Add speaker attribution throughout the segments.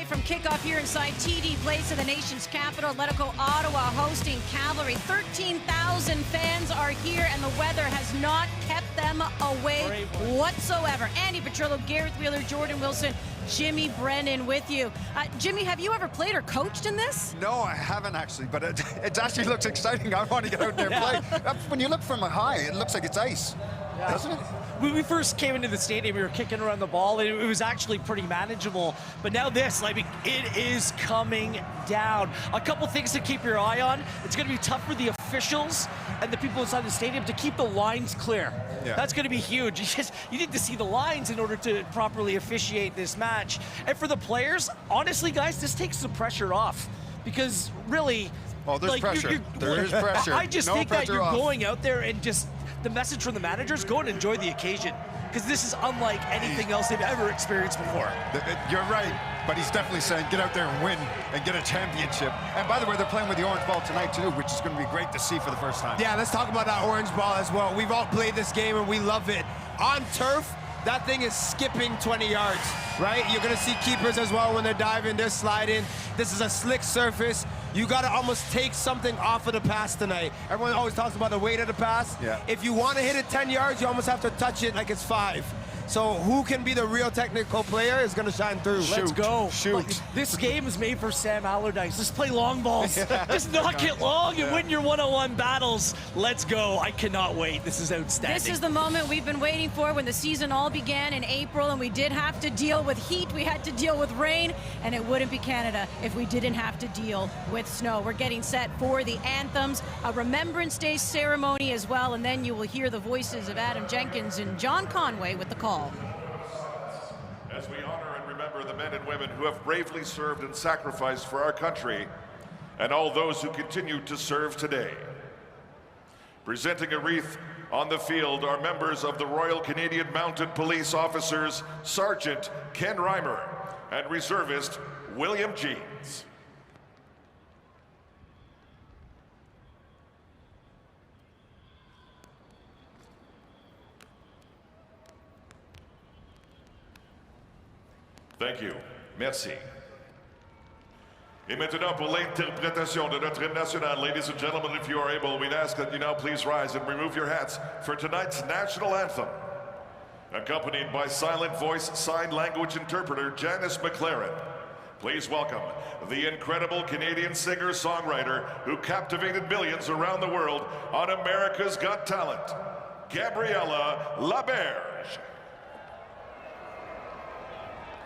Speaker 1: live from kickoff here inside TD Place of the nation's capital. Atlético Ottawa hosting Cavalry. 13,000 fans are here, and the weather has not kept them away whatsoever. Andy Petrillo, Gareth Wheeler, Jordan Wilson, Jimmy Brennan with you. Jimmy, have you ever played or coached in this?
Speaker 2: No, I haven't actually, but it actually looks exciting. I want to get out there and play. When you look from a high, it looks like it's ice, doesn't it?
Speaker 3: When we first came into the stadium, we were kicking around the ball, and it was actually pretty manageable. But now this, I mean, it is coming down. A couple things to keep your eye on. It's going to be tough for the officials and the people inside the stadium to keep the lines clear. Yeah. That's going to be huge. You need to see the lines in order to properly officiate this match. And for the players, honestly, guys, this takes the pressure off. Because really,
Speaker 2: oh, there's pressure. There is pressure.
Speaker 3: I just think that you're going out there and just, the message from the managers, go and enjoy the occasion, because this is unlike anything else they've ever experienced before.
Speaker 2: You're right, but he's definitely saying get out there and win and get a championship. And by the way, they're playing with the orange ball tonight too, which is going to be great to see for the first time.
Speaker 4: Yeah, let's talk about that orange ball as well. We've all played this game and we love it. On turf, that thing is skipping 20 yards, right? You're gonna see keepers as well when they're diving, they're sliding. This is a slick surface. You gotta almost take something off of the pass tonight. Everyone always talks about the weight of the pass.
Speaker 2: Yeah.
Speaker 4: If you wanna hit it 10 yards, you almost have to touch it like it's 5. So who can be the real technical player is gonna shine through.
Speaker 3: Let's go.
Speaker 2: Shoot.
Speaker 3: This game is made for Sam Allardyce. Just play long balls. Just knock it long and win your one-on-one battles. Let's go. I cannot wait. This is outstanding.
Speaker 1: This is the moment we've been waiting for when the season all began in April, and we did have to deal with heat. We had to deal with rain, and it wouldn't be Canada if we didn't have to deal with snow. We're getting set for the anthems, a Remembrance Day ceremony as well, and then you will hear the voices of Adam Jenkins and John Conway with the call.
Speaker 5: As we honor and remember the men and women who have bravely served and sacrificed for our country, and all those who continue to serve today. Presenting a wreath on the field are members of the Royal Canadian Mounted Police officers, Sergeant Ken Reimer and Reservist William Jeans. Thank you. Merci. Et maintenant, pour l'interprétation de notre hymne national, ladies and gentlemen, if you are able, we'd ask that you now please rise and remove your hats for tonight's national anthem. Accompanied by silent voice sign language interpreter Janice McLaren. Please welcome the incredible Canadian singer-songwriter who captivated millions around the world on America's Got Talent, Gabriella Laberge.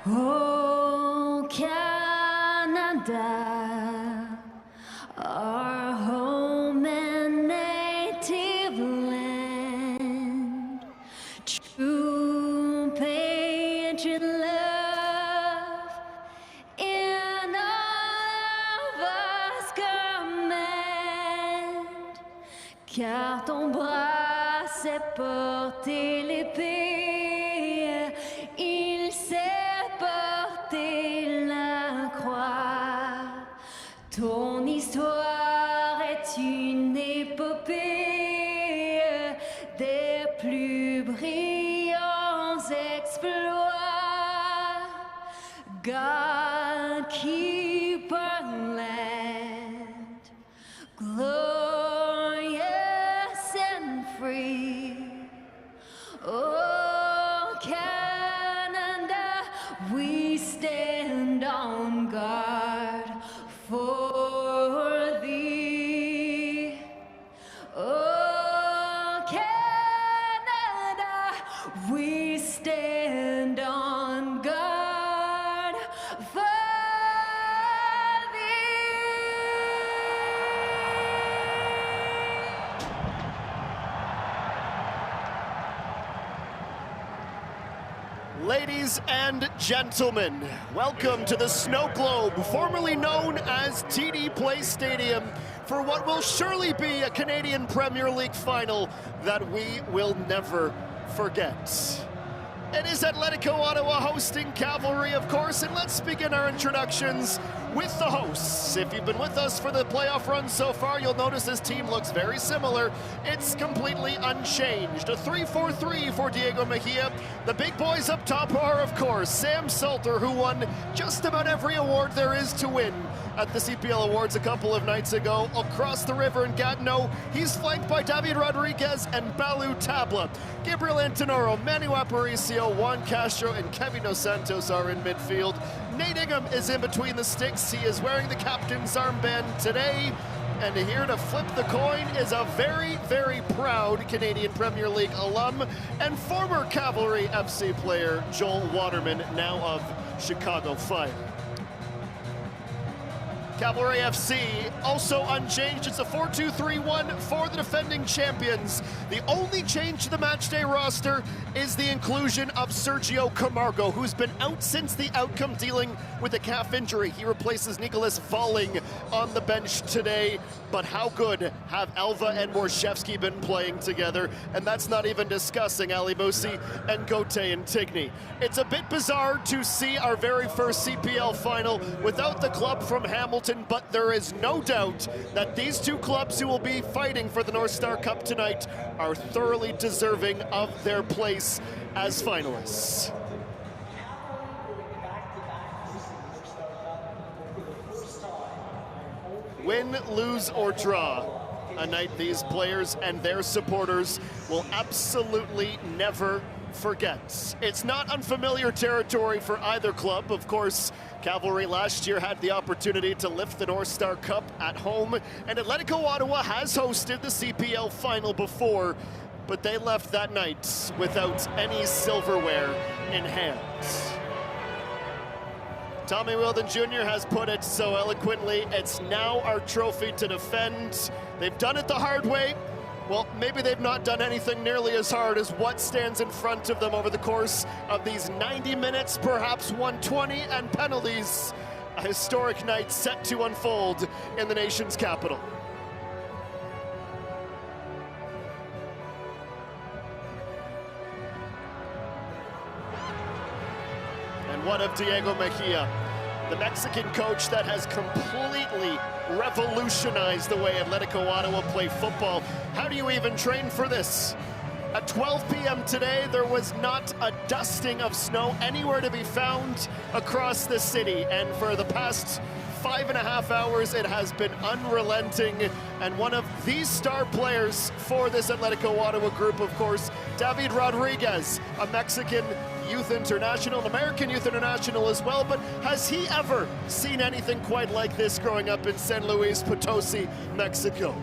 Speaker 6: Oh, Canada, our home and native land, true patriot love in all of us command, car ton bras sait porter l'épée, il sait porter la croix. Ton histoire est une épopée des plus brillants exploits. God keep our land glorious and free. Oh, Canada, we stand on guard for thee. Oh, Canada, we stand on guard for
Speaker 7: Ladies and gentlemen, welcome to the Snow Globe, formerly known as TD Place Stadium, for what will surely be a Canadian Premier League final that we will never forget. It is Atlético Ottawa hosting Cavalry, of course, and let's begin our introductions with the hosts. If you've been with us for the playoff run so far, you'll notice this team looks very similar. It's completely unchanged. A 3-4-3 for Diego Mejia. The big boys up top are, of course, Sam Salter, who won just about every award there is to win at the CPL Awards a couple of nights ago. Across the river in Gatineau, he's flanked by David Rodriguez and Balu Tabla. Gabriel Antonoro, Manu Aparicio, Juan Castro, and Kevin Dos Santos are in midfield. Nate Ingham is in between the sticks. He is wearing the captain's armband today. And here to flip the coin is a very, very proud Canadian Premier League alum and former Cavalry FC player, Joel Waterman, now of Chicago Fire. Cavalry FC also unchanged. It's a 4-2-3-1 for the defending champions. The only change to the matchday roster is the inclusion of Sergio Camargo, who's been out since the outcome, dealing with a calf injury. He replaces Nicholas Valling on the bench today. But how good have Alva and Borszewski been playing together? And that's not even discussing Ali Moussi and Gauthier and Tigny. It's a bit bizarre to see our very first CPL final without the club from Hamilton, but there is no doubt that these two clubs who will be fighting for the North Star Cup tonight are thoroughly deserving of their place as finalists. Win, lose, or draw, a night these players and their supporters will absolutely never forget. It's not unfamiliar territory for either club. Of course, Cavalry last year had the opportunity to lift the North Star Cup at home, and Atlético Ottawa has hosted the CPL final before, but they left that night without any silverware in hand. Tommy Wilden Jr. has put it so eloquently, it's now our trophy to defend. They've done it the hard way. Well, maybe they've not done anything nearly as hard as what stands in front of them over the course of these 90 minutes, perhaps 120, and penalties. A historic night set to unfold in the nation's capital. And what of Diego Mejia, the Mexican coach that has completely revolutionized the way Atlético Ottawa play football? How do you even train for this? At 12 p.m. today, there was not a dusting of snow anywhere to be found across the city. And for the past 5.5 hours, it has been unrelenting. And one of these star players for this Atlético Ottawa group, of course, David Rodriguez, a Mexican youth international, an American youth international as well, but has he ever seen anything quite like this growing up in San Luis Potosi, Mexico?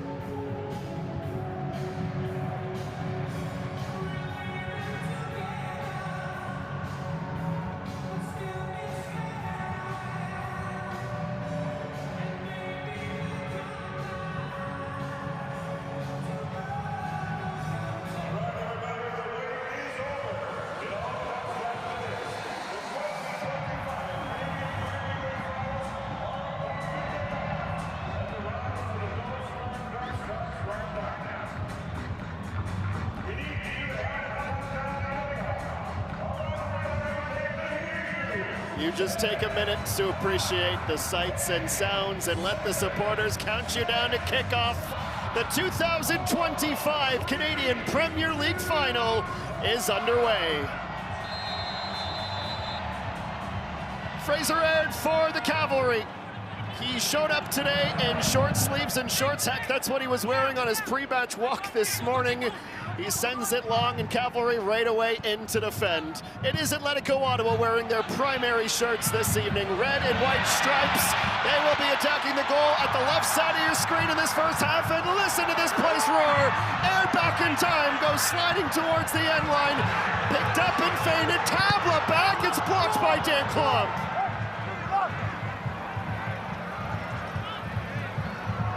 Speaker 7: You just take a minute to appreciate the sights and sounds and let the supporters count you down to kickoff. The 2025 Canadian Premier League Final is underway. Fraser Aird for the Cavalry. He showed up today in short sleeves and shorts. Heck, that's what he was wearing on his pre-match walk this morning. He sends it long, and Cavalry right away in to defend. It is Atlético Ottawa wearing their primary shirts this evening, red and white stripes. They will be attacking the goal at the left side of your screen in this first half, and listen to this place roar. Aird back in time, goes sliding towards the end line. Picked up and feinted, Tabla back, it's blocked by Dan Klump.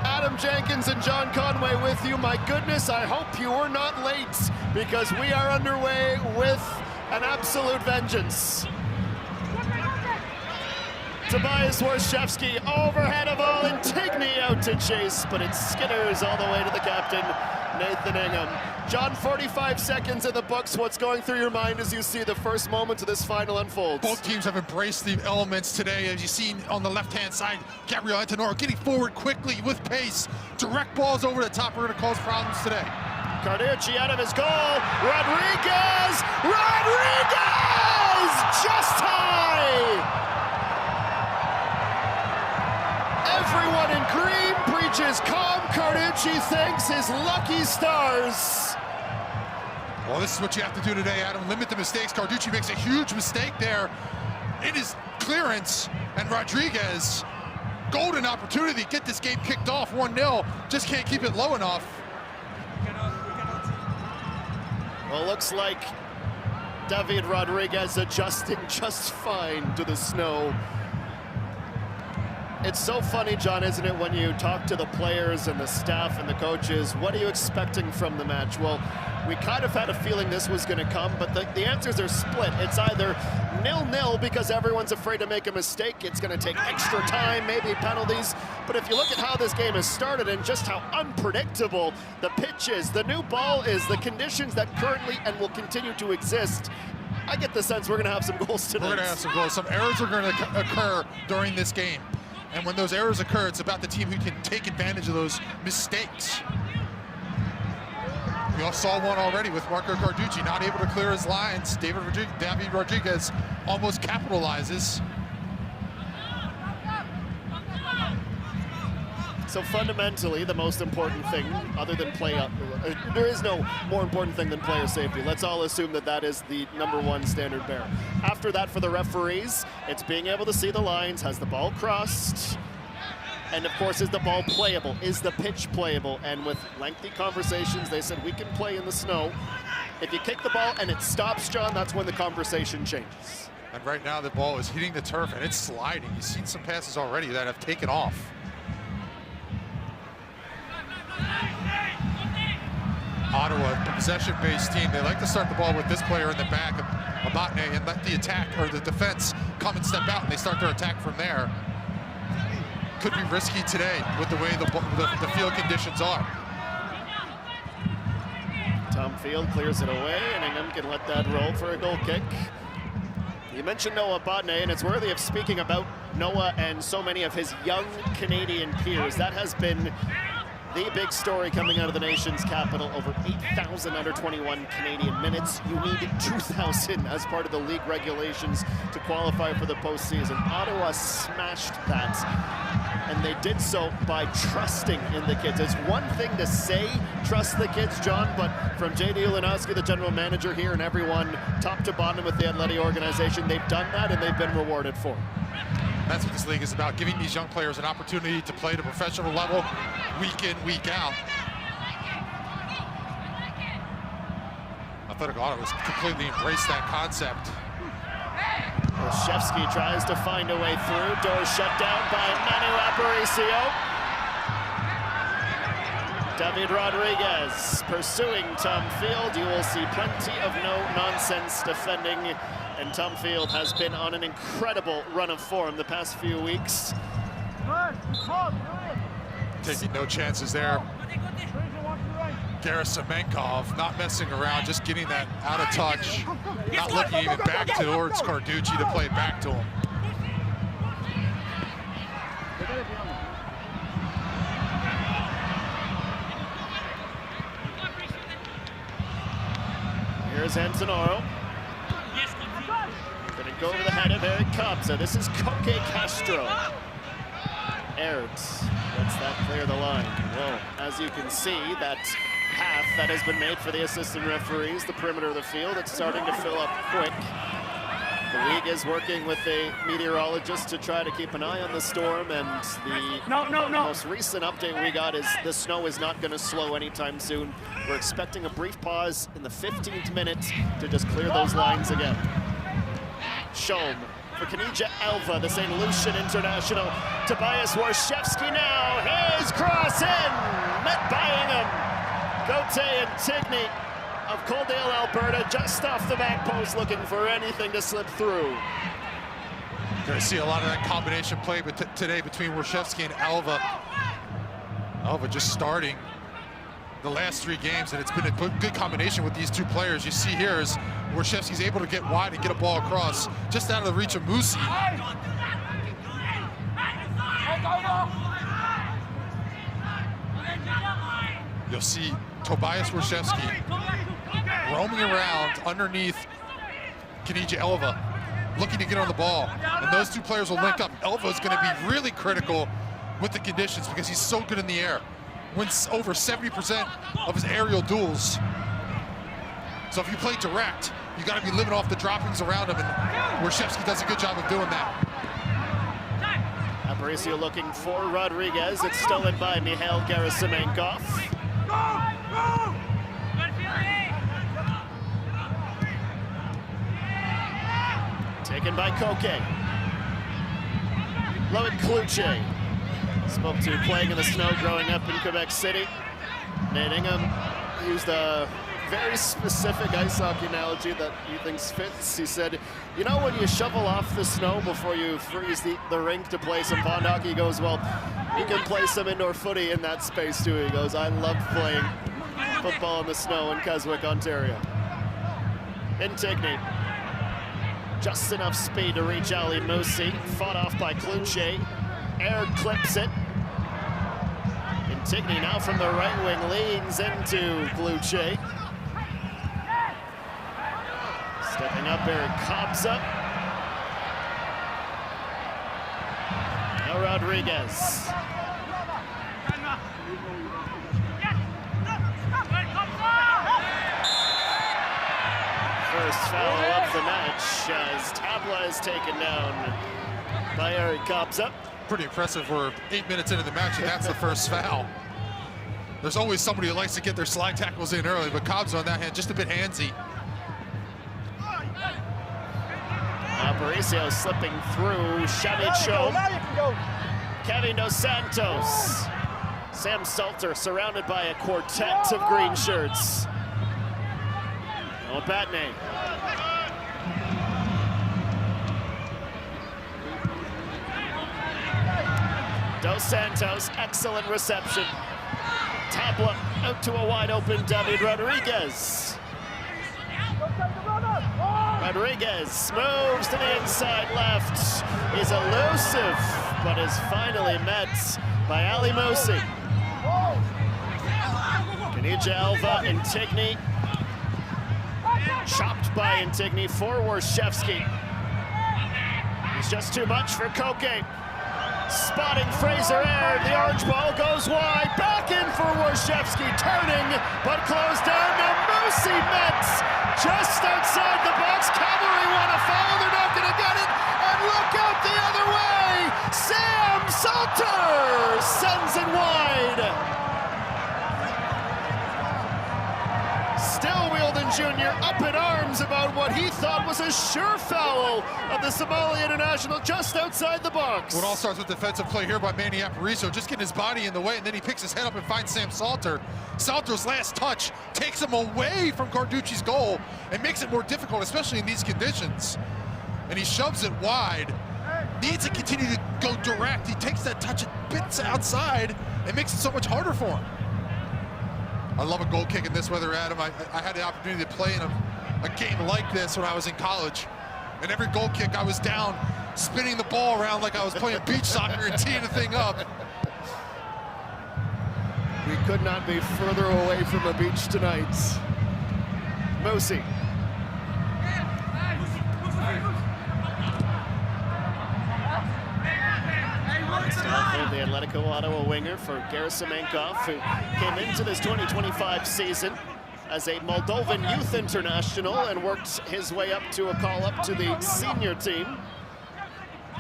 Speaker 7: Adam Jenkins and John Conway with you. My goodness, I hope you were not late, because we are underway with an absolute vengeance. Tobias Borszewski overhead of all, and Tigny out to chase, but it skitters all the way to the captain, Nathan Ingham. John, 45 seconds in the books. What's going through your mind as you see the first moment of this final unfold?
Speaker 8: Both teams have embraced the elements today. As you've seen on the left-hand side, Gabriel Antonoro getting forward quickly with pace. Direct balls over the top are going to cause problems today.
Speaker 7: Carducci out of his goal. Rodriguez! Just high! Everyone in green preaches calm. Carducci thanks his lucky stars.
Speaker 8: Well, this is what you have to do today, Adam. Limit the mistakes. Carducci makes a huge mistake there in his clearance, and Rodriguez, golden opportunity to get this game kicked off 1-0. Just can't keep it low enough.
Speaker 7: Well, looks like David Rodriguez adjusting just fine to the snow. It's so funny, John, isn't it, when you talk to the players and the staff and the coaches, what are you expecting from the match? Well, we kind of had a feeling this was going to come, but the answers are split. It's either 0-0 because everyone's afraid to make a mistake. It's going to take extra time, maybe penalties. But if you look at how this game has started and just how unpredictable the pitch is, the new ball is, the conditions that currently and will continue to exist, I get the sense we're going to have some goals tonight.
Speaker 8: We're going to have some goals. Some errors are going to occur during this game. And when those errors occur, it's about the team who can take advantage of those mistakes. We all saw one already with Marco Carducci not able to clear his lines. David Rodriguez almost capitalizes.
Speaker 7: So fundamentally, the most important thing, other than there is no more important thing than player safety. Let's all assume that that is the #1 standard bearer. After that, for the referees, it's being able to see the lines. Has the ball crossed? And of course, is the ball playable? Is the pitch playable? And with lengthy conversations, they said we can play in the snow. If you kick the ball and it stops, John, that's when the conversation changes.
Speaker 8: And right now, the ball is hitting the turf and it's sliding. You've seen some passes already that have taken off. Ottawa, a possession-based team, they like to start the ball with this player in the back, Abate, and let the attack or the defense come and step out, and they start their attack from there. Could be risky today with the way the field conditions are.
Speaker 7: Tom Field clears it away, and Ingham can let that roll for a goal kick. You mentioned Noah Abate, and it's worthy of speaking about Noah and so many of his young Canadian peers. That has been the big story coming out of the nation's capital. Over 8,000 under-21 Canadian minutes. You need 2,000 as part of the league regulations to qualify for the postseason. Ottawa smashed that, and they did so by trusting in the kids. It's one thing to say trust the kids, John, but from J.D. Ulanowski, the general manager here, and everyone top to bottom with the Athletic organization, they've done that and they've been rewarded for it.
Speaker 8: That's what this league is about, giving these young players an opportunity to play at a professional level week in, week out. Athletic Ottawa has completely embraced that concept.
Speaker 7: Olszewski tries to find a way through. Door shut down by Manu Aparicio. David Rodriguez pursuing Tom Field. You will see plenty of no-nonsense defending. And Tom Field has been on an incredible run of form the past few weeks.
Speaker 8: Taking no chances there. Gerasimenkov not messing around, just getting that out of touch. Not looking even back towards Carducci to play back to him.
Speaker 7: Here's Antonoro. Gonna go over the head of Eric Kabza. This is Koke Castro. Ertz lets that clear the line. Well, as you can see, that path that has been made for the assistant referees, the perimeter of the field, it's starting to fill up quick. The league is working with a meteorologist to try to keep an eye on the storm, and the most recent update we got is the snow is not going to slow anytime soon. We're expecting a brief pause in the 15th minute to just clear those lines again. Shom for Kenija Alva, the St. Lucian international. Tobias Warshevsky now, his cross in, met by Ingham. Gauthier and Tigney of Coaldale, Alberta, just off the back post, looking for anything to slip through.
Speaker 8: You're going to see a lot of that combination play today between Warshevsky and Alva. Alva just starting the last 3 games, and it's been a good combination with these 2 players. You see here is Warshevsky's able to get wide and get a ball across just out of the reach of Musi. You'll see Tobias Warshevsky roaming around underneath Kenija Elva, looking to get on the ball, and those 2 players will link up. Elva is going to be really critical with the conditions because he's so good in the air. Wins over 70% of his aerial duels. So if you play direct, you got to be living off the droppings around him, and Warshevsky does a good job of doing that.
Speaker 7: Aparicio looking for Rodriguez. It's stolen by Mikhail Gerasimenkov. Taken by Koke. Loic Cloutier. Spoke to playing in the snow growing up in Quebec City. Nate Ingham used a very specific ice hockey analogy that he thinks fits. He said, you know, when you shovel off the snow before you freeze the rink to play some pond hockey, he goes, well, you can play some indoor footy in that space too. He goes, I loved playing football in the snow in Keswick, Ontario. Intigney. Just enough speed to reach Ali Musi. Fought off by Cloutier. Air clips it. Intigney now from the right wing leans into Cloutier. Stepping up, Eric Kobza. Now Rodriguez. First foul of the match as Tabla is taken down by Eric Kobza.
Speaker 8: Pretty impressive. We're 8 minutes into the match, and that's the first foul. There's always somebody who likes to get their slide tackles in early, but Kobza on that hand just a bit handsy.
Speaker 7: Aparicio slipping through. Shavicho. Kevin Dos Santos. Sam Salter surrounded by a quartet of green shirts. Batney. Dos Santos, excellent reception. Tabla out to a wide open David Rodriguez. Rodriguez moves to the inside left. He's elusive, but is finally met by Ali Musi. Kenija Elva, Intigney. Chopped by Intigney for Warshevsky. It's just too much for Koke. Spotting Fraser Aird, the orange ball goes wide, back in for Warshevsky, turning, but closed down. Now Musi met just outside the box. Cavalry want a foul, they're not gonna get it, and look out the other way! Sam Salter sends it wide. Still Wielden Jr. up in arms about what he thought was a sure foul of the Somali international just outside the box.
Speaker 8: Well, it all starts with defensive play here by Manny Aparicio, just getting his body in the way, and then he picks his head up and finds Sam Salter. Salter's last touch takes him away from Carducci's goal and makes it more difficult, especially in these conditions. And he shoves it wide. Needs to continue to go direct. He takes that touch and bits outside and makes it so much harder for him. I love a goal kick in this weather, Adam. I had the opportunity to play in a game like this when I was in college. And every goal kick, I was down, spinning the ball around like I was playing beach soccer and teeing the thing up.
Speaker 7: We could not be further away from a beach tonight. Musi. The Atlético Ottawa winger for Gerasimenkov, who came into this 2025 season as a Moldovan youth international and worked his way up to a call up to the senior team.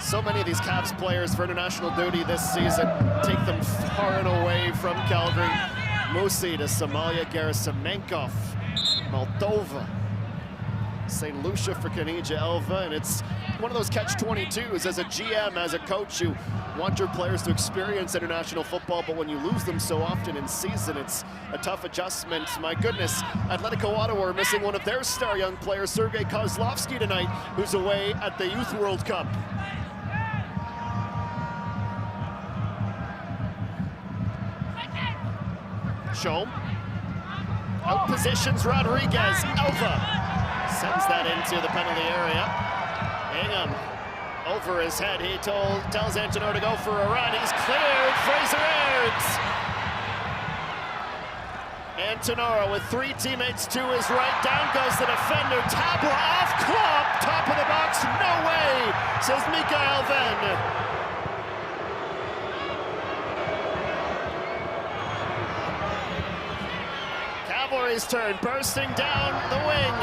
Speaker 7: So many of these Caps players for international duty this season take them far and away from Calgary. Musi to Somalia, Gerasimenkov, Moldova, St. Lucia for Kenija Elva, and it's one of those catch-22s as a GM, as a coach. You want your players to experience international football, but when you lose them so often in season, it's a tough adjustment. My goodness, Atlético Ottawa are missing one of their star young players, Sergei Kozlovsky, tonight, who's away at the Youth World Cup. Shom Out-positions Rodriguez. Elva sends that into the penalty area. Ingham over his head. He tells Antonor to go for a run. He's cleared. Fraser Airds. Antonor with 3 teammates to his right. Down goes the defender. Tabla off Klopp. Top of the box. No way, says Mikael Venn. Cavalry's turn, bursting down the wing.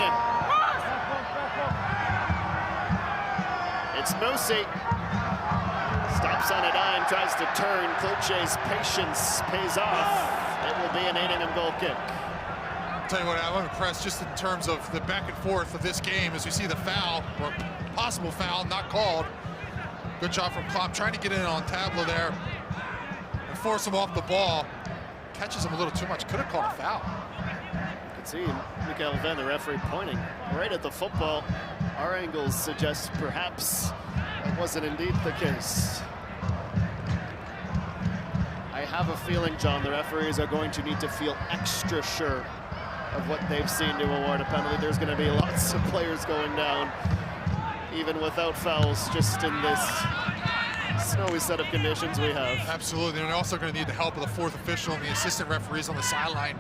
Speaker 7: It's Moosey. Stops on a dime, tries to turn. Cloche's patience pays off. It will be an Ingham goal kick.
Speaker 8: I'll tell you what, I'm impressed just in terms of the back and forth of this game as we see the foul, or possible foul, not called. Good job from Klopp, trying to get in on Tabla there and force him off the ball. Catches him a little too much, could have called a foul.
Speaker 7: See Mikael Venn, the referee, pointing right at the football. Our angles suggest perhaps that wasn't indeed the case. I have a feeling, John, the referees are going to need to feel extra sure of what they've seen to award a penalty. There's going to be lots of players going down, even without fouls, just in this snowy set of conditions we have.
Speaker 8: Absolutely, and they're also going to need the help of the fourth official and the assistant referees on the sideline,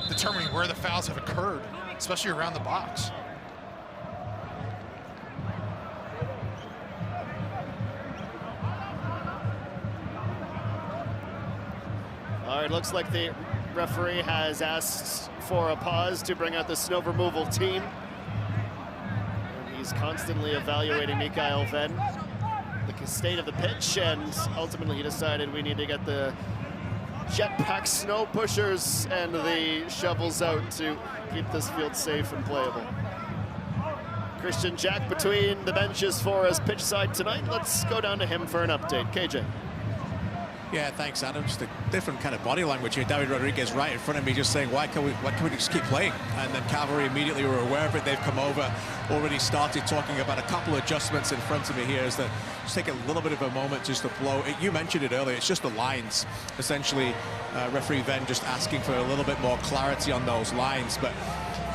Speaker 8: determining where the fouls have occurred, especially around the box.
Speaker 7: All right, looks like the referee has asked for a pause to bring out the snow removal team. And he's constantly evaluating Mikael Venn, the state of the pitch, and ultimately he decided we need to get the jetpack snow pushers and the shovels out to keep this field safe and playable. Christian Jack between the benches for us pitch side tonight. Let's go down to him for an update. KJ.
Speaker 9: Yeah, thanks, Adam. Just a different kind of body language here. David Rodriguez right in front of me just saying, why can we just keep playing? And then Cavalry immediately were aware of it. They've come over, already started talking about a couple of adjustments in front of me here. Is that just take a little bit of a moment just to blow. You mentioned it earlier, it's just the lines. Essentially, referee Venn just asking for a little bit more clarity on those lines. But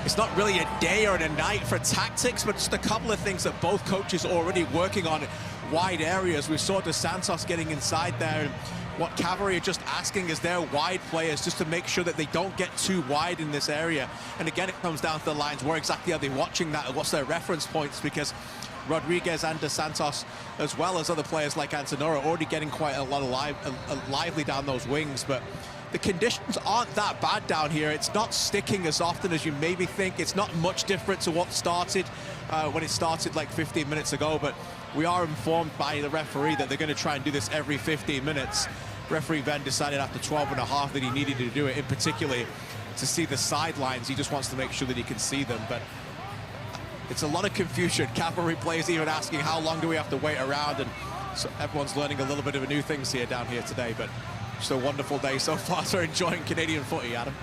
Speaker 9: it's not really a day or a night for tactics, but just a couple of things that both coaches are already working on. Wide areas. We saw Dos Santos getting inside there, and what Cavalry are just asking is their wide players just to make sure that they don't get too wide in this area. And again, it comes down to the lines. Where exactly are they watching that? What's their reference points? Because Rodriguez and Dos Santos, as well as other players like Antonor, are already getting quite a lot of lively down those wings. But the conditions aren't that bad down here. It's not sticking as often as you maybe think. It's not much different to what started when it started like 15 minutes ago. But we are informed by the referee that they're going to try and do this every 15 minutes. Referee Venn decided after 12 and a half that he needed to do it, in particular to see the sidelines. He just wants to make sure that he can see them. But it's a lot of confusion. Cavalry players even asking how long do we have to wait around, and so everyone's learning a little bit of new things here down here today. But just a wonderful day so far. So enjoying Canadian footy, Adam.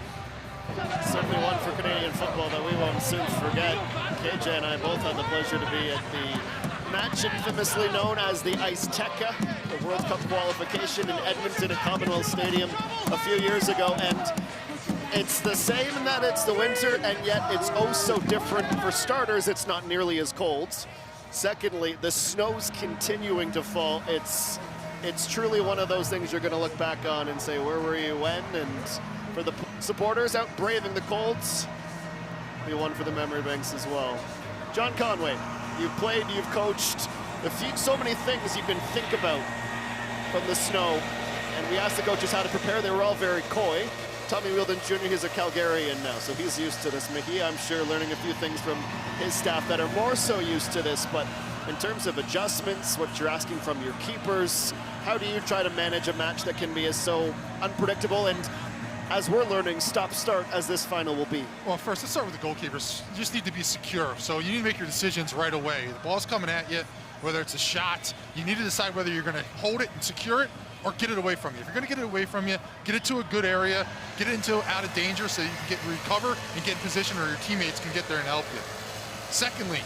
Speaker 7: Certainly one for Canadian football that we won't soon forget. KJ and I both had the pleasure to be at the match infamously known as the Ice-Teca, the World Cup qualification in Edmonton at Commonwealth Stadium a few years ago. And it's the same in that it's the winter, and yet it's oh so different. For starters, it's not nearly as cold. Secondly, the snow's continuing to fall. It's truly one of those things you're going to look back on and say, where were you when? And for the supporters out braving the colds, be one for the memory banks as well. John Conway, you've played, you've coached, so many things you can think about from the snow. And we asked the coaches how to prepare. They were all very coy. Tommy Wheeldon Jr., he's a Calgarian now, so he's used to this. Mickey, I'm sure, learning a few things from his staff that are more so used to this. But in terms of adjustments, what you're asking from your keepers, how do you try to manage a match that can be as so unpredictable and, as we're learning, stop-start as this final will be?
Speaker 8: Well, first, let's start with the goalkeepers. You just need to be secure. So you need to make your decisions right away. The ball's coming at you, whether it's a shot, you need to decide whether you're going to hold it and secure it or get it away from you. If you're going to get it away from you, get it to a good area, get it out of danger so you can recover and get in position, or your teammates can get there and help you. Secondly,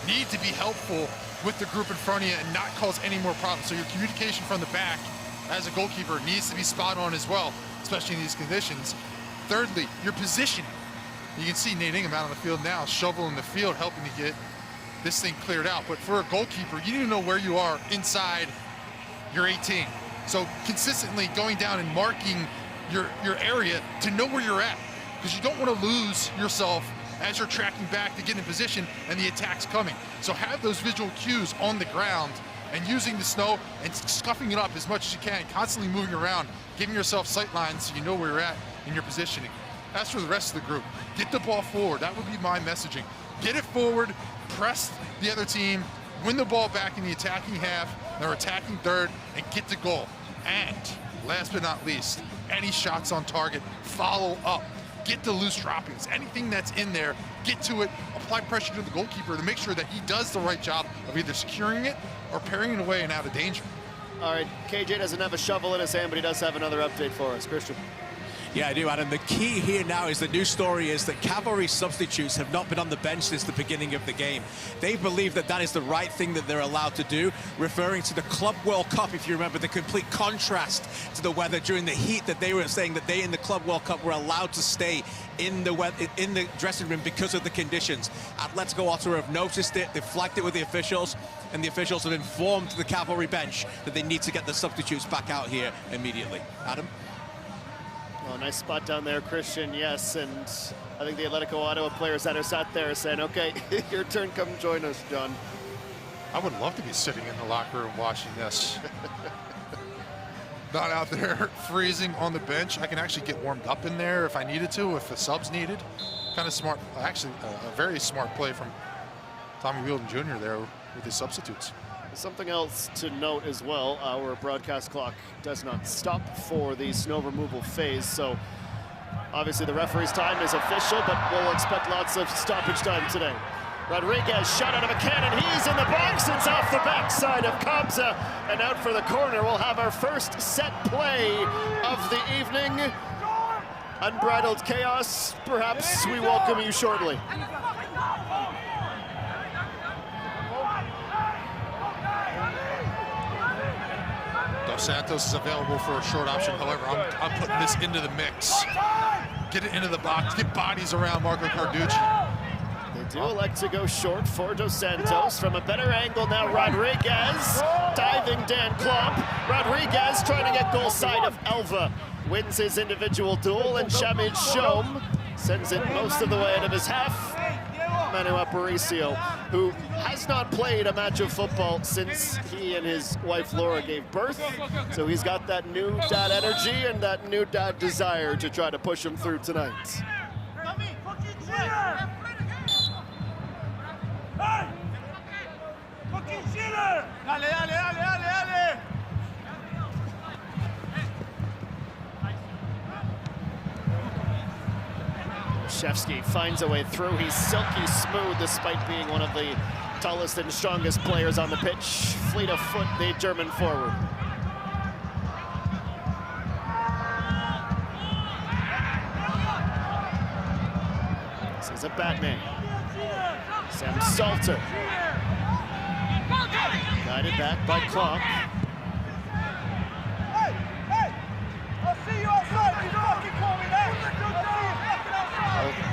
Speaker 8: need to be helpful with the group in front of you and not cause any more problems. So your communication from the back as a goalkeeper needs to be spot on as well, especially in these conditions. Thirdly, your positioning. You can see Nate Ingham out on the field now, shoveling the field, helping to get this thing cleared out. But for a goalkeeper, you need to know where you are inside your 18. So consistently going down and marking your area to know where you're at, because you don't want to lose yourself as you're tracking back to get in position and the attack's coming. So have those visual cues on the ground and using the snow and scuffing it up as much as you can, constantly moving around, giving yourself sight lines so you know where you're at in your positioning. As for the rest of the group, get the ball forward. That would be my messaging. Get it forward, press the other team, win the ball back in the attacking half, or attacking third, and get to goal. And last but not least, any shots on target, follow up. Get the loose droppings. Anything that's in there, get to it, apply pressure to the goalkeeper to make sure that he does the right job of either securing it or parrying it away and out of danger.
Speaker 7: All right, KJ doesn't have a shovel in his hand, but he does have another update for us. Christian.
Speaker 9: Yeah, I do, Adam. The key here now is the news story is that Cavalry substitutes have not been on the bench since the beginning of the game. They believe that that is the right thing that they're allowed to do, referring to the Club World Cup, if you remember, the complete contrast to the weather during the heat, that they were saying that they in the Club World Cup were allowed to stay in the dressing room because of the conditions. Atlético Ottawa have noticed it, they've flagged it with the officials, and the officials have informed the Cavalry bench that they need to get the substitutes back out here immediately. Adam?
Speaker 7: Oh, nice spot down there, Christian, yes, and I think the Atlético Ottawa players that are sat there saying, okay, your turn, come join us, John.
Speaker 8: I would love to be sitting in the locker room watching this. Not out there freezing on the bench. I can actually get warmed up in there if I needed to, if the sub's needed. Kind of smart, actually a very smart play from Tommy Wheeldon Jr. there with his substitutes.
Speaker 7: Something else to note as well, our broadcast clock does not stop for the snow removal phase, so obviously the referee's time is official, but we'll expect lots of stoppage time today. Rodriguez shot out of a cannon, he's in the box, it's off the backside of Kabza, and out for the corner. We'll have our first set play of the evening. Unbridled chaos, perhaps we welcome you shortly.
Speaker 8: Dos Santos is available for a short option. However, I'm putting this into the mix. Get it into the box, get bodies around Marco Carducci.
Speaker 7: They do elect to go short for Dos Santos. From a better angle now, Rodriguez. Diving Dan Klopp. Rodriguez trying to get goal side of Elva. Wins his individual duel, and Shamid Shom sends it most of the way out of his half. Manu Aparicio, who has not played a match of football since he and his wife Laura gave birth. So he's got that new dad energy and that new dad desire to try to push him through tonight. Shevsky finds a way through. He's silky smooth despite being one of the tallest and strongest players on the pitch. Fleet of foot, the German forward. This is a Batman. Sam Salter. Guided back by Klopp.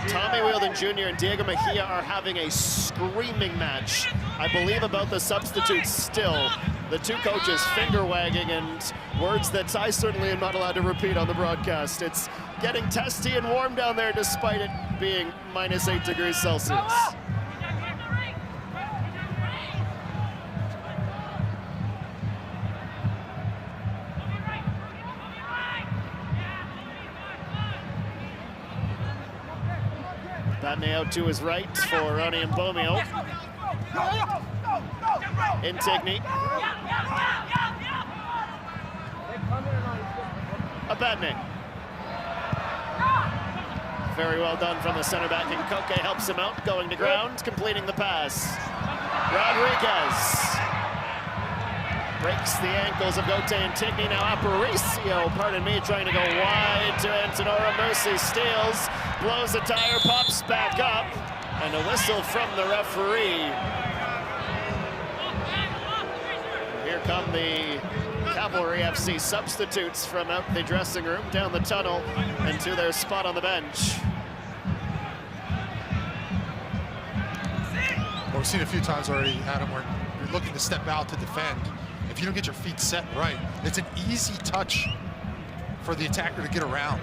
Speaker 7: Tommy Wheeldon Jr. and Diego Mejia are having a screaming match, I believe, about the substitutes still. The two coaches finger-wagging and words that I certainly am not allowed to repeat on the broadcast. It's getting testy and warm down there despite it being -8 degrees Celsius. Batney out to his right for Ronnie Mbomio. Intigny. Abadne. Very well done from the center back, and Koke helps him out, going to ground, completing the pass. Rodriguez breaks the ankles of Gote Intigny. Now Aparicio, pardon me, trying to go wide to Antonora. Mercy steals, blows a tire, pops back up, and a whistle from the referee. Here come the Cavalry FC substitutes from out the dressing room, down the tunnel, and to their spot on the bench.
Speaker 8: Well, we've seen a few times already, Adam, where you're looking to step out to defend. If you don't get your feet set right, it's an easy touch for the attacker to get around.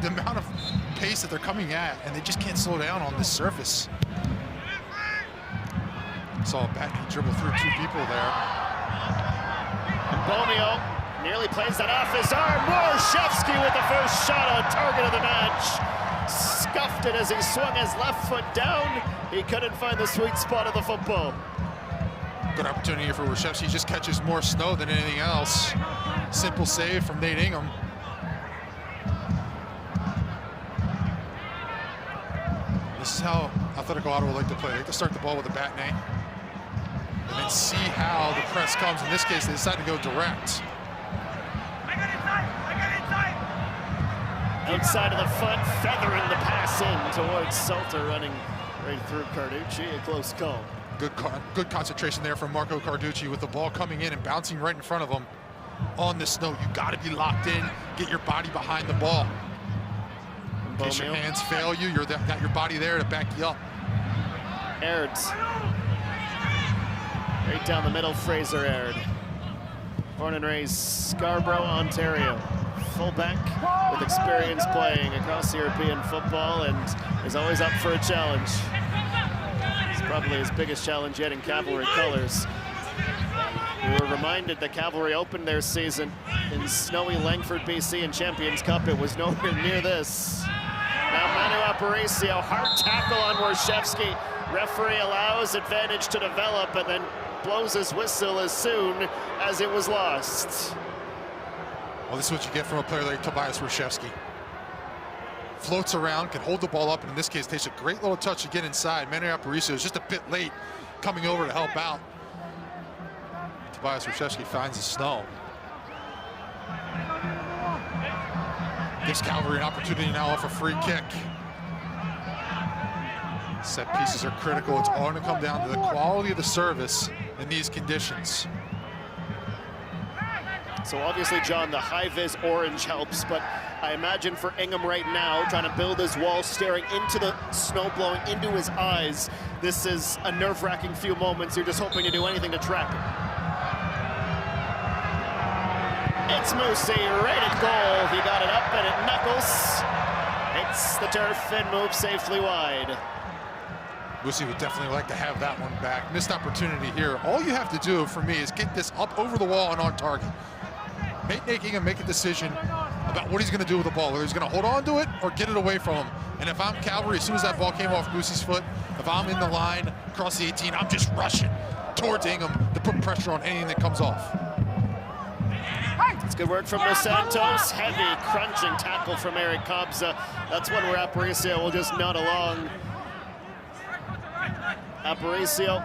Speaker 8: The amount of pace that they're coming at, and they just can't slow down on this surface. Saw Batney dribble through two people there.
Speaker 7: And Bomeo nearly plays that off his arm. Warshevsky with the first shot on target of the match. Scuffed it as he swung his left foot down. He couldn't find the sweet spot of the football.
Speaker 8: Good opportunity here for Warshevsky. He just catches more snow than anything else. Simple save from Nate Ingham. This is how Atlético Ottawa like to play. They like to start the ball with a Batney and then see how the press comes. In this case, they decide to go direct.
Speaker 7: Outside of the front, feathering the pass in towards Salter, running right through Carducci. A close call.
Speaker 8: Good concentration there from Marco Carducci with the ball coming in and bouncing right in front of him on the snow. You got to be locked in, get your body behind the ball. In case your hands fail you, you've got your body there to back you up.
Speaker 7: Airds. Right down the middle, Fraser Aird. Born and raised Scarborough, Ontario. Fullback with experience playing across European football and is always up for a challenge. It's probably his biggest challenge yet in Cavalry colors. We were reminded that Cavalry opened their season in snowy Langford, BC in Champions Cup. It was nowhere near this. Now Manu Aparicio, hard tackle on Warshevsky. Referee allows advantage to develop and then blows his whistle as soon as it was lost.
Speaker 8: Well, this is what you get from a player like Tobias Warshevsky. Floats around, can hold the ball up, and in this case takes a great little touch to get inside. Manu Aparicio is just a bit late coming over to help out. Tobias Warshevsky finds the snow. Gives Calgary an opportunity now off a free kick. Set pieces are critical. It's all going to come down to the quality of the service in these conditions.
Speaker 7: So obviously, John, the high-vis orange helps, but I imagine for Ingham right now, trying to build his wall, staring into the snow blowing into his eyes, this is a nerve-wracking few moments. You're just hoping to do anything to trap it. It's Moosey, right at goal. He got it up and it knuckles. Hits the turf and moves safely wide.
Speaker 8: Moosey would definitely like to have that one back. Missed opportunity here. All you have to do for me is get this up over the wall and on target. Making him make a decision about what he's going to do with the ball, whether he's going to hold on to it or get it away from him. And if I'm Cavalry, as soon as that ball came off Moosey's foot, if I'm in the line across the 18, I'm just rushing towards Ingham to put pressure on anything that comes off.
Speaker 7: It's good work from Dos Santos. Heavy, crunching tackle from Eric Kobza. That's one where Aparicio will just nod along. Aparicio,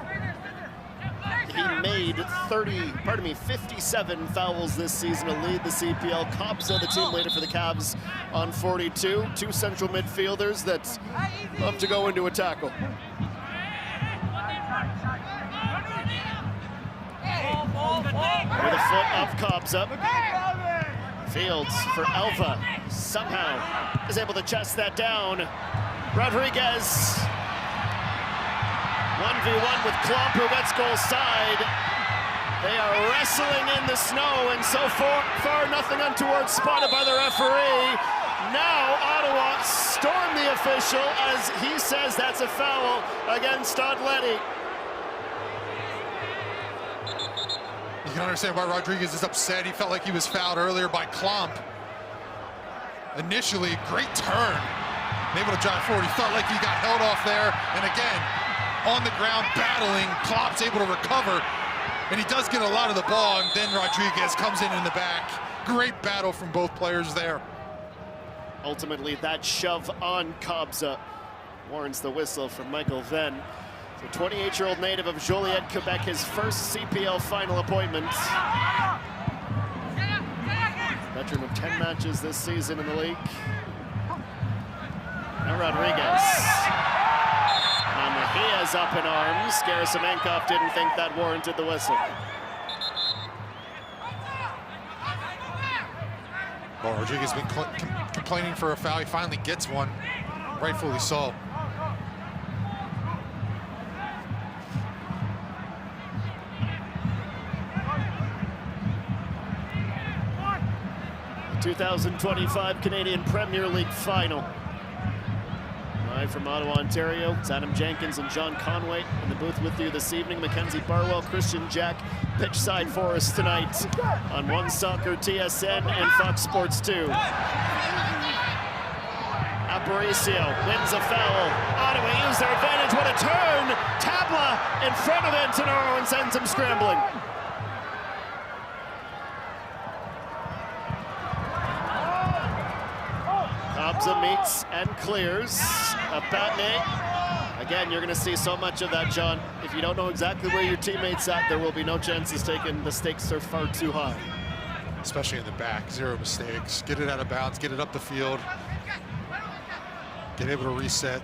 Speaker 7: he made 57 fouls this season to lead the CPL. Kobza, the team leader for the Cavs, on 42. Two central midfielders that love to go into a tackle. With a foot up, Kobza. Fields for Alva. Somehow is able to chest that down. Rodriguez. 1v1 with Klump, who gets goal side. They are wrestling in the snow, and so far nothing untoward spotted by the referee. Now Ottawa storm the official as he says that's a foul against Atleti.
Speaker 8: You can understand why Rodriguez is upset. He felt like he was fouled earlier by Klump. Initially, great turn. Able to drive forward. He felt like he got held off there, and again, on the ground battling. Klopp's able to recover, and he does get a lot of the ball, and then Rodriguez comes in the back. Great battle from both players there.
Speaker 7: Ultimately, that shove on Kobza warrants the whistle from Michael Venn. So 28-year-old native of Joliet, Quebec, his first CPL final appointment. Veteran of 10 matches this season in the league. Now Rodriguez. He is up in arms. Gerasimenkov didn't think that warranted the whistle.
Speaker 8: Well, Rodriguez has been complaining for a foul. He finally gets one, rightfully so.
Speaker 7: The 2025 Canadian Premier League Final. Live from Ottawa, Ontario, it's Adam Jenkins and John Conway in the booth with you this evening. Mackenzie Barwell, Christian Jack, pitch side for us tonight on One Soccer, TSN, and Fox Sports 2. Aparicio wins a foul. Ottawa use their advantage. What a turn! Tabla in front of Antonoro and sends him scrambling. Kabza meets and clears. Batney. Again, you're going to see so much of that, John. If you don't know exactly where your teammate's at, there will be no chances taken. The stakes are far too high.
Speaker 8: Especially in the back, 0 mistakes. Get it out of bounds, get it up the field. Get able to reset.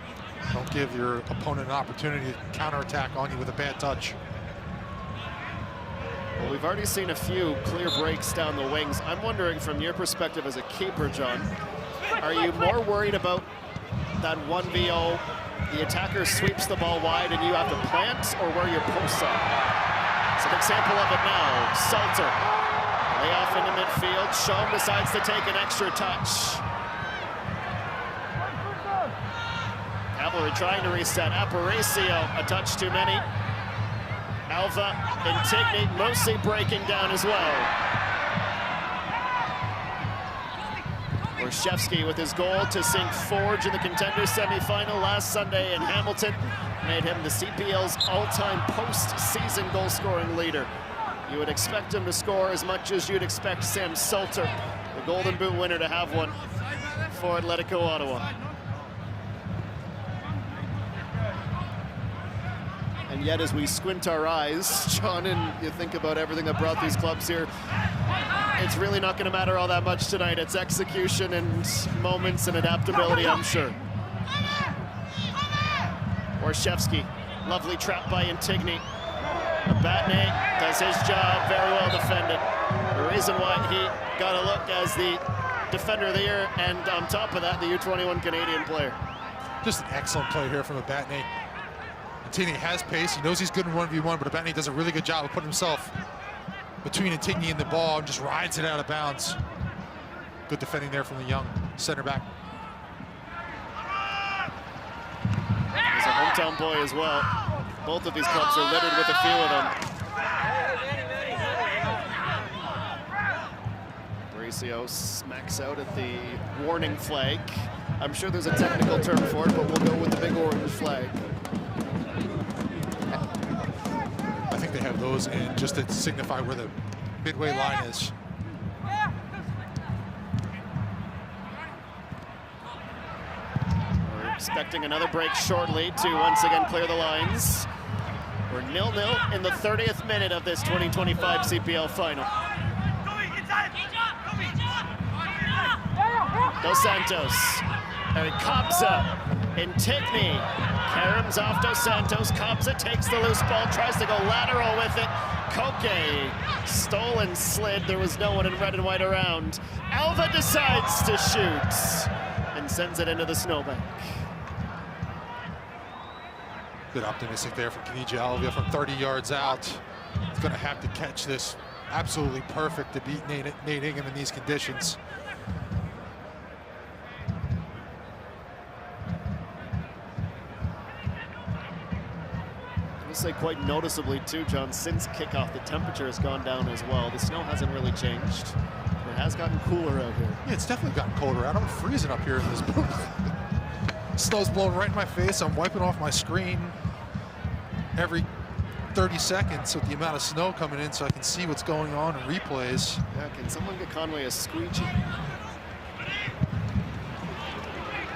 Speaker 8: Don't give your opponent an opportunity to counterattack on you with a bad touch.
Speaker 7: Well, we've already seen a few clear breaks down the wings. I'm wondering from your perspective as a keeper, John, are you more worried about that 1v0, the attacker sweeps the ball wide and you have to plant, or where your posts are? It's an example of it now. Salter, lay off into midfield. Schoen decides to take an extra touch. Cavalry trying to reset. Aparicio, a touch too many. Alva and Tigny mostly breaking down as well. Orszewski with his goal to sink Forge in the contender semifinal last Sunday in Hamilton made him the CPL's all-time postseason goal-scoring leader. You would expect him to score as much as you'd expect Sam Salter, the Golden Boot winner, to have one for Atlético Ottawa. And yet, as we squint our eyes, John, and you think about everything that brought these clubs here, it's really not going to matter all that much tonight. It's execution and moments and adaptability, I'm sure. Orszewski, lovely trap by Intigny. Batney does his job, very well defended. The reason why he got a look as the Defender of the Year, and on top of that, the U21 Canadian player.
Speaker 8: Just an excellent play here from Batney. Intigny has pace, he knows he's good in 1v1, but Batney does a really good job of putting himself between Intigny and the ball and just rides it out of bounds. Good defending there from the young center back.
Speaker 7: He's a hometown boy as well. Both of these clubs are littered with a few of them. Aparicio smacks out at the warning flag. I'm sure there's a technical term for it, but we'll go with the big orange flag.
Speaker 8: I think they have those in just to signify where the midway line is.
Speaker 7: We're expecting another break shortly to once again clear the lines. We're 0-0 in the 30th minute of this 2025 CPL final. Dos Santos, Eric Kabza, Intigny, caroms off Dos Santos. Kabza takes the loose ball, tries to go lateral with it. Koke, stolen slid, there was no one in red and white around. Alva decides to shoot and sends it into the snowbank.
Speaker 8: Good optimistic there from Kenija Alva from 30 yards out. He's going to have to catch this. Absolutely perfect to beat Nate Ingham in these conditions.
Speaker 7: I'll say quite noticeably too, John, since kickoff, the temperature has gone down as well. The snow hasn't really changed. It has gotten cooler out here.
Speaker 8: Yeah, it's definitely gotten colder out. I'm freezing up here in this booth. Snow's blowing right in my face. I'm wiping off my screen every 30 seconds with the amount of snow coming in so I can see what's going on in replays.
Speaker 7: Yeah, can someone get Conway a squeegee?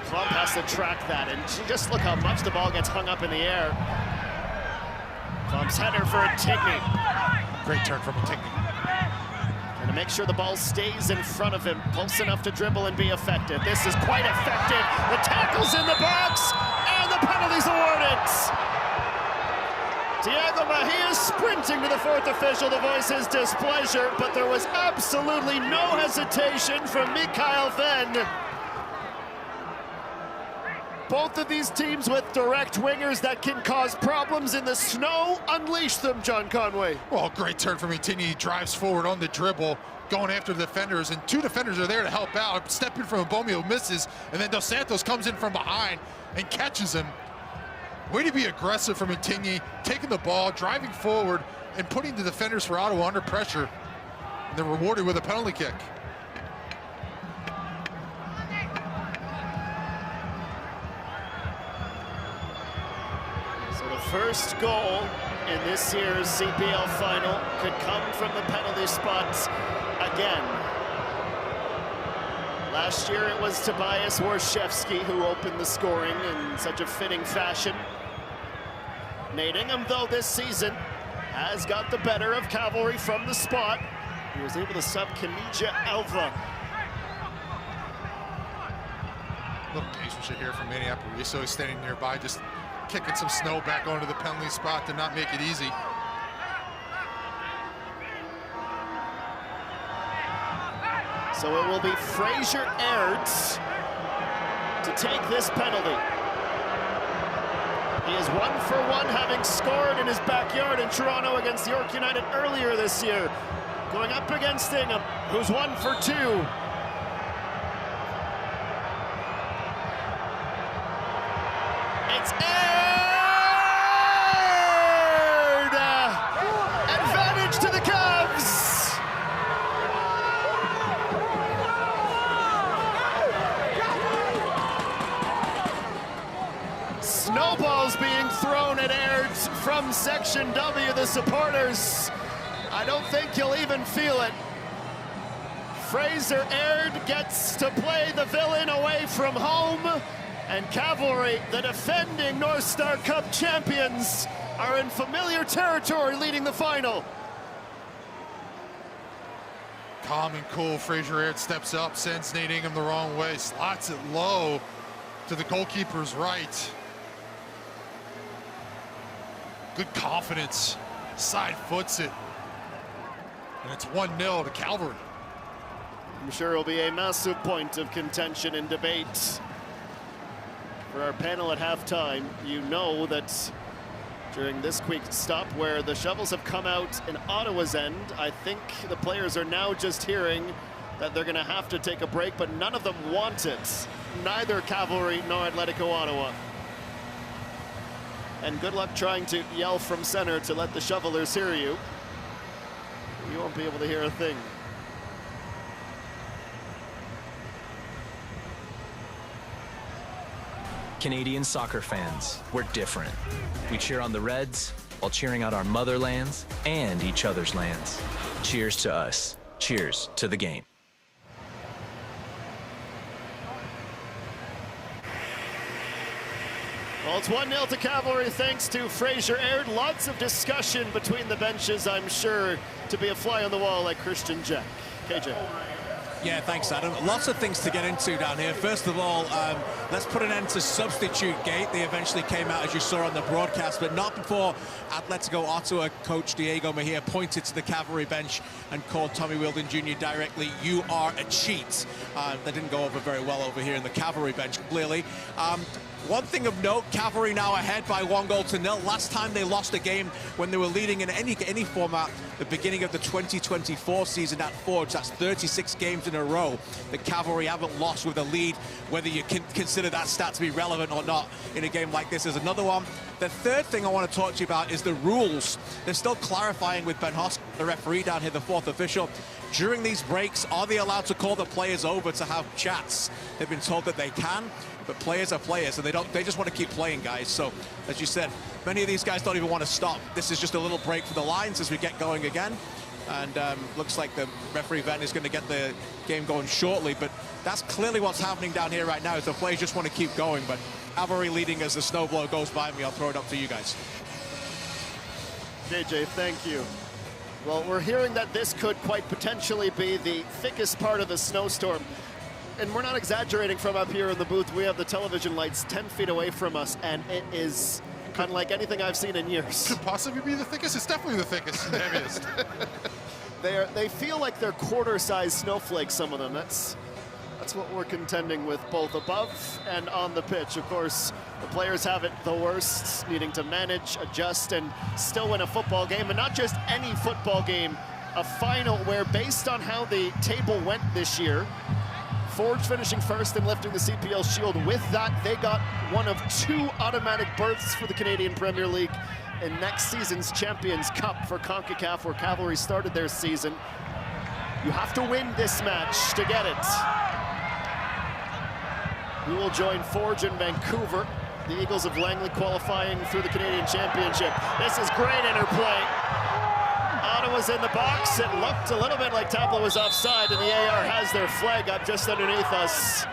Speaker 7: Klump has to track that, and just look how much the ball gets hung up in the air. Klump's header for Intigny.
Speaker 8: Great turn from Intigny.
Speaker 7: And to make sure the ball stays in front of him, close enough to dribble and be effective. This is quite effective. The tackle's in the box, and the penalty's awarded. Diego Mejia sprinting to the fourth official to voice his displeasure, but there was absolutely no hesitation from Mikael Venn. Both of these teams with direct wingers that can cause problems in the snow. Unleash them, John Conway.
Speaker 8: Well, great turn from Intini. He drives forward on the dribble, going after the defenders, and two defenders are there to help out. Stepping from Bomio misses, and then Dos Santos comes in from behind and catches him. Way to be aggressive from Intini, taking the ball, driving forward, and putting the defenders for Ottawa under pressure. And they're rewarded with a penalty kick.
Speaker 7: First goal in this year's CPL final could come from the penalty spots again. Last year it was Tobias Warszewski who opened the scoring in such a fitting fashion. Nate Ingham, though, this season has got the better of Cavalry from the spot. He was able to sub Kanija Alva.
Speaker 8: A little patience here from Manny Aparicio. He's standing nearby, just kicking some snow back onto the penalty spot to not make it easy.
Speaker 7: So it will be Fraser Aerts to take this penalty. He is 1 for 1, having scored in his backyard in Toronto against York United earlier this year. Going up against Ingham, who's 1 for 2. It's aired! Advantage to the Cavs! Snowballs being thrown at Airds from Section W, the supporters. I don't think you'll even feel it. Fraser Aird gets to play the villain away from home. And Cavalry, the defending North Star Cup champions, are in familiar territory leading the final.
Speaker 8: Calm and cool, Fraser Aird steps up, sends Nate Ingham the wrong way, slots it low to the goalkeeper's right. Good confidence, side foots it. And it's 1-0 to Calvary.
Speaker 7: I'm sure it'll be a massive point of contention and debate. For our panel at halftime, you know that during this quick stop where the shovels have come out in Ottawa's end, I think the players are now just hearing that they're going to have to take a break, but none of them want it. Neither Cavalry nor Atlético Ottawa. And good luck trying to yell from center to let the shovelers hear you. You won't be able to hear a thing.
Speaker 10: Canadian soccer fans, we're different. We cheer on the Reds while cheering on our motherlands and each other's lands. Cheers to us. Cheers to the game.
Speaker 7: Well, it's 1-0 to Cavalry thanks to Fraser Aird. Lots of discussion between the benches, I'm sure, to be a fly on the wall like Christian Jack. KJ.
Speaker 9: Yeah, thanks, Adam. Lots of things to get into down here. First of all, let's put an end to substitute gate. They eventually came out, as you saw on the broadcast, but not before Atlético Ottawa coach Diego Mejia pointed to the Cavalry bench and called Tommy Wheeldon Jr. directly, "You are a cheat." That didn't go over very well over here in the Cavalry bench, clearly. One thing of note, Cavalry now ahead by 1-0. Last time they lost a game when they were leading in any format, the beginning of the 2024 season at Forge. That's 36 games in a row. The Cavalry haven't lost with a lead. Whether you can consider that stat to be relevant or not in a game like this is another one. The third thing I want to talk to you about is the rules. They're still clarifying with Ben Hosk, the referee down here, the fourth official. During these breaks, are they allowed to call the players over to have chats? They've been told that they can, but players are players, and they just want to keep playing, guys. So, as you said, many of these guys don't even want to stop. This is just a little break for the lines as we get going again. And looks like the referee Venn is going to get the game going shortly, but that's clearly what's happening down here right now, is the players just want to keep going. But Cavalry leading as the snowblower goes by me. I'll throw it up to you guys.
Speaker 7: JJ, thank you. Well, we're hearing that this could quite potentially be the thickest part of the snowstorm. And we're not exaggerating from up here in the booth. We have the television lights 10 feet away from us, and it is unlike anything I've seen in years.
Speaker 8: Could possibly be the thickest. It's definitely the thickest and heaviest.
Speaker 7: They feel like they're quarter-sized snowflakes, some of them. That's what we're contending with, both above and on the pitch. Of course, the players have it the worst, needing to manage, adjust, and still win a football game. And not just any football game, a final where, based on how the table went this year, Forge finishing first and lifting the CPL Shield. With that, they got one of 2 automatic berths for the Canadian Premier League in next season's Champions Cup for CONCACAF, where Cavalry started their season. You have to win this match to get it. We will join Forge in Vancouver. The Eagles of Langley qualifying through the Canadian Championship. This is great interplay. Ottawa's in the box. It looked a little bit like Tableau was offside, and the AR has their flag up just underneath us.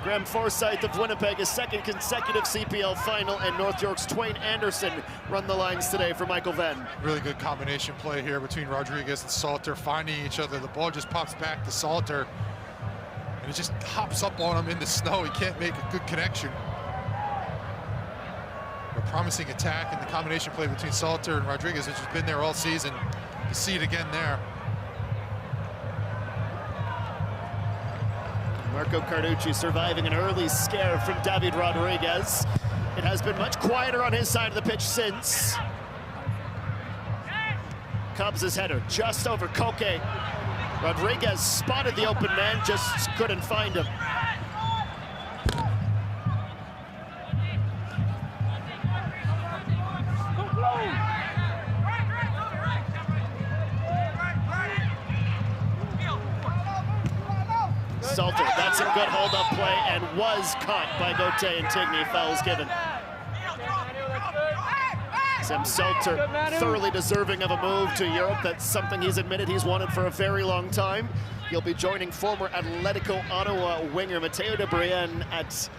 Speaker 7: Graham Forsyth of Winnipeg, his 2nd consecutive CPL final, and North York's Twain Anderson run the lines today for Michael Venn.
Speaker 8: Really good combination play here between Rodriguez and Salter, finding each other. The ball just pops back to Salter, and it just hops up on him in the snow. He can't make a good connection. A promising attack in the combination play between Salter and Rodriguez, which has been there all season. You see it again there.
Speaker 7: Marco Carducci surviving an early scare from David Rodriguez. It has been much quieter on his side of the pitch since. Cubs' header just over Koke. Rodriguez spotted the open man, just couldn't find him. Salter, that's a good hold-up play and was caught by Gauthier and Tigny. Fouls given. Sam Salter, thoroughly deserving of a move to Europe. That's something he's admitted he's wanted for a very long time. He'll be joining former Atlético Ottawa winger Matteo de Brienne at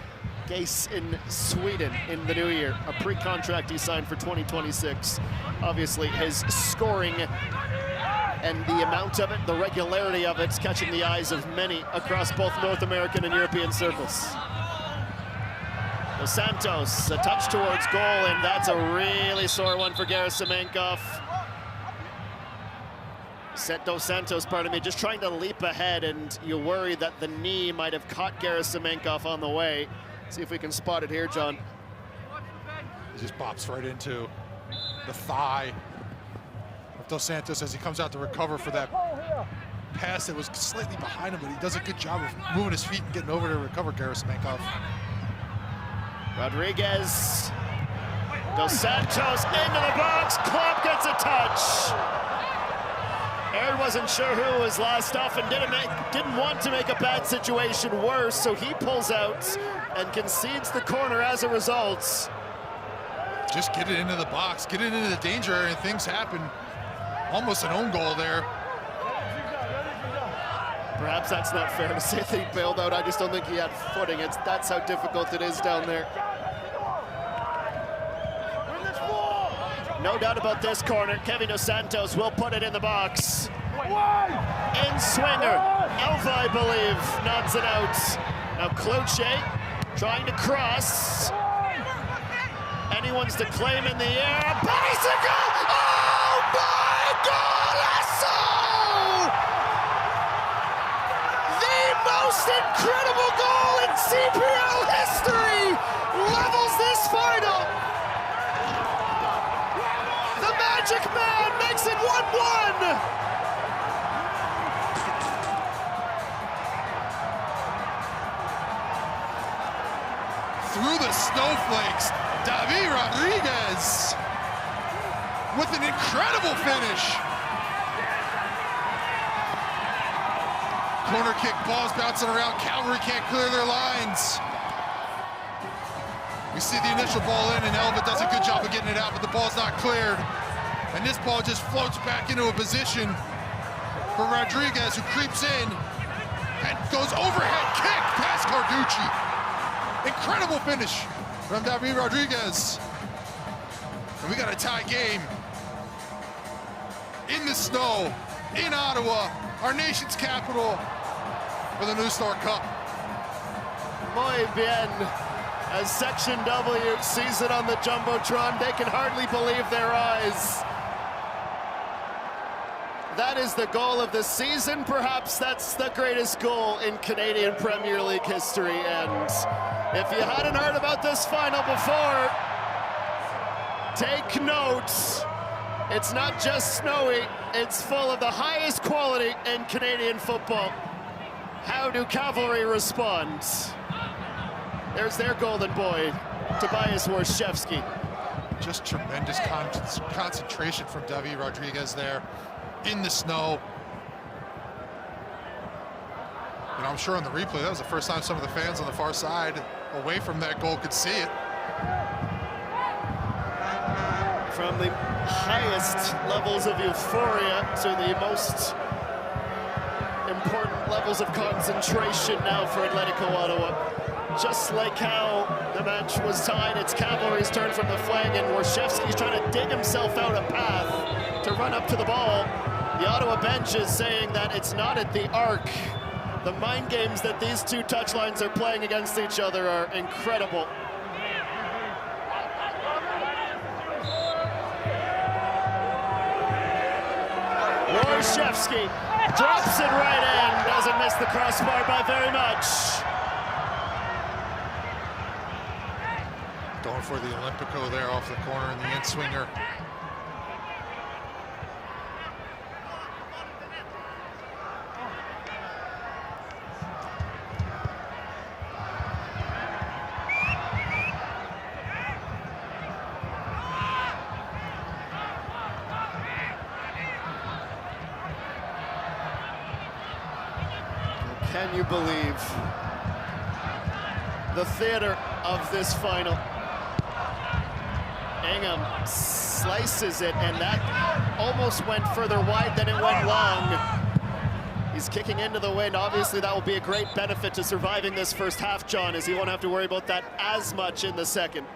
Speaker 7: Gais in Sweden in the new year. A pre-contract he signed for 2026. Obviously, his scoring and the amount of it, the regularity of it's catching the eyes of many across both North American and European circles. Dos Santos, a touch towards goal, and that's a really sore one for Gerasimenkov. Dos Santos, pardon me, just trying to leap ahead, and you worry that the knee might have caught Gerasimenkov on the way. See if we can spot it here, John.
Speaker 8: He just bops right into the thigh of Dos Santos as he comes out to recover for that pass that was slightly behind him, but he does a good job of moving his feet and getting over to recover Gerasimenkov.
Speaker 7: Rodriguez, Dos Santos into the box, Klopp gets a touch. Aaron wasn't sure who was last off and didn't want to make a bad situation worse, so he pulls out and concedes the corner as a result.
Speaker 8: Just get it into the box, get it into the danger area, and things happen. Almost an own goal there.
Speaker 7: Perhaps that's not fair to say that he bailed out. I just don't think he had footing. That's how difficult it is down there. No doubt about this corner. Kevin Dos Santos will put it in the box. In swinger. Alva, I believe, nods it out. Now Cloutier trying to cross. Anyone's to claim in the air. Bicycle! Oh my golazo! The most incredible goal in CPL history levels this final. The Magic Man makes it 1-1.
Speaker 8: Through the snowflakes, David Rodriguez with an incredible finish. Corner kick, balls bouncing around. Cavalry can't clear their lines. We see the initial ball in, and Elva does a good job of getting it out, but the ball's not cleared. And this ball just floats back into a position for Rodriguez, who creeps in and goes overhead kick past Carducci. Incredible finish from David Rodriguez. And we got a tie game in the snow, in Ottawa, our nation's capital, for the New Star Cup.
Speaker 7: Muy bien. As Section W sees it on the Jumbotron, they can hardly believe their eyes. That is the goal of the season. Perhaps that's the greatest goal in Canadian Premier League history. And if you hadn't heard about this final before, take note. It's not just snowy, it's full of the highest quality in Canadian football. How do Cavalry respond? There's their golden boy, Tobias Warshevsky.
Speaker 8: Just tremendous concentration from David Rodriguez there in the snow. And I'm sure on the replay, that was the first time some of the fans on the far side away from that goal could see it.
Speaker 7: From the highest levels of euphoria to the most important levels of concentration now for Atlético Ottawa. Just like how the match was tied, it's Cavalry's turn from the flag, and Warshevsky's trying to dig himself out a path to run up to the ball. The Ottawa bench is saying that it's not at the arc. The mind games that these two touchlines are playing against each other are incredible. Warshevsky drops it right in, doesn't miss the crossbar by very much.
Speaker 8: Going for the Olympico there off the corner and the in-swinger.
Speaker 7: Can you believe the theater of this final? Ingham slices it, and that almost went further wide than it went long. He's kicking into the wind. Obviously, that will be a great benefit to surviving this first half, John, as he won't have to worry about that as much in the second.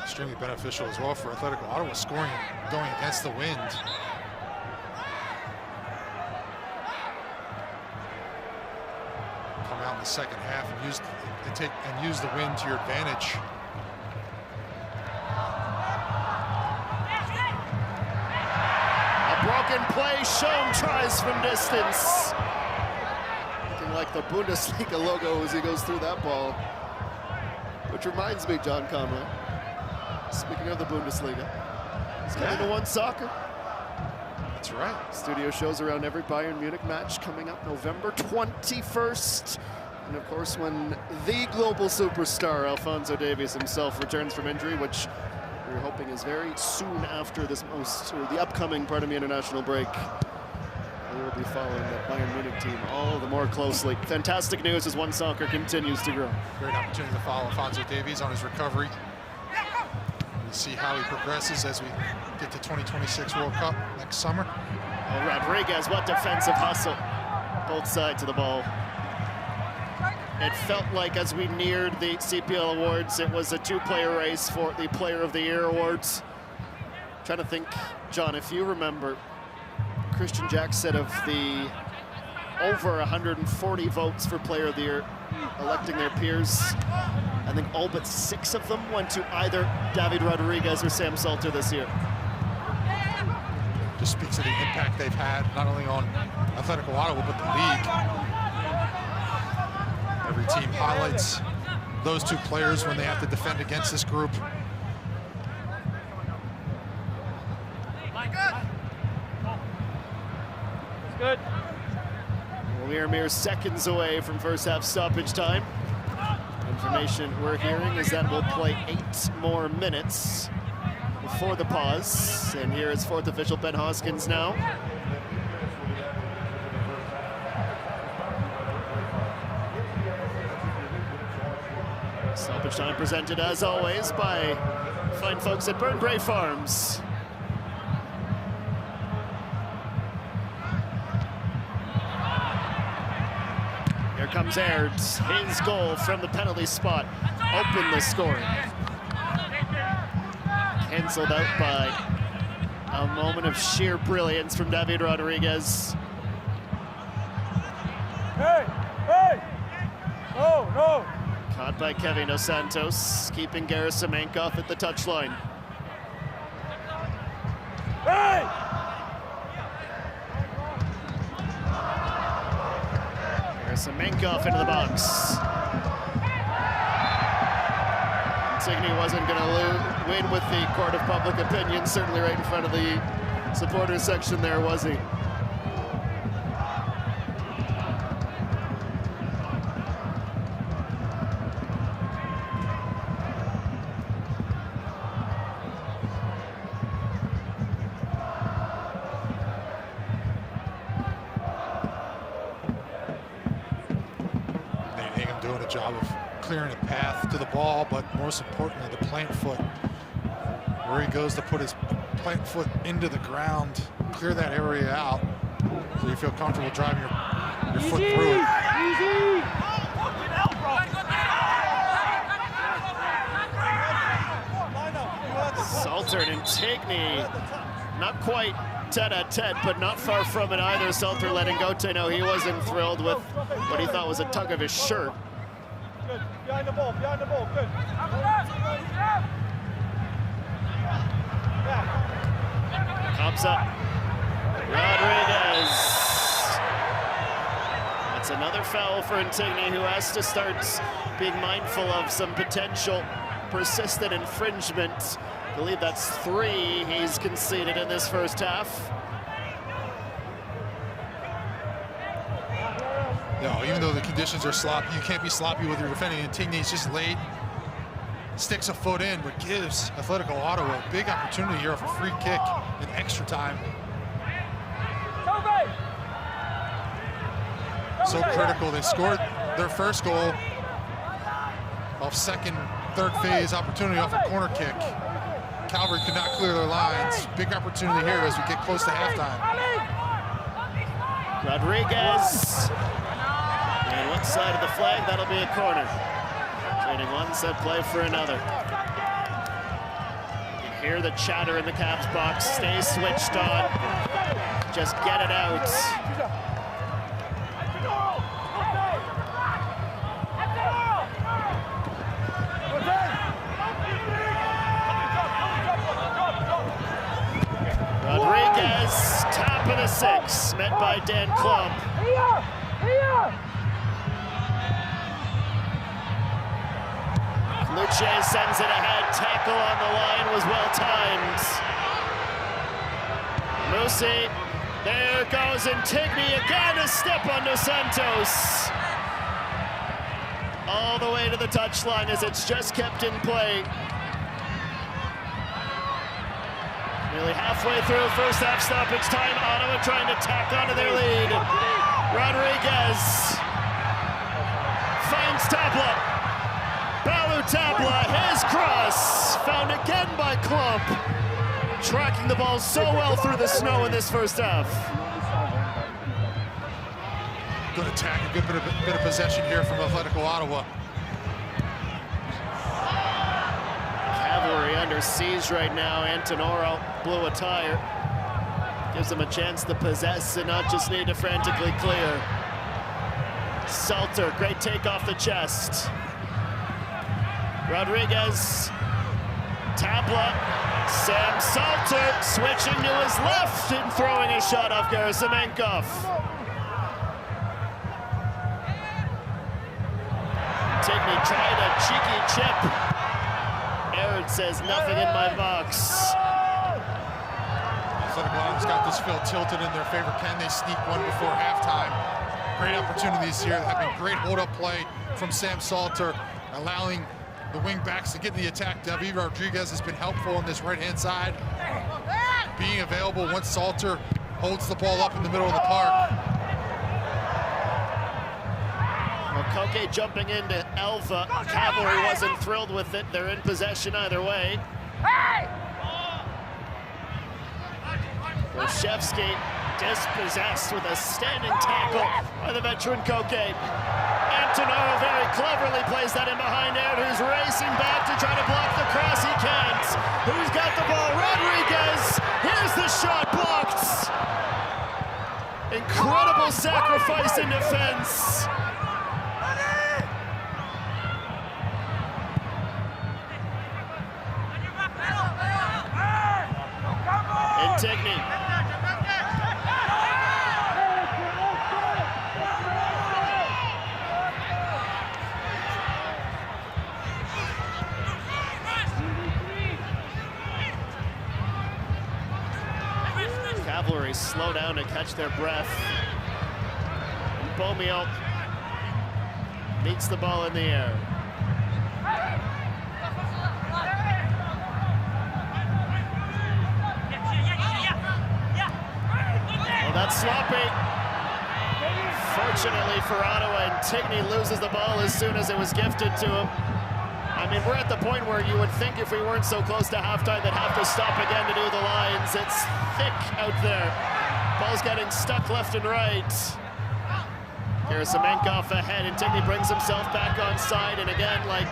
Speaker 8: Extremely beneficial as well for Atlético Ottawa, scoring going against the wind. Come out in the second half and use the wind to your advantage.
Speaker 7: Broken play, Schoen tries from distance. Looking like the Bundesliga logo as he goes through that ball. Which reminds me, John Conway, speaking of the Bundesliga, it's coming to One Soccer.
Speaker 8: That's right.
Speaker 7: Studio shows around every Bayern Munich match coming up November 21st. And of course, when the global superstar, Alphonso Davies himself, returns from injury, which we're hoping is very soon after the upcoming, international break. We will be following the Bayern Munich team all the more closely. Fantastic news as One Soccer continues to grow.
Speaker 8: Great opportunity to follow Alphonso Davies on his recovery. We'll see how he progresses as we get to 2026 World Cup next summer.
Speaker 7: Oh, Rodriguez, what defensive hustle. Both sides of the ball. It felt like as we neared the CPL awards, it was a two-player race for the Player of the Year awards. I'm trying to think, John, if you remember, Christian Jack said of the over 140 votes for Player of the Year electing their peers, I think all but 6 of them went to either David Rodriguez or Sam Salter this year.
Speaker 8: Just speaks to the impact they've had, not only on Atlético Ottawa, but the league. Every team highlights those two players when they have to defend against this group.
Speaker 3: Good.
Speaker 7: Well, we are mere seconds away from first half stoppage time. Information we're hearing is that we'll play 8 more minutes before the pause. And here is fourth official Ben Hoskins now. Stoppage time presented, as always, by fine folks at Burnbrae Farms. Here comes Airds, his goal from the penalty spot. Open the scoring. Cancelled out by a moment of sheer brilliance from David Rodriguez.
Speaker 3: Hey! Hey!
Speaker 7: Caught by Kevin Dos Santos, keeping Gerasimenko at the touchline. Gerasimenko into the box. Antigone wasn't going to win with the court of public opinion, certainly right in front of the supporters section there, was he?
Speaker 8: Doing a job of clearing a path to the ball, but most importantly, the plant foot. Where he goes to put his plant foot into the ground, clear that area out, so you feel comfortable driving your foot through it.
Speaker 7: Salter and Antigone, not quite tete-a-tete, but not far from it either. Salter letting Gote know he wasn't thrilled with what he thought was a tug of his shirt.
Speaker 11: Behind the ball, good.
Speaker 7: Comes up. Rodriguez. That's another foul for Antigone, who has to start being mindful of some potential persistent infringement. I believe that's 3 he's conceded in this first half.
Speaker 8: No, even though the conditions are sloppy, you can't be sloppy with your defending. Antigone's just late, sticks a foot in, but gives Atlético Ottawa a big opportunity here off a free kick in extra time. So critical. They scored their first goal off second, third phase opportunity off a corner kick. Calgary could not clear their lines. Big opportunity here as we get close to halftime.
Speaker 7: Rodriguez. And one side of the flag, that'll be a corner. Trading one set play for another. You hear the chatter in the Caps box. Stay switched on. Just get it out. Rodriguez, top of the 6, met by Dan Klump. Luce sends it ahead, tackle on the line was well timed. Musi, there goes Antigone again, a step on Dos Santos. All the way to the touchline as it's just kept in play. Nearly halfway through first half stoppage time, Ottawa trying to tack onto their lead. Rodriguez finds Tabla. Tabla, his cross, found again by Klump. Tracking the ball so well through the snow in this first half.
Speaker 8: Good attack, a good bit of possession here from Atlético Ottawa.
Speaker 7: Cavalry under siege right now. Antonoro blew a tire. Gives them a chance to possess and not just need to frantically clear. Salter, great take off the chest. Rodriguez, Tabla, Sam Salter switching to his left and throwing a shot off Gerasimenko. Antigone tried a cheeky chip. Aaron says nothing in my box.
Speaker 8: Atlético Ottawa's got this field tilted in their favor. Can they sneak one before halftime? Great opportunities here. Having great hold-up play from Sam Salter, allowing the wing backs to get in the attack. David Rodriguez has been helpful on this right-hand side, being available once Salter holds the ball up in the middle of the park.
Speaker 7: Koke jumping into Elva. Cavalry wasn't thrilled with it. They're in possession either way. Olszewski dispossessed with a standing tackle by the veteran Koke. Antonoro very cleverly plays that in behind Aird, who's racing back to try to block the cross. He can't. Who's got the ball? Rodriguez. Here's the shot blocked. Incredible sacrifice in defense. Calgary slow down to catch their breath. And Beaumont meets the ball in the air. Oh, that's sloppy. Fortunately for Ottawa, Antigone loses the ball as soon as it was gifted to him. I mean, we're at the point where you would think if we weren't so close to halftime, they'd have to stop again to do the lines. It's thick out there. Ball's getting stuck left and right. Here's Ceremonies ahead. Antigone brings himself back on side. And again, like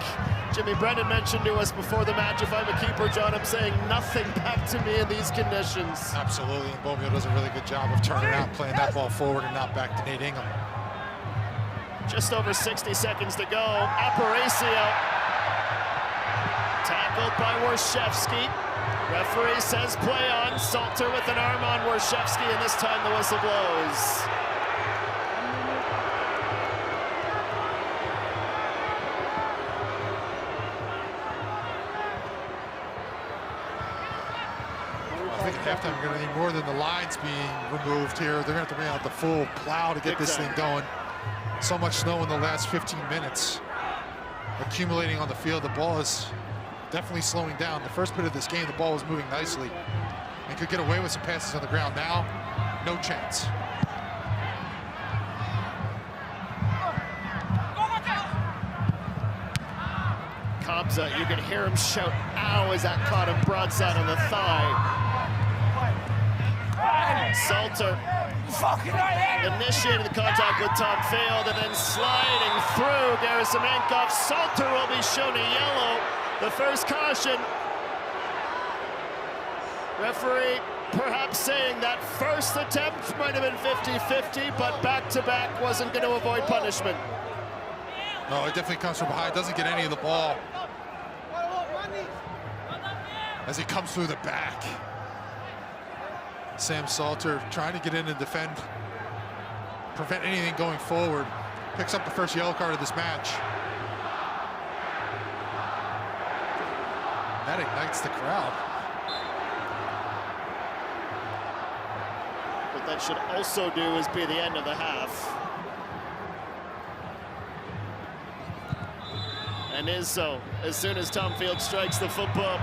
Speaker 7: Jimmy Brennan mentioned to us before the match, if I'm a keeper, John, I'm saying nothing back to me in these conditions.
Speaker 8: Absolutely, and Beaumont does a really good job of turning out, playing that ball forward and not back to Nate Ingham.
Speaker 7: Just over 60 seconds to go. Aparicio tackled by Warshevsky. Referee says play on. Salter with an arm on Warshevsky, and this time the whistle blows.
Speaker 8: I think at halftime we're going to need more than the lines being removed here. They're going to have to bring out the full plow to get this thing going. So much snow in the last 15 minutes accumulating on the field. The ball is definitely slowing down. The first bit of this game, the ball was moving nicely and could get away with some passes on the ground. Now, no chance.
Speaker 7: Kabza, you can hear him shout, ow, as that caught him broadside on the thigh. Salter initiated the contact with Tom Field and then sliding through Gerasimenko. Salter will be shown a yellow. The first caution. Referee perhaps saying that first attempt might have been 50-50, but back-to-back wasn't going to avoid punishment.
Speaker 8: No, it definitely comes from behind. Doesn't get any of the ball as he comes through the back. Sam Salter trying to get in and defend, prevent anything going forward. Picks up the first yellow card of this match. That ignites the crowd.
Speaker 7: What that should also do is be the end of the half. And is so. As soon as Tom Field strikes the football,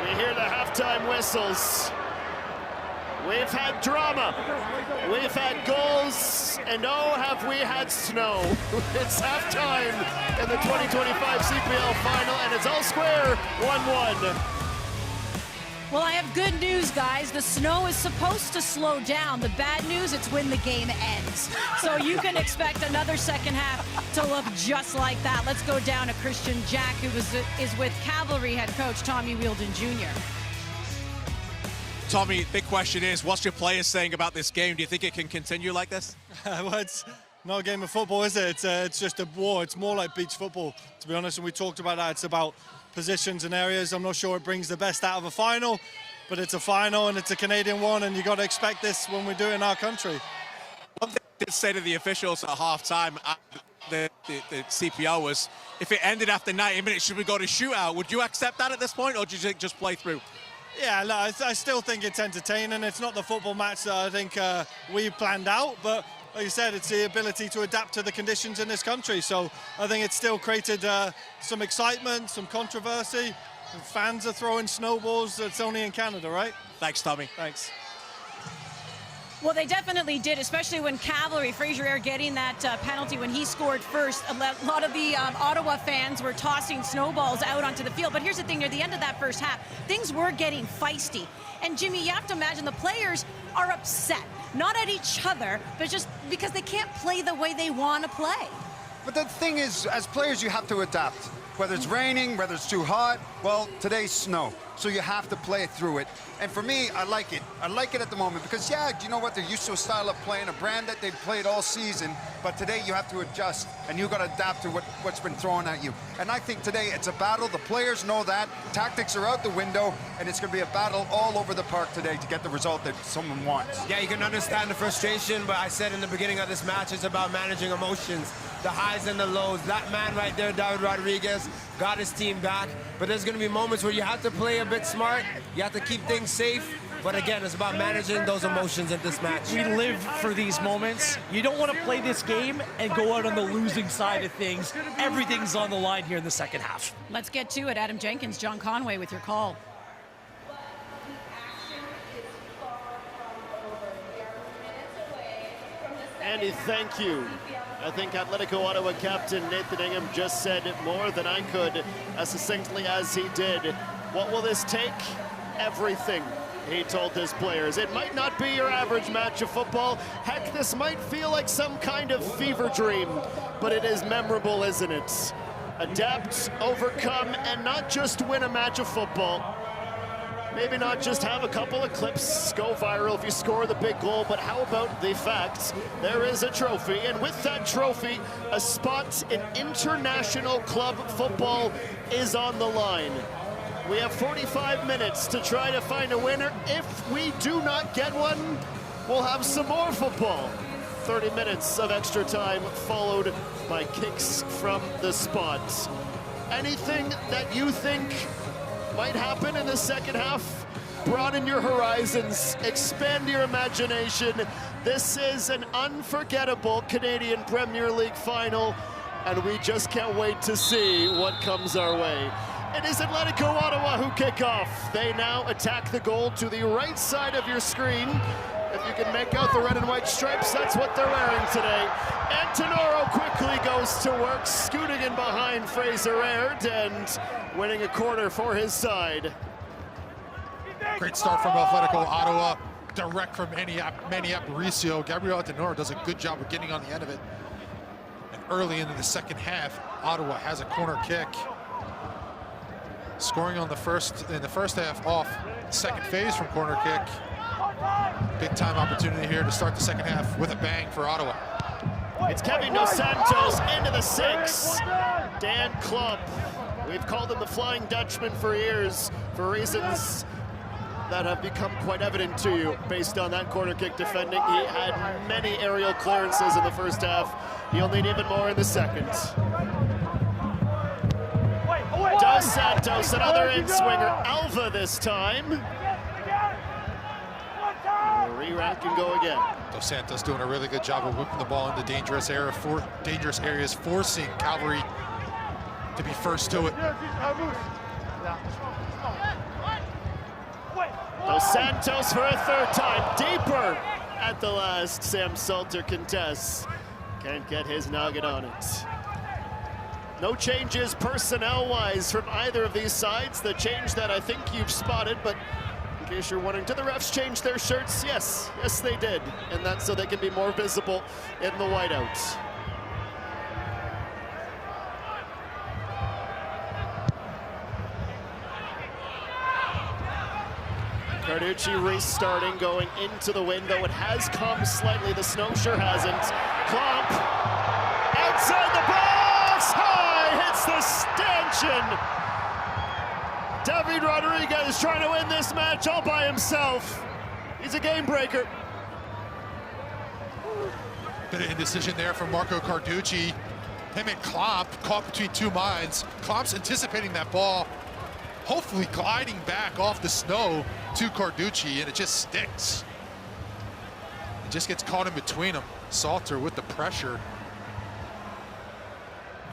Speaker 7: we hear the halftime whistles. We've had drama, we've had goals, and oh, have we had snow. It's halftime in the 2025 CPL final, and it's all square, 1-1.
Speaker 1: Well, I have good news, guys. The snow is supposed to slow down. The bad news, it's when the game ends. So you can expect another second half to look just like that. Let's go down to Christian Jack, who is with Cavalry head coach Tommy Wheeldon Jr.
Speaker 9: Tommy, big question is, what's your players saying about this game? Do you think it can continue like this?
Speaker 11: Well, it's not a game of football, is it? It's just a war. It's more like beach football, to be honest, and we talked about that. It's about positions and areas. I'm not sure it brings the best out of a final, but it's a final and it's a Canadian one, and you got to expect this when we do it in our country.
Speaker 9: One thing I did say to the officials at half-time, the CPL was, if it ended after 90 minutes, should we go to shootout? Would you accept that at this point, or do you think just play through?
Speaker 11: Yeah, no, I still think it's entertaining. It's not the football match that I think we planned out, but like you said, it's the ability to adapt to the conditions in this country. So I think it's still created some excitement, some controversy. Fans are throwing snowballs. It's only in Canada, right?
Speaker 9: Thanks, Tommy.
Speaker 11: Thanks.
Speaker 1: Well, they definitely did, especially when Cavalry, Fraser Air getting that penalty when he scored first. A lot of the Ottawa fans were tossing snowballs out onto the field. But here's the thing, near the end of that first half, things were getting feisty. And Jimmy, you have to imagine the players are upset, not at each other, but just because they can't play the way they want to play.
Speaker 2: But the thing is, as players, you have to adapt. Whether it's raining, whether it's too hot, well, today's snow. So you have to play through it. And for me, I like it. I like it at the moment because, yeah, you know what? They're used to a style of playing, a brand that they've played all season. But today you have to adjust, and you've got to adapt to what's been thrown at you. And I think today it's a battle. The players know that. Tactics are out the window, and it's going to be a battle all over the park today to get the result that someone wants.
Speaker 4: Yeah, you can understand the frustration, but I said in the beginning of this match, it's about managing emotions, the highs and the lows. That man right there, David Rodriguez, got his team back, but there's going to be moments where you have to play a bit smart, you have to keep things safe, But again, it's about managing those emotions in this match.
Speaker 3: We live for these moments. You don't want to play this game and go out on the losing side of things. Everything's on the line here in the second half.
Speaker 1: Let's get to it. Adam Jenkins, John Conway with your call.
Speaker 7: Andy, thank you. I think Atlético Ottawa captain Nathan Ingham just said more than I could as succinctly as he did. What will this take? Everything, he told his players. It might not be your average match of football. Heck, this might feel like some kind of fever dream, but it is memorable, isn't it? Adapt, overcome, and not just win a match of football. Maybe not just have a couple of clips go viral if you score the big goal, but how about the fact there is a trophy, and with that trophy, a spot in international club football is on the line. We have 45 minutes to try to find a winner. If we do not get one, we'll have some more football. 30 minutes of extra time followed by kicks from the spot. Anything that you think might happen in the second half? Broaden your horizons, expand your imagination. This is an unforgettable Canadian Premier League final, and we just can't wait to see what comes our way. It is Atlético Ottawa who kick off. They now attack the goal to the right side of your screen. If you can make out the red and white stripes, that's what they're wearing today. Antonoro quickly goes to work, scooting in behind Fraser Aird and winning a corner for his side.
Speaker 8: Great start from Atlético Ottawa, direct from Manny Aparicio. Gabriel Antonoro does a good job of getting on the end of it. And early into the second half, Ottawa has a corner kick. Scoring on in the first half off second phase from corner kick. Big time opportunity here to start the second half with a bang for Ottawa.
Speaker 7: It's Kevin Dos Santos into the 6. Dan Klopp. We've called him the Flying Dutchman for years for reasons that have become quite evident to you based on that corner kick defending. He had many aerial clearances in the first half. He'll need even more in the second. Dos Santos, another in-swinger. Alva this time. Re-rack and go again.
Speaker 8: Dos Santos doing a really good job of whipping the ball into dangerous areas, forcing Cavalry to be first to it.
Speaker 7: Dos Santos for a third time, deeper at the last. Sam Salter contests. Can't get his nugget on it. No changes personnel-wise from either of these sides. The change that I think you've spotted, but in case you're wondering, did the refs change their shirts? Yes, yes they did. And that's so they can be more visible in the whiteouts. Carducci restarting, going into the wind, though it has come slightly. The snow sure hasn't. Klomp, outside the box, high, hits the stanchion. David Rodriguez trying to win this match all by himself. He's a game breaker.
Speaker 8: Bit of indecision there from Marco Carducci. Him and Klomp caught between two minds. Klomp's anticipating that ball, hopefully gliding back off the snow to Carducci, and it just sticks. It just gets caught in between them. Salter with the pressure,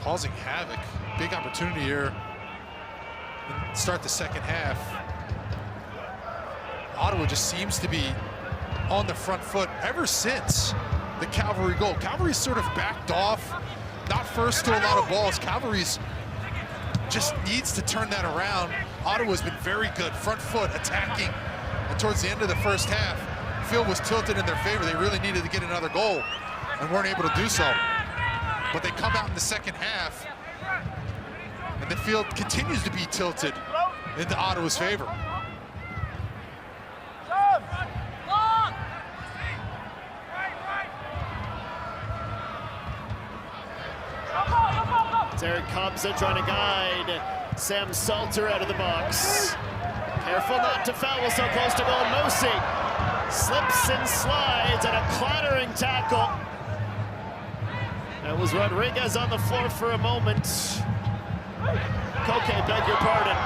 Speaker 8: causing havoc. Big opportunity here. Start the second half. Ottawa just seems to be on the front foot ever since the Cavalry goal. Cavalry's sort of backed off, not first to a lot of balls. Cavalry's just needs to turn that around. Ottawa's been very good, front foot, attacking. And towards the end of the first half, field was tilted in their favor. They really needed to get another goal and weren't able to do so. But they come out in the second half, and the field continues to be tilted into Ottawa's favor.
Speaker 7: Derek Kobza trying to guide Sam Salter out of the box. Careful not to foul, so close to goal. Mosi slips and slides, and a clattering tackle. That was Rodriguez on the floor for a moment. Koke, beg your pardon.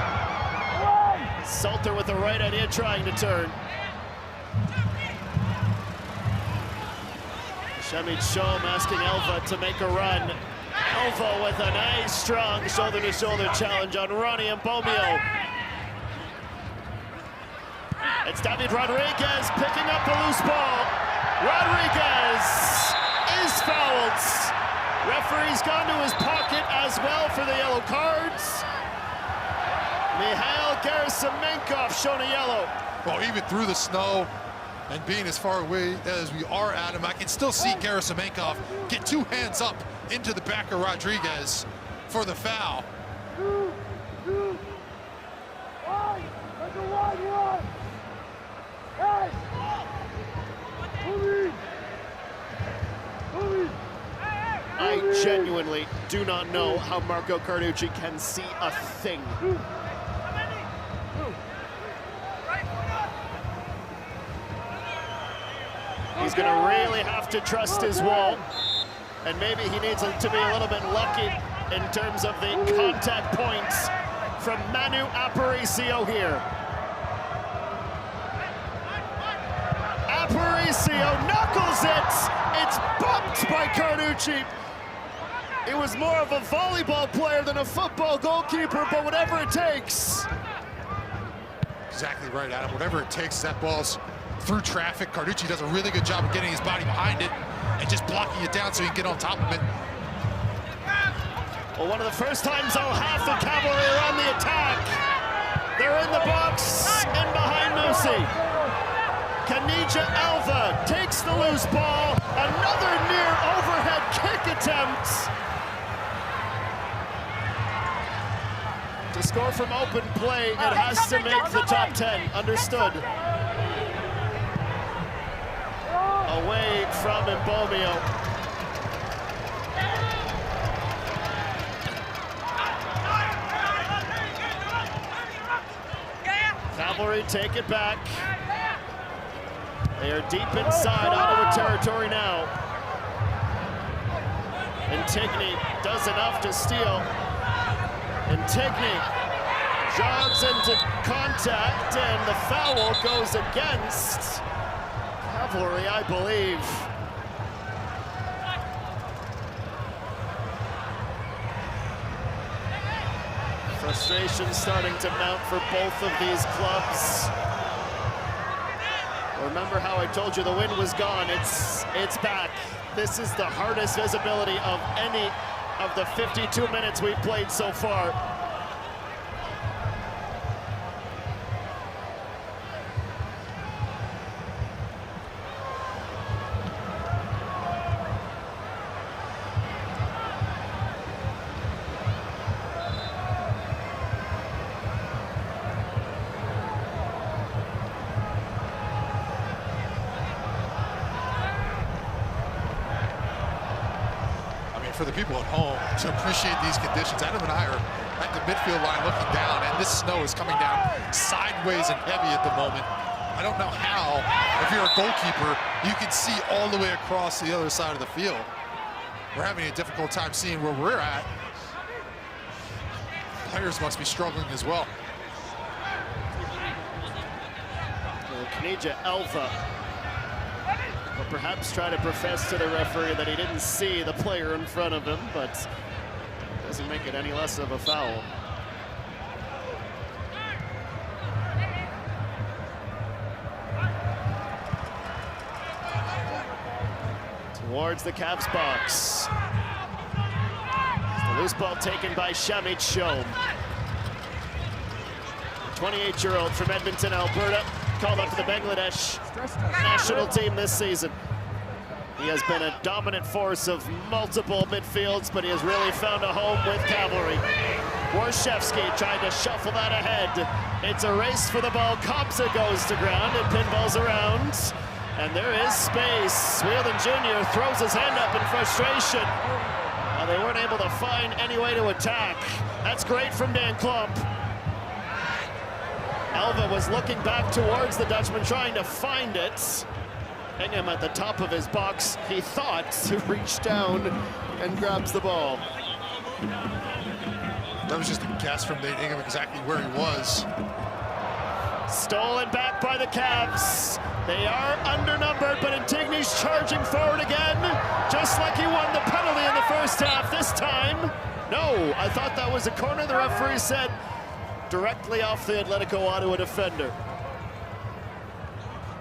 Speaker 7: Salter with the right idea, trying to turn. Shemit Shom asking Elva to make a run. Elva with a nice, strong shoulder-to-shoulder challenge on Ronnie Mbomio. It's David Rodriguez picking up the loose ball. Rodriguez is fouled. Referee's gone to his pocket as well for the yellow cards. Mikhail Gerasimenkov shown a yellow.
Speaker 8: Well, even through the snow and being as far away as we are, Adam, I can still see Gerasimenkov get two hands up into the back of Rodriguez for the foul.
Speaker 7: I genuinely do not know how Marco Carducci can see a thing. He's going to really have to trust his wall, and maybe he needs to be a little bit lucky in terms of the contact points from Manu Aparicio here. Aparicio knuckles it! It's bumped by Carducci. It was more of a volleyball player than a football goalkeeper, but whatever it takes.
Speaker 8: Exactly right, Adam. Whatever it takes, that ball's through traffic. Carducci does a really good job of getting his body behind it and just blocking it down so he can get on top of it.
Speaker 7: Well, one of the first times all half the Cavalry are on the attack. They're in the box and behind Musi. Kanija Elva takes the loose ball. Another near overhead kick attempt. To score from open play, it has to make the top 10. Understood. Away from Mbomio. Cavalry take it back. They are deep inside Ottawa territory now. Antigone does enough to steal. Antigone jogs into contact, and the foul goes against Cavalry, I believe. Frustration starting to mount for both of these clubs. Remember how I told you the wind was gone? It's back. This is the hardest visibility of any of the 52 minutes we've played so far.
Speaker 8: For the people at home to appreciate these conditions, Adam and I are at the midfield line looking down, and this snow is coming down sideways and heavy at the moment. I don't know how, if you're a goalkeeper, you can see all the way across the other side of the field. We're having a difficult time seeing where we're at. Players must be struggling as well.
Speaker 7: Kanija Elva will perhaps try to profess to the referee that he didn't see the player in front of him, but doesn't make it any less of a foul. Towards the Cavs box. The loose ball taken by Shemit Shom. 28-year-old from Edmonton, Alberta, called up to the Bangladesh national team this season. He has been a dominant force of multiple midfields, but he has really found a home with Cavalry. Warshevsky trying to shuffle that ahead. It's a race for the ball. Kopsa goes to ground and pinballs around. And there is space. Wheeldon Jr. throws his hand up in frustration. They weren't able to find any way to attack. That's great from Dan Klump. Elva was looking back towards the Dutchman, trying to find it. Hingham at the top of his box, he thought to reach down and grabs the ball.
Speaker 8: That was just a guess from Nate Hingham exactly where he was.
Speaker 7: Stolen back by the Cavs. They are undernumbered, but Antigne's charging forward again. I thought that was a corner. The referee said directly off the Atlético Ottawa defender.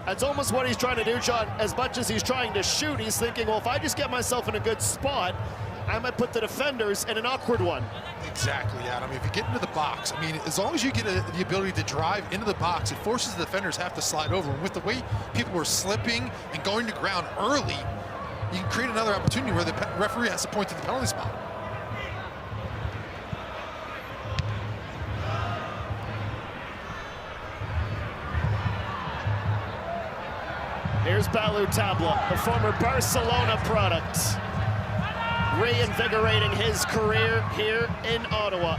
Speaker 7: That's almost what he's trying to do, John. As much as he's trying to shoot, he's thinking, well, if I just get myself in a good spot, I might put the defenders in an awkward one.
Speaker 8: Exactly, Adam. If you get into the box, I mean, as long as you get the ability to drive into the box, it forces the defenders have to slide over. And with the way people were slipping and going to ground early, you can create another opportunity where the referee has to point to the penalty spot.
Speaker 7: Here's Balou Tabla, the former Barcelona product, reinvigorating his career here in Ottawa.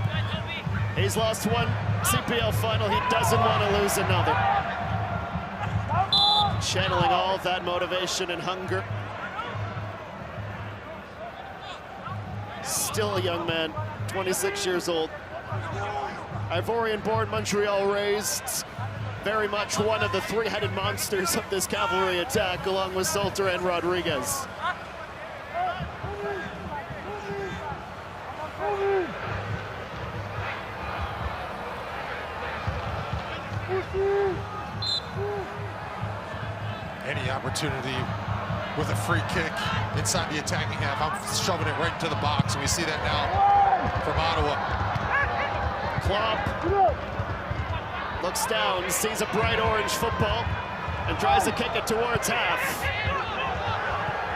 Speaker 7: He's lost one CPL final, he doesn't want to lose another. Channeling all of that motivation and hunger. Still a young man, 26 years old. Ivorian-born, Montreal raised. Very much one of the three-headed monsters of this Cavalry attack, along with Salter and Rodriguez.
Speaker 8: Any opportunity with a free kick inside the attacking half, I'm shoving it right into the box, and we see that now from Ottawa.
Speaker 7: Klopp looks down, sees a bright orange football, and tries to kick it towards half.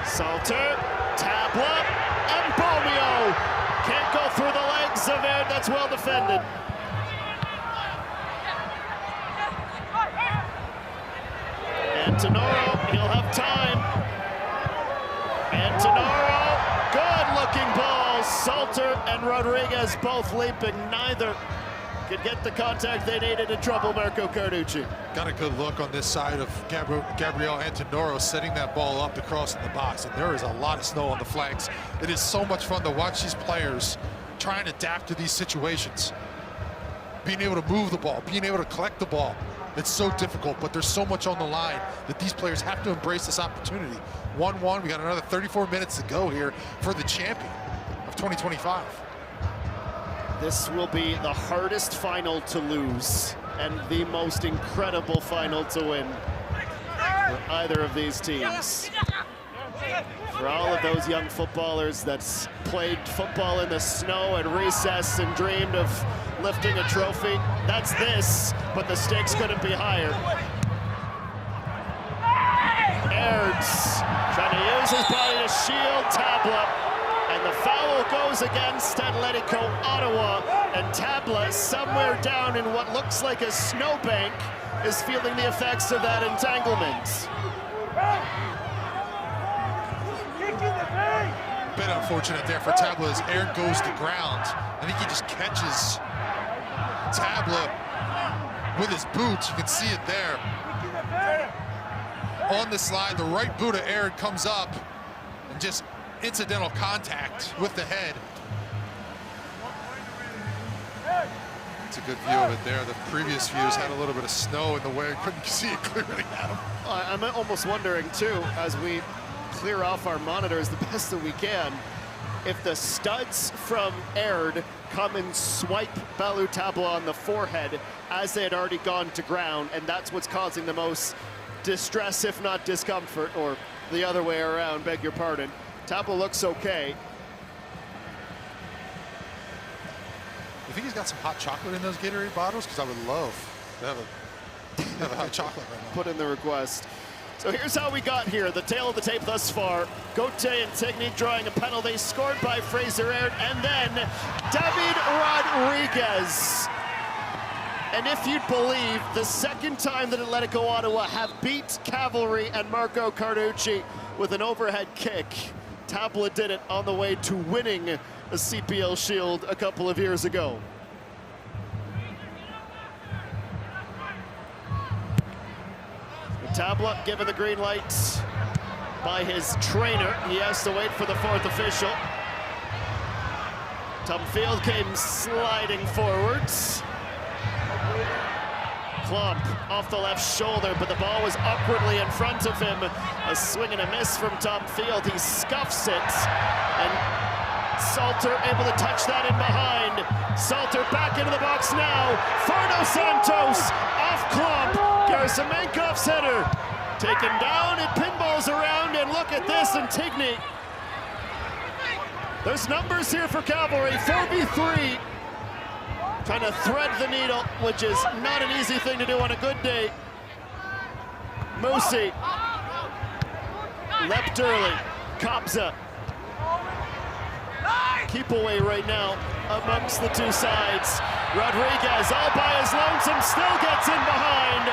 Speaker 7: Salter, Tabla, and Bomio can't go through the legs of it. That's well defended. Antonoro, he'll have time. Antonoro, good-looking ball. Salter and Rodriguez both leaping. Neither could get the contact they needed in trouble, Marco Carducci.
Speaker 8: Got a good look on this side of Gabriel Antonoro setting that ball up to cross in the box, and there is a lot of snow on the flanks. It is so much fun to watch these players try and adapt to these situations. Being able to move the ball, being able to collect the ball. It's so difficult, but there's so much on the line that these players have to embrace this opportunity. 1-1, we got another 34 minutes to go here for the champion of 2025.
Speaker 7: This will be the hardest final to lose and the most incredible final to win for either of these teams. For all of those young footballers that's played football in the snow and recess and dreamed of lifting a trophy, that's this, but the stakes couldn't be higher. Airds trying to use his body to shield Tabla. And the foul goes against Atlético Ottawa, and Tabla, somewhere down in what looks like a snowbank, is feeling the effects of that entanglement.
Speaker 8: Bit unfortunate there for Tabla as Aird goes to ground. I think he just catches Tabla with his boot. You can see it there. On the slide, the right boot of Aird comes up and just incidental contact with the head. It's a good view of it there. The previous views had a little bit of snow in the way. Couldn't see it clearly, Adam.
Speaker 7: I'm almost wondering, too, as we clear off our monitors the best that we can, if the studs from Aird come and swipe Balou Tabla on the forehead as they had already gone to ground, and that's what's causing the most distress, if not discomfort, or the other way around, beg your pardon. Tabla looks okay.
Speaker 8: You think he's got some hot chocolate in those Gatorade bottles? Because I would love to have a hot chocolate right now.
Speaker 7: Put in the request. So here's how we got here. The tail of the tape thus far. Gauthier and Tigny drawing a penalty, scored by Fraser Aird, and then David Rodriguez. And if you'd believe, the second time that Atlético Ottawa have beat Cavalry and Marco Carducci with an overhead kick. Tabla did it on the way to winning a CPL Shield a couple of years ago. Tabla given the green light by his trainer. He has to wait for the fourth official. Tom Field came sliding forwards. Klump off the left shoulder, but the ball was awkwardly in front of him. A swing and a miss from Tom Field. He scuffs it, and Salter able to touch that in behind. Salter back into the box now. For Dos Santos, off Klump. Gerasimenkov's header. Taken down, it pinballs around, and look at this, Antigny. There's numbers here for Cavalry, 4v3. Trying to thread the needle, which is not an easy thing to do on a good day. Musi. Leapt early. Kabza. Keep away right now amongst the two sides. Rodriguez all by his lonesome, still gets in behind.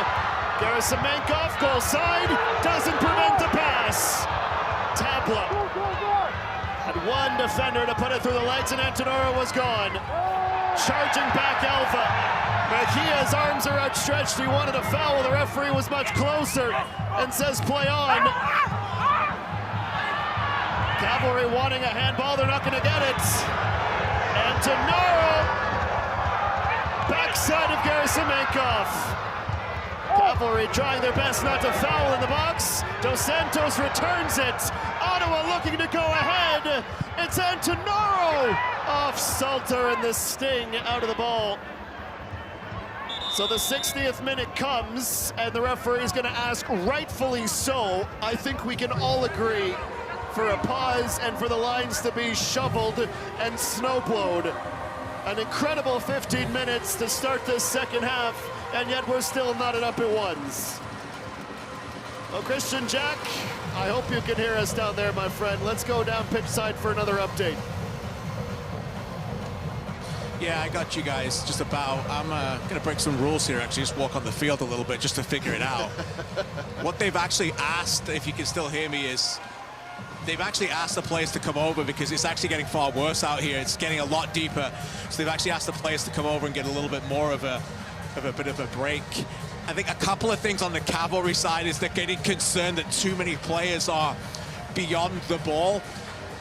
Speaker 7: Gerasimenkov, goal side, doesn't prevent the pass. Tabla had one defender to put it through the legs, and Antonoro was gone. Charging back Alva. Mejia's arms are outstretched. He wanted a foul. The referee was much closer and says play on. Cavalry wanting a handball. They're not going to get it. Antonoro. Backside of Gerasimenkov. Cavalry trying their best not to foul in the box. Dos Santos returns it. Ottawa looking to go ahead. It's Antonoro off Salter, and the sting out of the ball. So the 60th minute comes, and the referee is going to ask, rightfully so, I think we can all agree, for a pause and for the lines to be shoveled and snowblowed. An incredible 15 minutes to start this second half, and yet we're still knotted up at ones. Well, Christian Jack, I hope you can hear us down there, my friend. Let's go down pitch side for another update.
Speaker 9: Yeah, I got you guys just about. I'm going to break some rules here, actually, just walk on the field a little bit just to figure it out. What they've actually asked, if you can still hear me, is they've actually asked the players to come over because it's actually getting far worse out here. It's getting a lot deeper. So they've actually asked the players to come over and get a little bit more of a bit of a break. I think a couple of things on the Cavalry side is they're getting concerned that too many players are beyond the ball.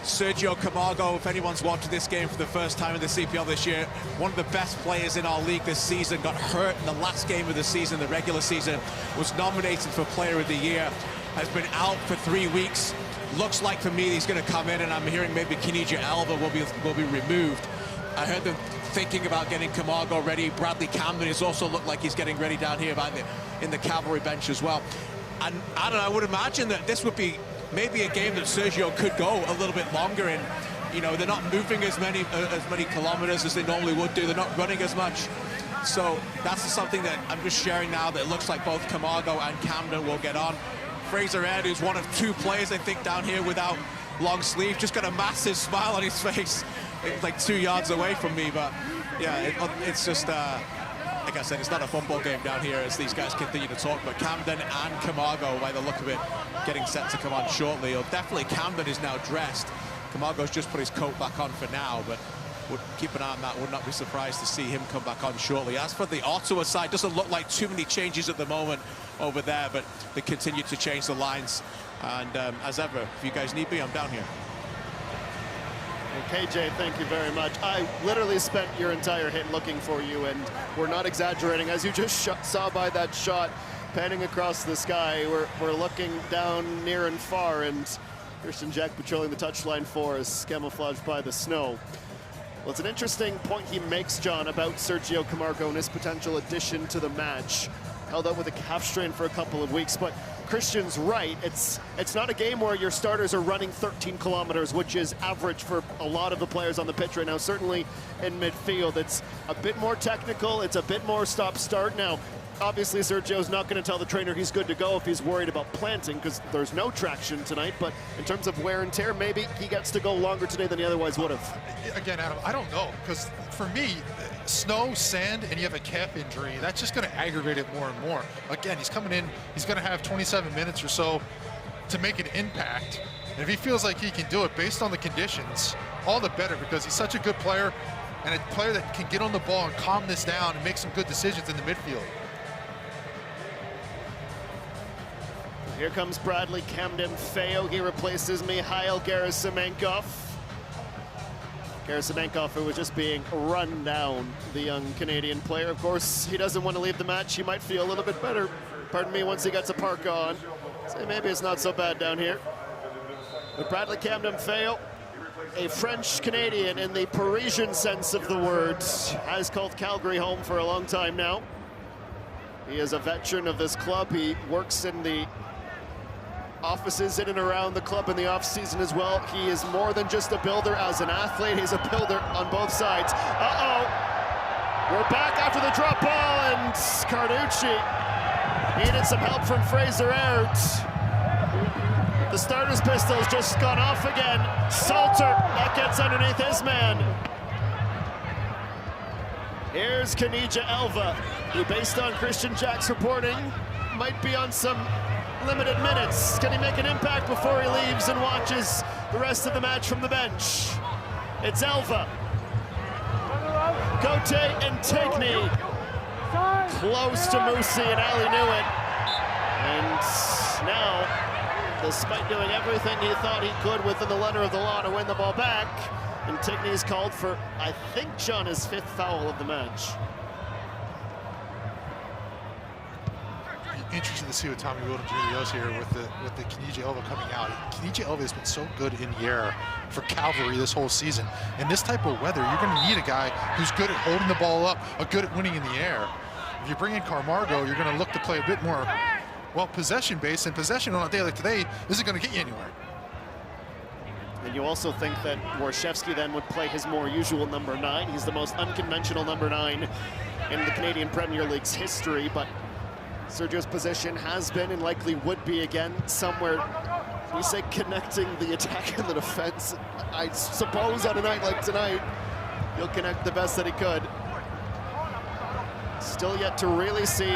Speaker 9: Sergio Camargo, if anyone's watching this game for the first time in the CPL this year, one of the best players in our league this season, got hurt in the last game of the season, the regular season, was nominated for Player of the Year, has been out for 3 weeks. Looks like for me he's going to come in, and I'm hearing maybe Kinija Alva will be removed. I heard them thinking about getting Camargo ready. Bradley Camden has also looked like he's getting ready down here in the Cavalry bench as well. And I don't know, I would imagine that this would be maybe a game that Sergio could go a little bit longer in. You know, they're not moving as many kilometers as they normally would do. They're not running as much. So that's something that I'm just sharing now, that it looks like both Camargo and Camden will get on. Fraser Ed, who's one of 2 players, I think, down here without long sleeve, just got a massive smile on his face. It's like 2 yards away from me, but yeah, it's just, like I said, it's not a football game down here as these guys continue to talk, but Camden and Camargo, by the look of it, getting set to come on shortly. Or definitely Camden is now dressed. Camargo's just put his coat back on for now, but would keep an eye on that. Would not be surprised to see him come back on shortly. As for the Ottawa side, doesn't look like too many changes at the moment over there, but they continue to change the lines. And as ever, if you guys need me, I'm down here.
Speaker 7: KJ, thank you very much. I literally spent your entire hit looking for you, and we're not exaggerating. As you just saw by that shot, panning across the sky, we're looking down near and far, and Christian Jack patrolling the touchline for us, camouflaged by the snow. Well, it's an interesting point he makes, John, about Sergio Camargo and his potential addition to the match. Held out with a calf strain for a couple of weeks, but Christian's right. It's not a game where your starters are running 13 kilometers, which is average for a lot of the players on the pitch right now, certainly in midfield. It's a bit more technical. It's a bit more stop-start. Now, obviously, Sergio's not going to tell the trainer he's good to go if he's worried about planting, because there's no traction tonight. But in terms of wear and tear, maybe he gets to go longer today than he otherwise would have.
Speaker 8: Again, Adam, I don't know, because for me, snow, sand, and you have a calf injury, that's just going to aggravate it more and more. Again, he's coming in, he's going to have 27 minutes or so to make an impact. And if he feels like he can do it based on the conditions, all the better, because he's such a good player and a player that can get on the ball and calm this down and make some good decisions in the midfield.
Speaker 7: Here comes Bradley Camden-Feo. He replaces Mikhail Gerasimenkov. Gerasimenkov, who was just being run down, the young Canadian player. Of course, he doesn't want to leave the match. He might feel a little bit better, pardon me, once he gets a parka on. So maybe it's not so bad down here. But Bradley Camden-Feo a French Canadian in the Parisian sense of the word, has called Calgary home for a long time now. He is a veteran of this club. He works in the offices in and around the club in the off-season as well. He is more than just a builder as an athlete. He's a builder on both sides. Uh-oh. We're back after the drop ball, and Carducci needed some help from Fraser Aert. The starter's pistol's just gone off again. Salter, that gets underneath his man. Here's Kenija Elva, who, based on Christian Jack's reporting, might be on some limited minutes. Can he make an impact before he leaves and watches the rest of the match from the bench? It's Elva. Cote and Tigney. Close to Musi, and Ali knew it. And now, despite doing everything he thought he could within the letter of the law to win the ball back, and Tigney's called for, I think, John, his 5th foul of the match.
Speaker 8: Interesting to see what Tommy Wheeldon Jr. does here with the Kenija Elva coming out. Kenija Elva has been so good in the air for Cavalry this whole season. In this type of weather, you're going to need a guy who's good at holding the ball up, good at winning in the air. If you bring in Camargo, you're going to look to play a bit more, well, possession-based, and possession on a day like today isn't going to get you anywhere.
Speaker 7: And you also think that Warshevsky then would play his more usual number 9. He's the most unconventional number 9 in the Canadian Premier League's history, but Sergio's position has been and likely would be again somewhere, we say, connecting the attack and the defense. I suppose on a night like tonight, he'll connect the best that he could. Still yet to really see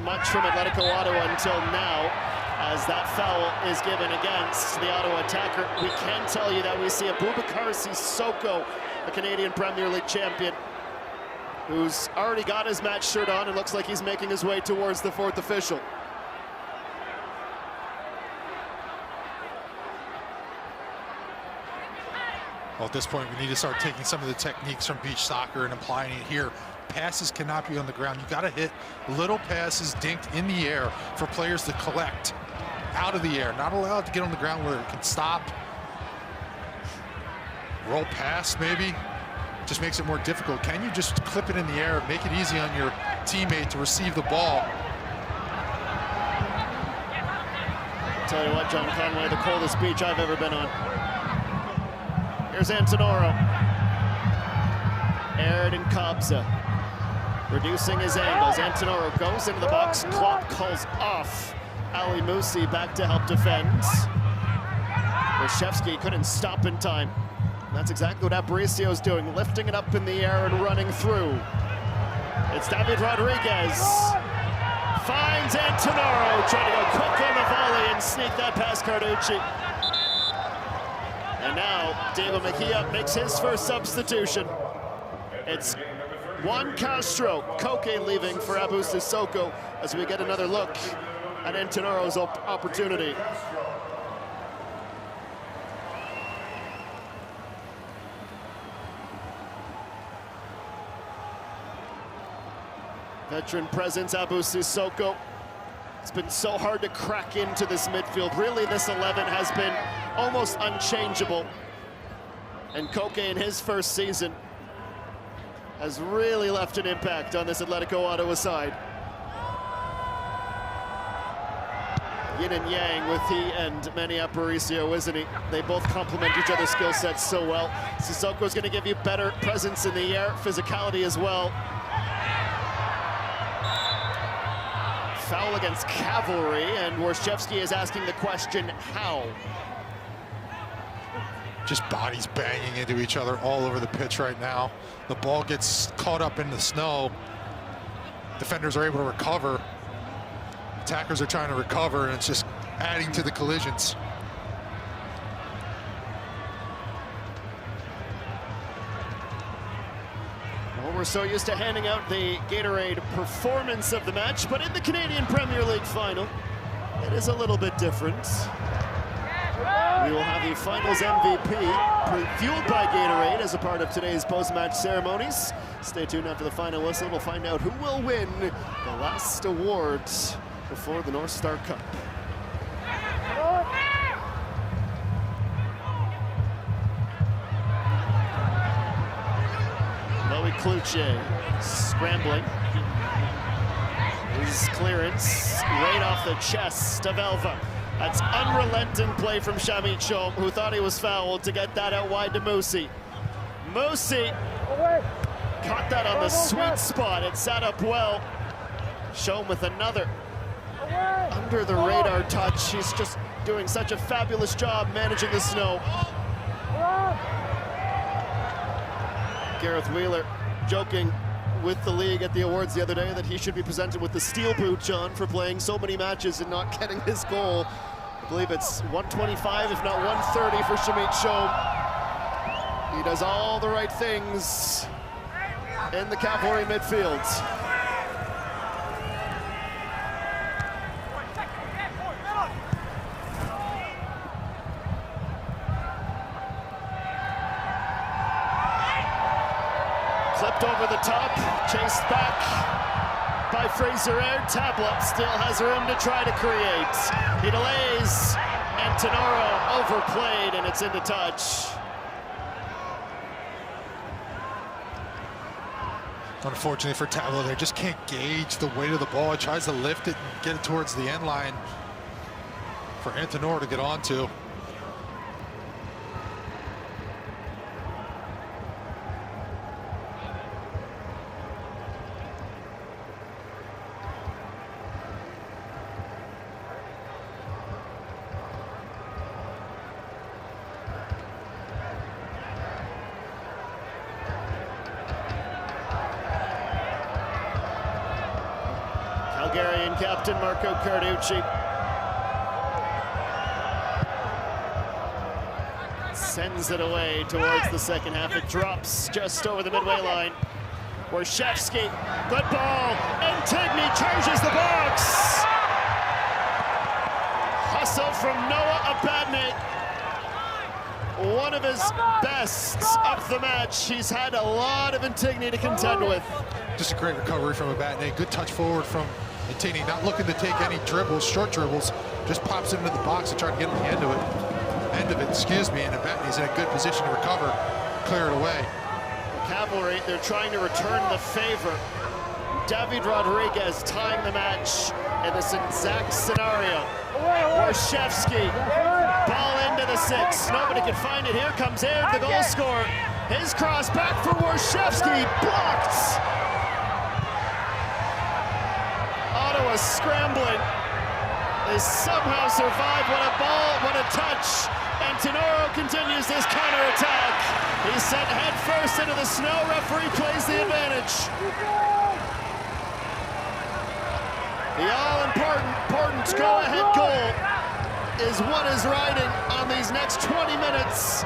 Speaker 7: much from Atlético Ottawa until now, as that foul is given against the Ottawa attacker. We can tell you that we see Abubakar Sissoko, a Canadian Premier League champion, who's already got his match shirt on and looks like he's making his way towards the 4th official.
Speaker 8: Well, at this point, we need to start taking some of the techniques from beach soccer and applying it here. Passes cannot be on the ground. You got to hit little passes dinked in the air for players to collect out of the air. Not allowed to get on the ground where it can stop. Roll pass, maybe. Just makes it more difficult. Can you just clip it in the air, make it easy on your teammate to receive the ball?
Speaker 7: Tell you what, John Conway, the coldest beach I've ever been on. Here's Antonoro. Aird and Kabza reducing his angles. Antonoro goes into the box. Klopp calls off Ali Musi back to help defend. Warshevsky couldn't stop in time. That's exactly what Aparicio's doing, lifting it up in the air and running through. It's David Rodriguez. Finds Antonoro, trying to go quick on the volley and sneak that past Carducci. And now Diego Mejia makes his first substitution. It's Juan Castro, Koke leaving for Abu Sissoko as we get another look at Antonoro's opportunity. Veteran presence, Abu Sissoko. It's been so hard to crack into this midfield. Really, this 11 has been almost unchangeable. And Koke in his first season has really left an impact on this Atlético Ottawa side. Yin and yang with he and Manny Aparicio, isn't he? They both complement each other's skill sets so well. Sissoko's going to give you better presence in the air, physicality as well. Foul against Cavalry, and Warshevsky is asking the question, how?
Speaker 8: Just bodies banging into each other all over the pitch right now. The ball gets caught up in the snow. Defenders are able to recover. Attackers are trying to recover, and it's just adding to the collisions.
Speaker 7: Well, we're so used to handing out the Gatorade performance of the match, but in the Canadian Premier League final, it is a little bit different. We will have the finals MVP fueled by Gatorade as a part of today's post-match ceremonies. Stay tuned after the final whistle. We'll find out who will win the last awards before the North Star Cup. Kluche scrambling. His clearance right off the chest of Elva. That's unrelenting play from Shamit Shom, who thought he was fouled, to get that out wide to Musi. Musi caught that on the sweet spot. It sat up well. Shom with another under the radar touch. He's just doing such a fabulous job managing the snow. Gareth Wheeler joking with the league at the awards the other day that he should be presented with the steel boot, John, for playing so many matches and not getting his goal. I believe it's 125, if not 130 for Shamit Shom. He does all the right things in the Cavalry midfield. Clipped over the top, chased back by Fraser Aird. Tabla still has room to try to create. He delays, and Tenoro overplayed, and it's into touch.
Speaker 8: Unfortunately for Tabla, they just can't gauge the weight of the ball. He tries to lift it and get it towards the end line for Antonor to get onto.
Speaker 7: Calgarian captain Marco Carducci sends it away towards the second half. It drops just over the midway line. Warshevsky, good ball. Antigny charges the box. Hustle from Noah Abadne. One of his best of the match. He's had a lot of Antigny to contend with.
Speaker 8: Just a great recovery from Abadne. Good touch forward from Antigny, not looking to take any dribbles, short dribbles, just pops into the box and try to get on the end of it, and Abadne's in a good position to recover, clear it away.
Speaker 7: Cavalry, they're trying to return the favor. David Rodriguez tying the match in this exact scenario. Warshevsky, ball into the 6. Nobody can find it. Here comes Aird, the goal scorer. His cross back for Warshevsky, blocked. Ottawa scrambling. They somehow survive. What a ball, what a touch. And Tenoro continues his counterattack. He's sent head first into the snow. Referee plays the advantage. The all-important go-ahead goal is what is riding on these next 20 minutes.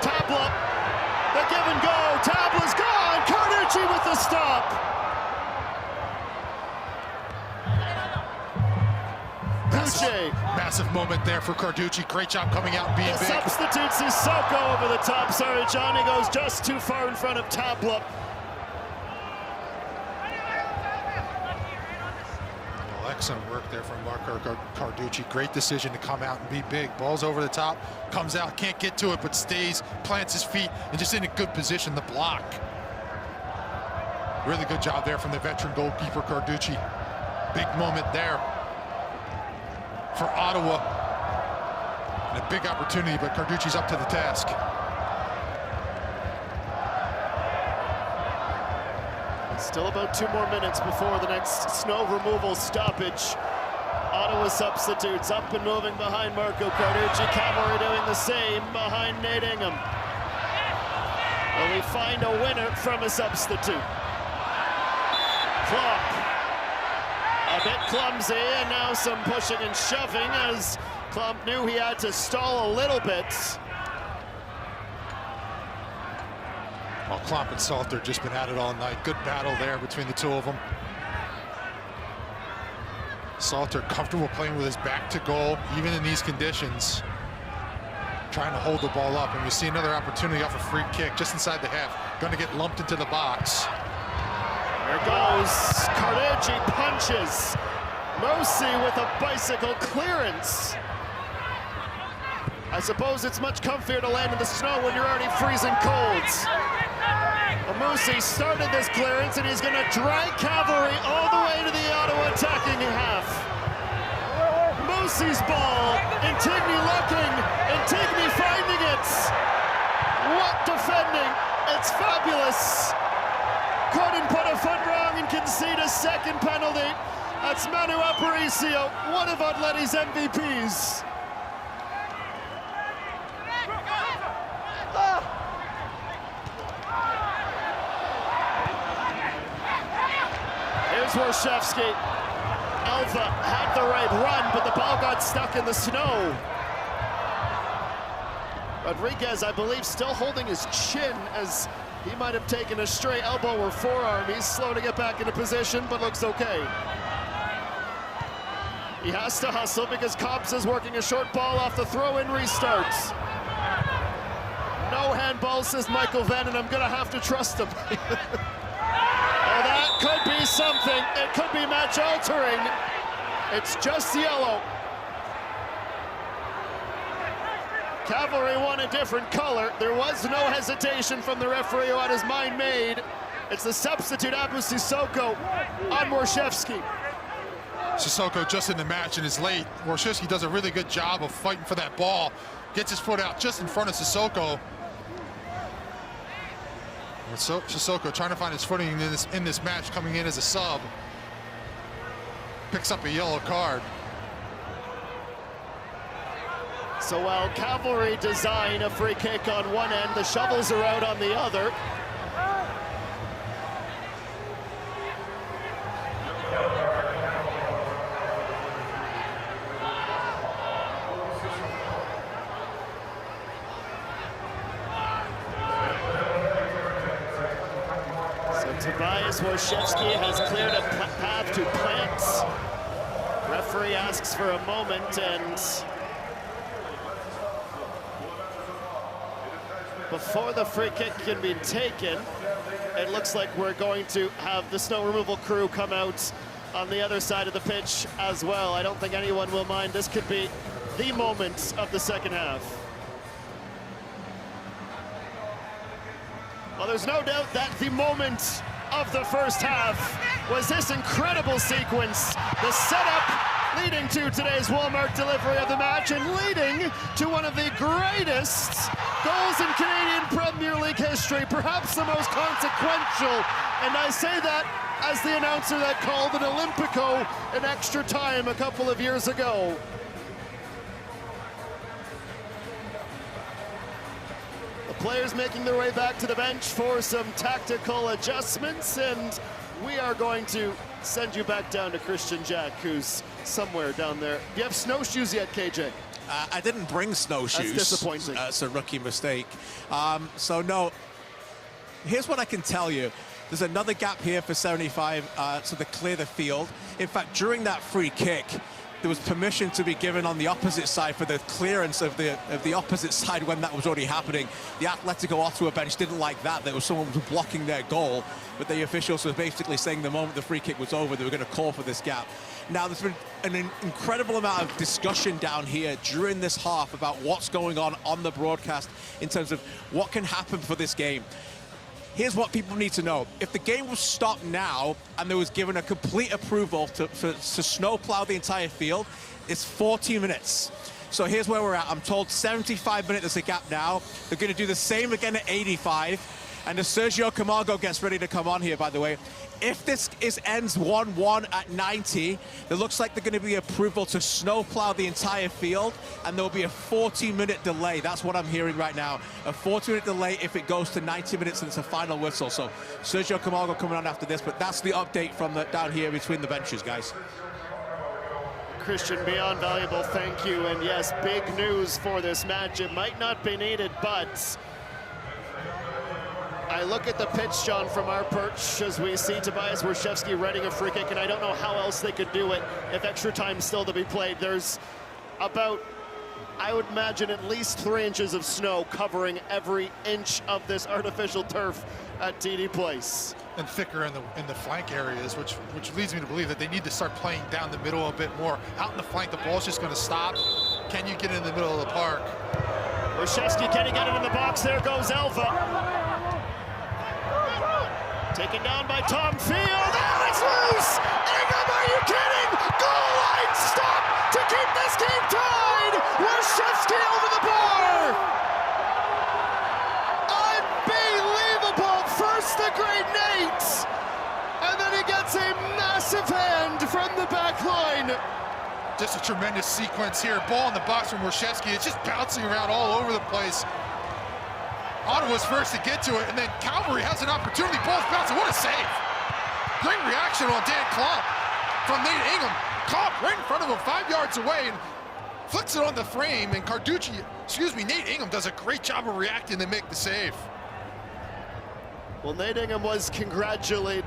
Speaker 7: Tabla, the give and go. Tabla's gone. Carducci with the stop.
Speaker 8: Massive moment there for Carducci. Great job coming out and being big.
Speaker 7: Substitutes Sissoko over the top. Sorry, Johnny goes just too far in front of Tabla.
Speaker 8: Well, excellent work there from Marco Carducci. Great decision to come out and be big. Ball's over the top, comes out, can't get to it, but stays, plants his feet, and just in a good position to block. Really good job there from the veteran goalkeeper Carducci. Big moment there for Ottawa, and a big opportunity, but Carducci's up to the task.
Speaker 7: Still about 2 more minutes before the next snow removal stoppage. Ottawa substitutes up and moving behind Marco Carducci. Cavalry doing the same behind Nate Ingham. Will we find a winner from a substitute? Klopp. A bit clumsy, and now some pushing and shoving as Klopp knew he had to stall a little bit.
Speaker 8: Well, Klopp and Salter just been at it all night. Good battle there between the two of them. Salter comfortable playing with his back to goal, even in these conditions. Trying to hold the ball up, and we see another opportunity off a free kick just inside the half. Going to get lumped into the box.
Speaker 7: There goes Carducci, punches. Mosi with a bicycle clearance. I suppose it's much comfier to land in the snow when you're already freezing cold. Musi started this clearance, and he's going to drag Cavalry all the way to the Ottawa attacking half. Musi's ball, Intigne looking, Intigne finding it. What defending, it's fabulous. Couldn't put a foot wrong and concede a second penalty. That's Manu Aparicio, one of Atleti's MVPs. Here's Warshevsky. Alva had the right run, but the ball got stuck in the snow. Rodriguez, I believe, still holding his chin as he might have taken a stray elbow or forearm. He's slow to get back into position, but looks okay. He has to hustle because Cobbs is working a short ball off the throw-in restart. No handball, says Michael Venn, and I'm gonna have to trust him. Oh, that could be something. It could be match altering. It's just yellow. Cavalry want a different color. There was no hesitation from the referee who had his mind made. It's the substitute Abu Sissoko on Warshevsky.
Speaker 8: Sissoko just in the match and is late. Warshevsky does a really good job of fighting for that ball. Gets his foot out just in front of Sissoko. Sissoko trying to find his footing in this match, coming in as a sub. Picks up a yellow card.
Speaker 7: So while Cavalry design a free kick on one end, the shovels are out on the other. Tobias Warshevsky has cleared a path to Plants. Referee asks for a moment, and before the free kick can be taken, it looks like we're going to have the snow removal crew come out on the other side of the pitch as well. I don't think anyone will mind. This could be the moment of the second half. Well, there's no doubt that the moment of the first half was this incredible sequence. The setup leading to today's Walmart delivery of the match and leading to one of the greatest goals in Canadian Premier League history, perhaps the most consequential. And I say that as the announcer that called an Olympico in extra time a couple of years ago. Players making their way back to the bench for some tactical adjustments, and we are going to send you back down to Christian Jack, who's somewhere down there. Do you have snowshoes yet, KJ?
Speaker 9: I didn't bring snowshoes.
Speaker 7: That's disappointing.
Speaker 9: It's a rookie mistake. So no, here's what I can tell you. There's another gap here for 75 so to clear the field. In fact, during that free kick, there was permission to be given on the opposite side for the clearance of the opposite side when that was already happening. The Atlético Ottawa bench didn't like that. There was someone who was blocking their goal, but the officials were basically saying the moment the free kick was over, they were going to call for this gap. Now, there's been an incredible amount of discussion down here during this half about what's going on the broadcast in terms of what can happen for this game. Here's what people need to know. If the game was stopped now and there was given a complete approval to snowplow the entire field, it's 40 minutes. So here's where we're at. I'm told 75 minutes is a gap now. They're going to do the same again at 85. And as Sergio Camargo gets ready to come on here, by the way, if this ends 1-1 at 90, it looks like they're going to be approval to snowplow the entire field, and there'll be a 40-minute delay. That's what I'm hearing right now. A 40-minute delay if it goes to 90 minutes and it's a final whistle. So Sergio Camargo coming on after this, but that's the update from down here between the benches, guys.
Speaker 7: Christian, beyond valuable, thank you. And yes, big news for this match. It might not be needed, but I look at the pitch, John, from our perch as we see Tobias Warshevsky reading a free kick, and I don't know how else they could do it if extra time's still to be played. There's about, I would imagine, at least 3 inches of snow covering every inch of this artificial turf at TD Place.
Speaker 8: And thicker in the flank areas, which leads me to believe that they need to start playing down the middle a bit more. Out in the flank, the ball's just going to stop. Can you get in the middle of the park?
Speaker 7: Warshevsky, can he get it in the box? There goes Alva. Taken down by Tom Field. Oh, it's loose! Ingham, are you kidding? Goal line stop to keep this game tied! Warshevsky over the bar! Unbelievable! First the great Nate! And then he gets a massive hand from the back line.
Speaker 8: Just a tremendous sequence here. Ball in the box from Warshevsky. It's just bouncing around all over the place. Ottawa's first to get to it, and then Cavalry has an opportunity. Ball's bouncing. What a save! Great reaction on Dan Klomp from Nate Ingham. Klomp right in front of him, 5 yards away, and flicks it on the frame. And Nate Ingham does a great job of reacting to make the save.
Speaker 7: Well, Nate Ingham was congratulating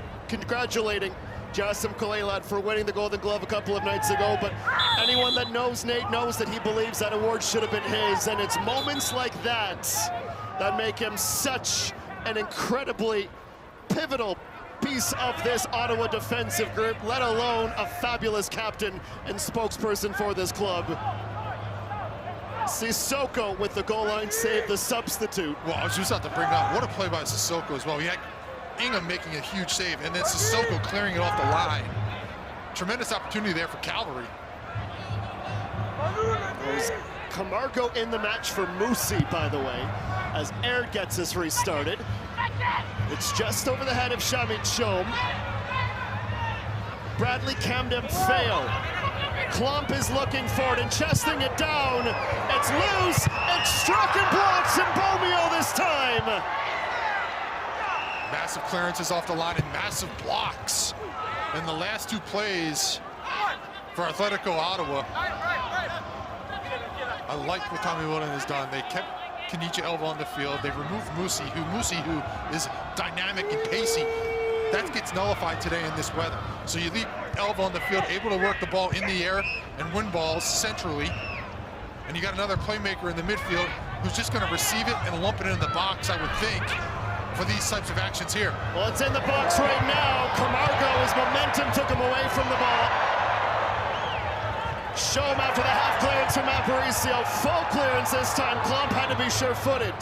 Speaker 7: Jasim Kolelat for winning the Golden Glove a couple of nights ago, but anyone that knows Nate knows that he believes that award should have been his, and it's moments like that that make him such an incredibly pivotal piece of this Ottawa defensive group, let alone a fabulous captain and spokesperson for this club. Sissoko with the goal line save, the substitute.
Speaker 8: Well, I was just about to bring up, what a play by Sissoko as well. He had Ingham making a huge save, and then Sissoko clearing it off the line. Tremendous opportunity there for Cavalry.
Speaker 7: There's Camargo in the match for Musi, by the way, as Aird gets us restarted. It's just over the head of Shamit Shom. Bradley Camden fail. Klomp is looking for it and chesting it down. It's loose, it's struck and blocked, and Bomeo this time.
Speaker 8: Massive clearances off the line and massive blocks in the last two plays for Atlético Ottawa. I like what Tommy Wilden has done. They kept Kenichi Elva on the field. They removed Musi, who is dynamic and pacey. That gets nullified today in this weather. So you leave Elva on the field, able to work the ball in the air and win balls centrally. And you got another playmaker in the midfield who's just going to receive it and lump it in the box, I would think, for these types of actions here.
Speaker 7: Well, it's in the box right now. Camargo, his momentum took him away from the ball. Show him after the half clearance from Aparicio. Full clearance this time. Klomp had to be sure-footed.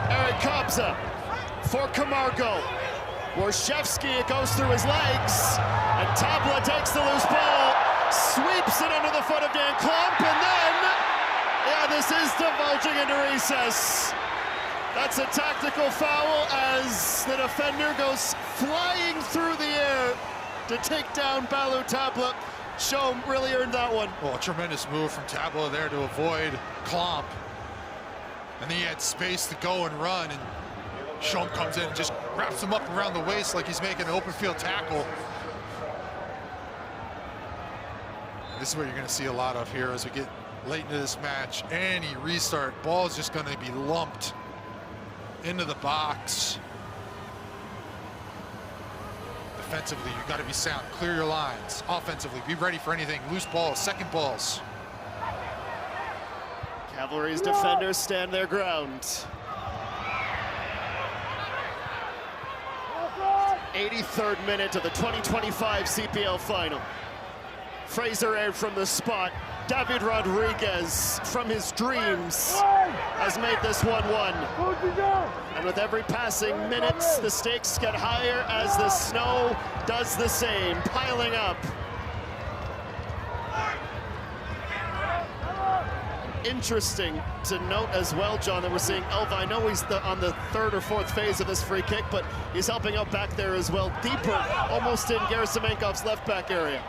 Speaker 7: Eric Kobza for Camargo. Warshevsky, it goes through his legs. And Tabla takes the loose ball, sweeps it under the foot of Dan Klomp, and then, yeah, this is divulging into recess. That's a tactical foul as the defender goes flying through the air to take down Balu Tabla. Shom really earned that one.
Speaker 8: Well, a tremendous move from Tabla there to avoid Klomp. And then he had space to go and run, and Shom comes in and just wraps him up around the waist like he's making an open field tackle. This is what you're going to see a lot of here as we get late into this match. Any restart, ball is just going to be lumped into the box. Defensively, you got to be sound, clear your lines. Offensively, be ready for anything. Loose balls, second balls.
Speaker 7: Cavalry's defenders stand their ground. 83rd minute of the 2025 CPL final. Fraser Aird from the spot. David Rodriguez from his dreams has made this 1-1. And with every passing minutes, the stakes get higher as the snow does the same, piling up. Interesting to note as well, John, that we're seeing Elva. I know he's on the third or fourth phase of this free kick, but he's helping out back there as well, deeper, almost in Gerasimenkov's left back area.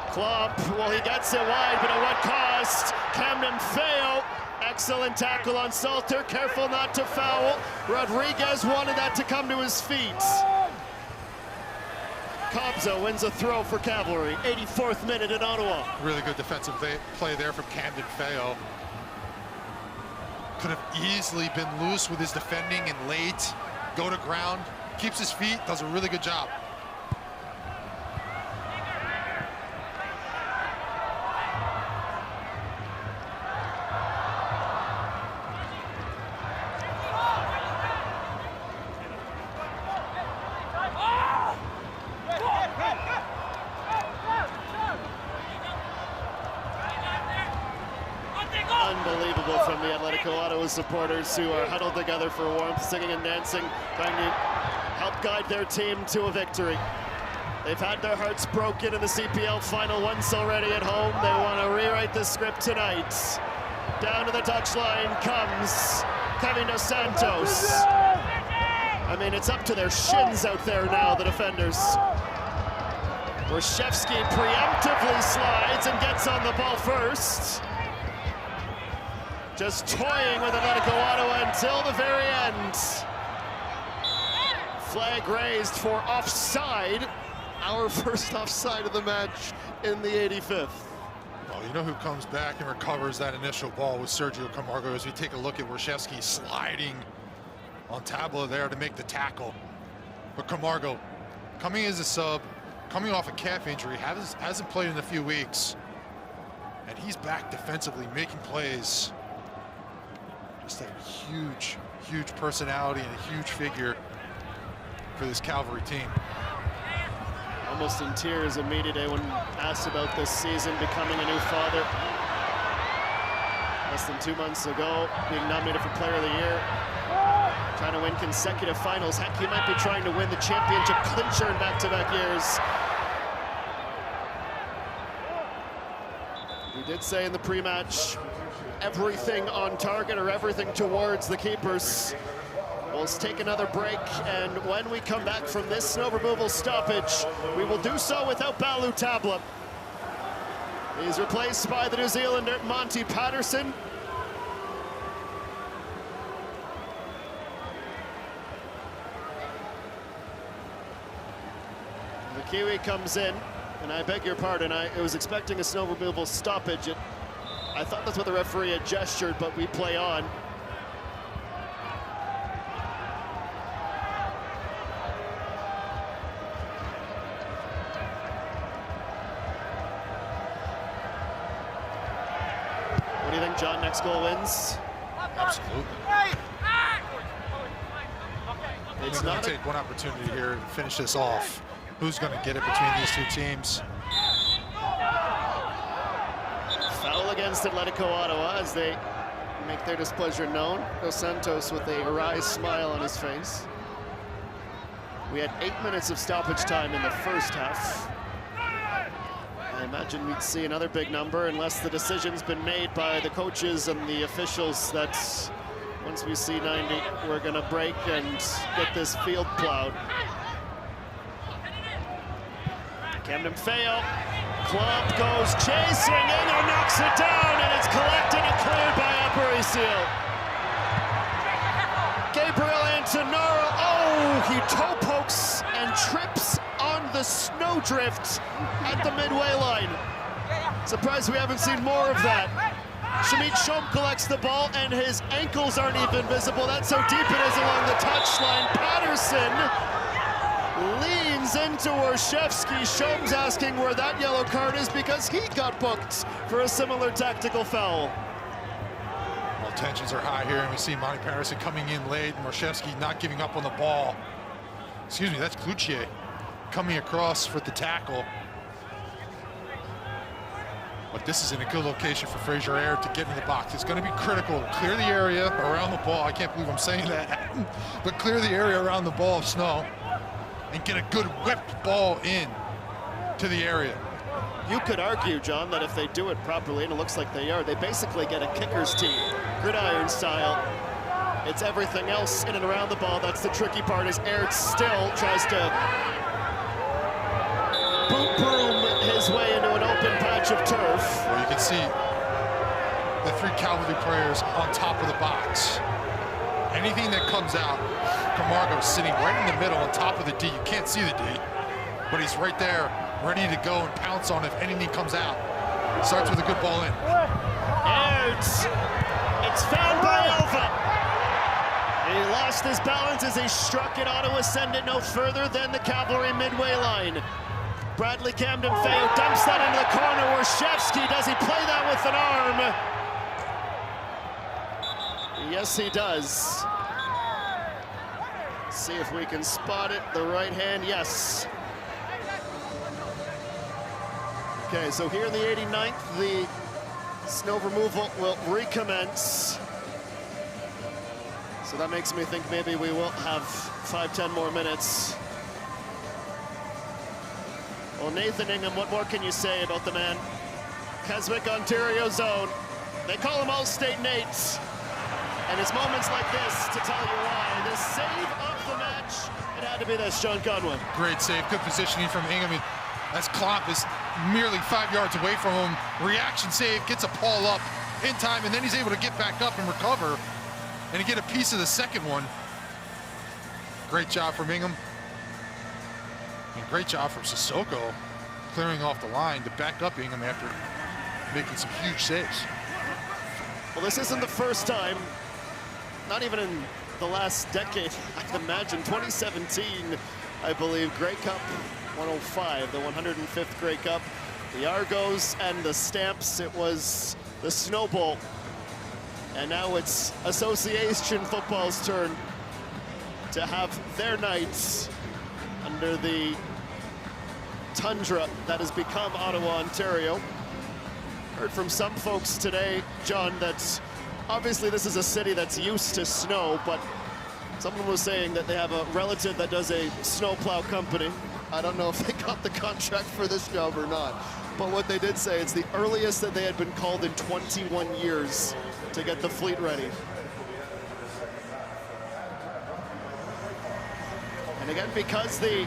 Speaker 7: Klomp, well, he gets it wide, but at what cost? Camden fail. Excellent tackle on Salter, careful not to foul. Rodriguez wanted that to come to his feet. Kobza wins a throw for Cavalry, 84th minute in Ottawa.
Speaker 8: Really good defensive play there from Camden Feo. Could have easily been loose with his defending and late. Go to ground, keeps his feet, does a really good job.
Speaker 7: Unbelievable from the Atlético Ottawa supporters who are huddled together for warmth, singing and dancing, trying to help guide their team to a victory. They've had their hearts broken in the CPL final once already at home. They want to rewrite the script tonight. Down to the touchline comes Kevin Dos Santos. I mean, it's up to their shins out there now, the defenders. Warshevsky preemptively slides and gets on the ball first. Just toying with Atlético Ottawa until the very end. Flag raised for offside. Our first offside of the match in the 85th.
Speaker 8: Well, you know who comes back and recovers that initial ball with Sergio Camargo as we take a look at Warshevsky sliding on Tabla there to make the tackle. But Camargo, coming as a sub, coming off a calf injury, hasn't played in a few weeks. And he's back defensively, making plays. Just a huge, huge personality and a huge figure for this Cavalry team.
Speaker 7: Almost in tears immediately when asked about this season, becoming a new father. Less than 2 months ago, being nominated for Player of the Year. Trying to win consecutive finals. Heck, he might be trying to win the championship clincher in back-to-back years. We did say in the pre-match, everything on target or everything towards the keepers. We'll take another break, and when we come back from this snow removal stoppage, we will do so without Balu Tabla. He's replaced by the New Zealander Monty Patterson. The Kiwi comes in, and I beg your pardon, I was expecting a snow removal stoppage. I thought that's what the referee had gestured, but we play on. What do you think, John? Next goal wins?
Speaker 8: Absolutely.
Speaker 7: It's
Speaker 8: going
Speaker 7: not
Speaker 8: to take one opportunity here to finish this off. Who's going to get it between these two teams?
Speaker 7: Foul against Atlético Ottawa as they make their displeasure known. Dos Santos with a wry smile on his face. We had 8 minutes of stoppage time in the first half. I imagine we'd see another big number unless the decision's been made by the coaches and the officials that once we see 90, we're gonna break and get this field plowed. Camden Feo, club goes chasing, Ingo knocks it down, and it's collected and cleared by Aparicio. Gabriel Antonaro, oh, he toe pokes and trips on the snowdrift at the midway line. Surprised we haven't seen more of that. Shamit Shom collects the ball, and his ankles aren't even visible. That's how deep it is along the touchline. Patterson leans into Warshevsky. Shom's asking where that yellow card is because he got booked for a similar tactical foul.
Speaker 8: Well, tensions are high here, and we see Monty Patterson coming in late, and Warshevsky not giving up on the ball. Excuse me, that's Cloutier coming across for the tackle. But this is in a good location for Fraser Air to get in the box. It's going to be critical to clear the area around the ball. I can't believe I'm saying that. But clear the area around the ball of snow and get a good whipped ball in to the area.
Speaker 7: You could argue, John, that if they do it properly, and it looks like they are, they basically get a kicker's team, gridiron style. It's everything else in and around the ball. That's the tricky part, as Air still tries to boot broom his way into an open patch of turf.
Speaker 8: Well, you can see the three Cavalry players on top of the box. Anything that comes out, Camargo's sitting right in the middle on top of the D. You can't see the D, but he's right there, ready to go and pounce on if anything comes out. Starts with a good ball in.
Speaker 7: It's found by Elva. He lost his balance as he struck it. Ottawa send it no further than the Cavalry midway line. Bradley Camden Feo dumps that into the corner. Warshevsky, does he play that with an arm? Yes, he does. Let's see if we can spot it. The right hand, yes. Okay, so here in the 89th, the Snow removal will recommence. So that makes me think maybe we will have 5-10 more minutes. Well, Nathan Ingham, what more can you say about the man? Keswick, Ontario zone. They call him All-State Nate. And it's moments like this to tell you why. The save of the match, it had to be this, Sean Conway.
Speaker 8: Great save, good positioning from Ingham. As Klopp is merely 5 yards away from him, reaction save, gets a Paul up in time, and then he's able to get back up and recover and to get a piece of the second one. Great job from Ingham. And great job from Sissoko clearing off the line to back up Ingham after making some huge saves.
Speaker 7: Well, this isn't the first time, not even in the last decade, I'd imagine. 2017, I believe, Grey Cup 105, the 105th Grey Cup. The Argos and the Stamps, it was the Snowball. And now it's association football's turn to have their nights under the tundra that has become Ottawa, Ontario. Heard from some folks today, John, that obviously this is a city that's used to snow, but someone was saying that they have a relative that does a snowplow company. I don't know if they got the contract for this job or not, but what they did say, it's the earliest that they had been called in 21 years to get the fleet ready. And again, because the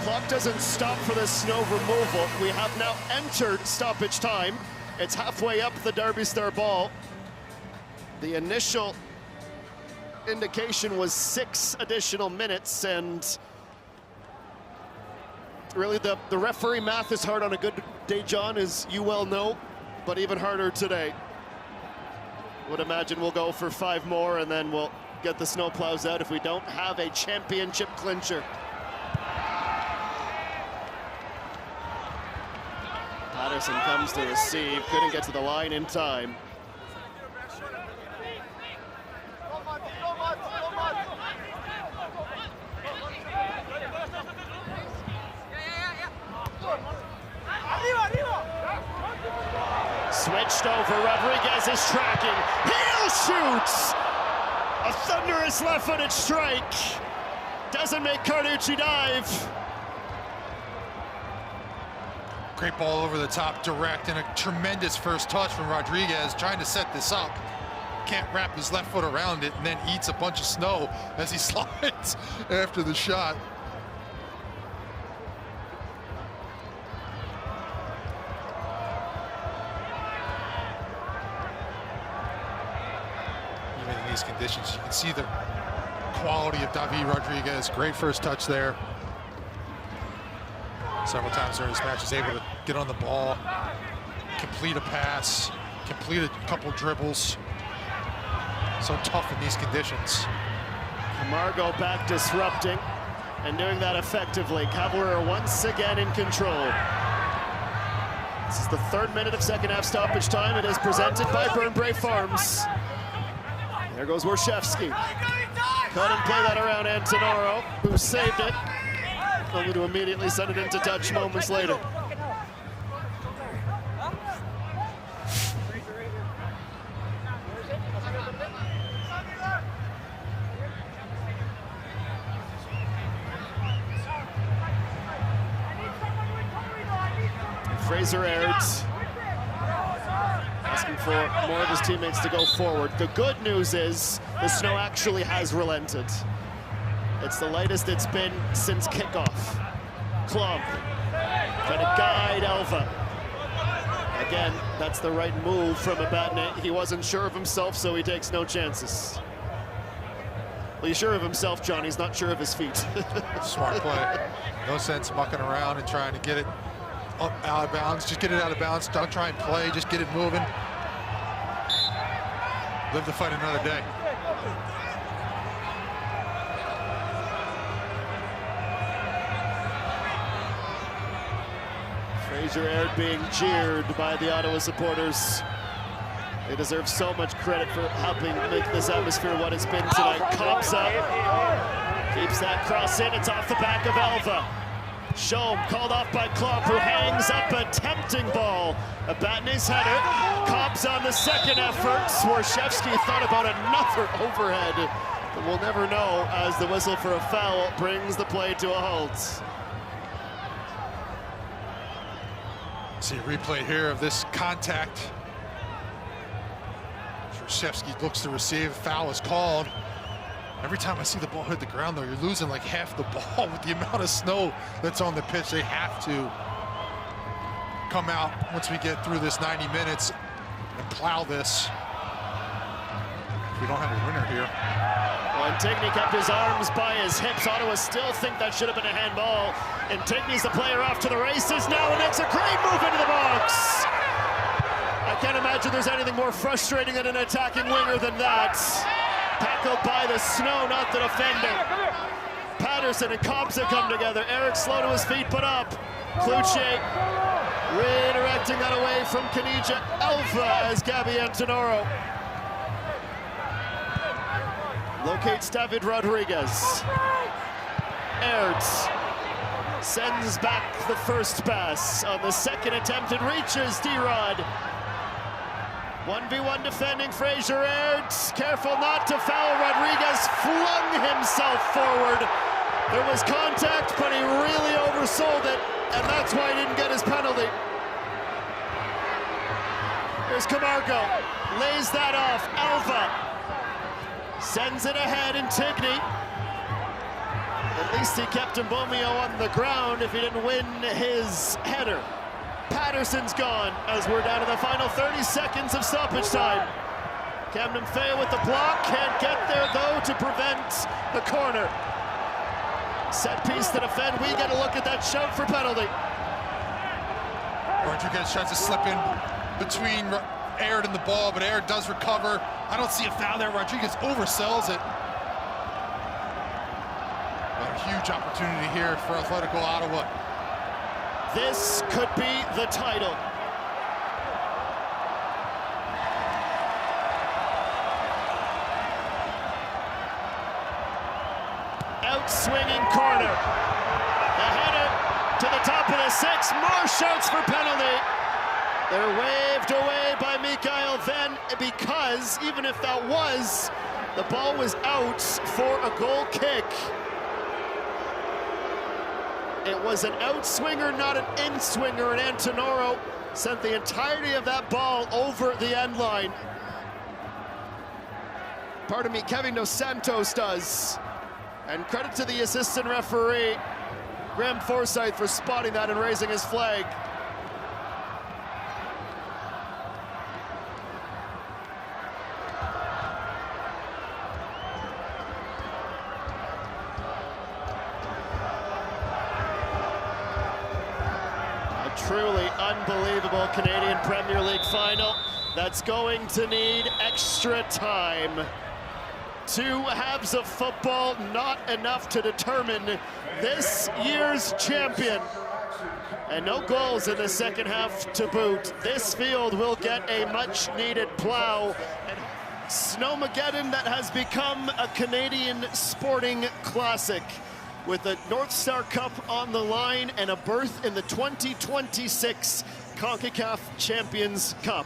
Speaker 7: clock doesn't stop for the snow removal, we have now entered stoppage time. It's halfway up the Derby Star ball. The initial indication was 6 additional minutes, and really the referee math is hard on a good day, John, as you well know, but even harder today. Would imagine we'll go for 5 more, and then we'll get the snowplows out if we don't have a championship clincher. Patterson comes to receive, couldn't get to the line in time. Switched over, Rodriguez is tracking, heel shoots! A thunderous left-footed strike. Doesn't make Carducci dive.
Speaker 8: Great ball over the top, direct, and a tremendous first touch from Rodriguez trying to set this up. Can't wrap his left foot around it and then eats a bunch of snow as he slides after the shot. Even in these conditions, you can see the quality of David Rodriguez. Great first touch there. Several times during this match, is able to get on the ball, complete a pass, complete a couple dribbles. So tough in these conditions.
Speaker 7: Camargo back disrupting and doing that effectively. Cavalry once again in control. This is the 3rd minute of second half stoppage time. It is presented by Burnbrae Farms. There goes Warshevsky. Couldn't play that around Antonoro, who saved it, only to immediately send it into touch moments later. Fraser Airds asking for more of his teammates to go forward. The good news is the snow actually has relented. It's the lightest it's been since kickoff. Clump trying to guide Elva. Again, that's the right move from Abatne. He wasn't sure of himself, so he takes no chances. Well, he's sure of himself, John. He's not sure of his feet.
Speaker 8: Smart play. No sense mucking around and trying to get it up out of bounds. Just get it out of bounds. Don't try and play. Just get it moving. Live to fight another day.
Speaker 7: Fraser Aird being cheered by the Ottawa supporters. They deserve so much credit for helping make this atmosphere what it's been tonight. Cops up, keeps that cross in. It's off the back of Elva. Shome called off by Klopp, who hangs up a tempting ball. Abatne's header. Cobb's on the second effort. Swarshevsky thought about another overhead, but we'll never know as the whistle for a foul brings the play to a halt.
Speaker 8: See a replay here of this contact. Swarshevsky looks to receive. Foul is called. Every time I see the ball hit the ground, though, you're losing like half the ball with the amount of snow that's on the pitch. They have to come out once we get through this 90 minutes and plow this. We don't have a winner here.
Speaker 7: Well, Antigone kept his arms by his hips. Ottawa still think that should have been a handball. Antigone's the player off to the races now, and it's a great move into the box. I can't imagine there's anything more frustrating than an attacking winger than that. Tackled by the snow, not the defender. Patterson and Kobza come together. Eric slow to his feet, but up. Cloutier redirecting that away from Kanija Alva as Gabby Antonoro locates David Rodriguez. Ertz sends back the first pass. On the second attempt, it reaches D-Rod. 1v1 defending Fraser Ertz. Careful not to foul. Rodriguez flung himself forward. There was contact, but he really oversold it, and that's why he didn't get his penalty. Here's Camargo. Lays that off. Alva sends it ahead. Antigone. At least he kept Mbomio on the ground if he didn't win his header. Patterson's gone as we're down to the final 30 seconds of stoppage time. Camden Faya with the block, can't get there though to prevent the corner. Set piece to defend, we get a look at that shout for penalty.
Speaker 8: Rodriguez tries to slip in between Aird and the ball, but Aird does recover. I don't see a foul there. Rodriguez oversells it. A huge opportunity here for Atlético Ottawa.
Speaker 7: This could be the title. Out-swinging corner. The header to the top of the six. More shouts for penalty. They're waved away by Mikael Venn because even if that was, the ball was out for a goal kick. It was an out-swinger, not an in-swinger, and Antonoro sent the entirety of that ball over the end line. Pardon me, Kevin Dos Santos does. And credit to the assistant referee, Graham Forsyth, for spotting that and raising his flag. Truly unbelievable Canadian Premier League final that's going to need extra time. 2 halves of football, not enough to determine this year's champion. And no goals in the second half to boot. This field will get a much-needed plow. Snowmageddon that has become a Canadian sporting classic, with the North Star Cup on the line and a berth in the 2026 CONCACAF Champions Cup.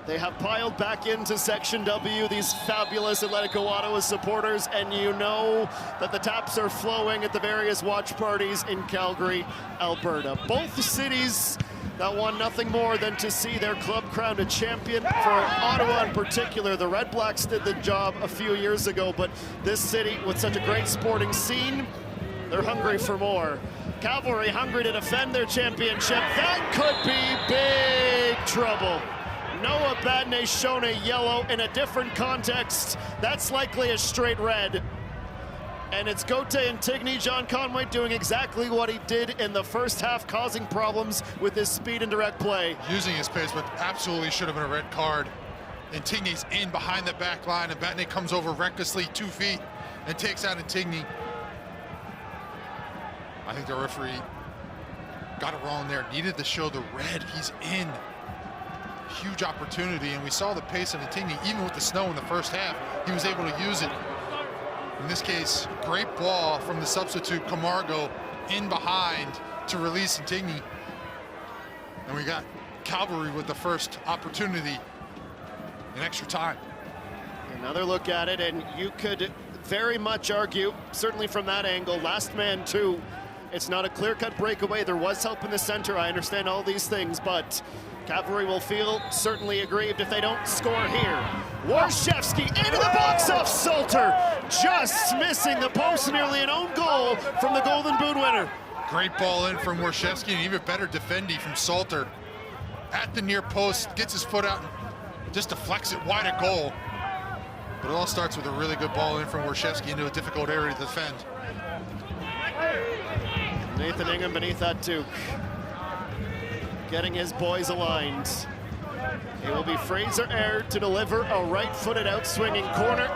Speaker 7: They have piled back into Section W, these fabulous Atlético Ottawa supporters, and you know that the taps are flowing at the various watch parties in Calgary, Alberta. Both cities that want nothing more than to see their club crowned a champion. For Ottawa in particular, the Red Blacks did the job a few years ago, but this city with such a great sporting scene, they're hungry for more. Cavalry hungry to defend their championship. That could be big trouble. Noah Badney shown a yellow in a different context. That's likely a straight red. And it's Gote Antigone, John Conway doing exactly what he did in the first half, causing problems with his speed and direct play.
Speaker 8: Using his pace, but absolutely should have been a red card. Antigone's in behind the back line, and Batney comes over recklessly 2 feet and takes out Antigone. I think the referee got it wrong there. Needed to show the red. He's in. Huge opportunity, and we saw the pace of Antigone. Even with the snow in the first half, he was able to use it. In this case, great ball from the substitute Camargo in behind to release Intigne. And we got Cavalry with the first opportunity in extra time.
Speaker 7: Another look at it, and you could very much argue, certainly from that angle, last man too. It's not a clear-cut breakaway. There was help in the center. I understand all these things, but Cavalry will feel certainly aggrieved if they don't score here. Warshevsky into the box off Salter, just missing the post, nearly an own goal from the Golden Boot winner.
Speaker 8: Great ball in from Warshevsky, and even better defending from Salter. At the near post, gets his foot out, and just deflects it wide of goal. But it all starts with a really good ball in from Warshevsky into a difficult area to defend.
Speaker 7: Nathan Ingham beneath that Duke, getting his boys aligned. It will be Fraser Aird to deliver a right-footed out-swinging corner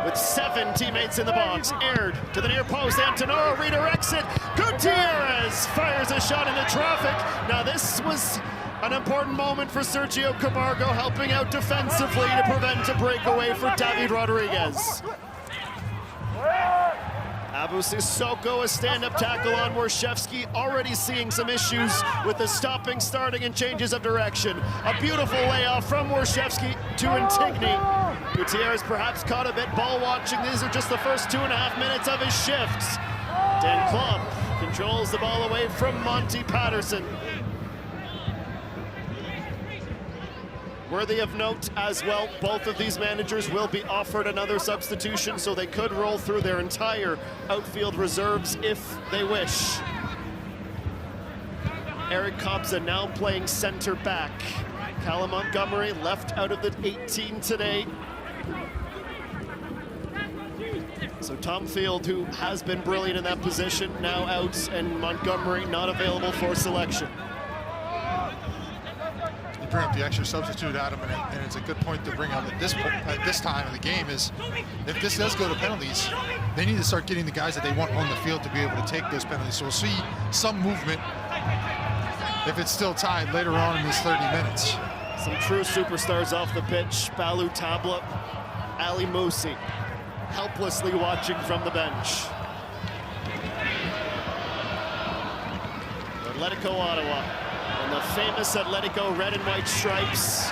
Speaker 7: with 7 teammates in the box. Aird to the near post, Antonoro redirects it. Gutierrez fires a shot into traffic. Now this was an important moment for Sergio Camargo, helping out defensively to prevent a breakaway for David Rodriguez. Abu Sissoko, a stand-up tackle on Warshevsky, already seeing some issues with the stopping, starting, and changes of direction. A beautiful layoff from Warshevsky to Intigne. Gutierrez perhaps caught a bit ball watching. These are just the first 2.5 minutes of his shifts. Dan Klump controls the ball away from Monty Patterson. Worthy of note as well, both of these managers will be offered another substitution, so they could roll through their entire outfield reserves if they wish. Eric Kobza now playing center back. Callum Montgomery left out of the 18 today. So Tom Field, who has been brilliant in that position, now out, and Montgomery not available for selection.
Speaker 8: Bring up the extra substitute, Adam, and it's a good point to bring up at this time of the game is if this does go to penalties, they need to start getting the guys that they want on the field to be able to take those penalties. So we'll see some movement if it's still tied later on in this 30 minutes.
Speaker 7: Some true superstars off the pitch. Balu Tabla, Ali Musi, helplessly watching from the bench. Atlético Ottawa. And the famous Atletico red and white stripes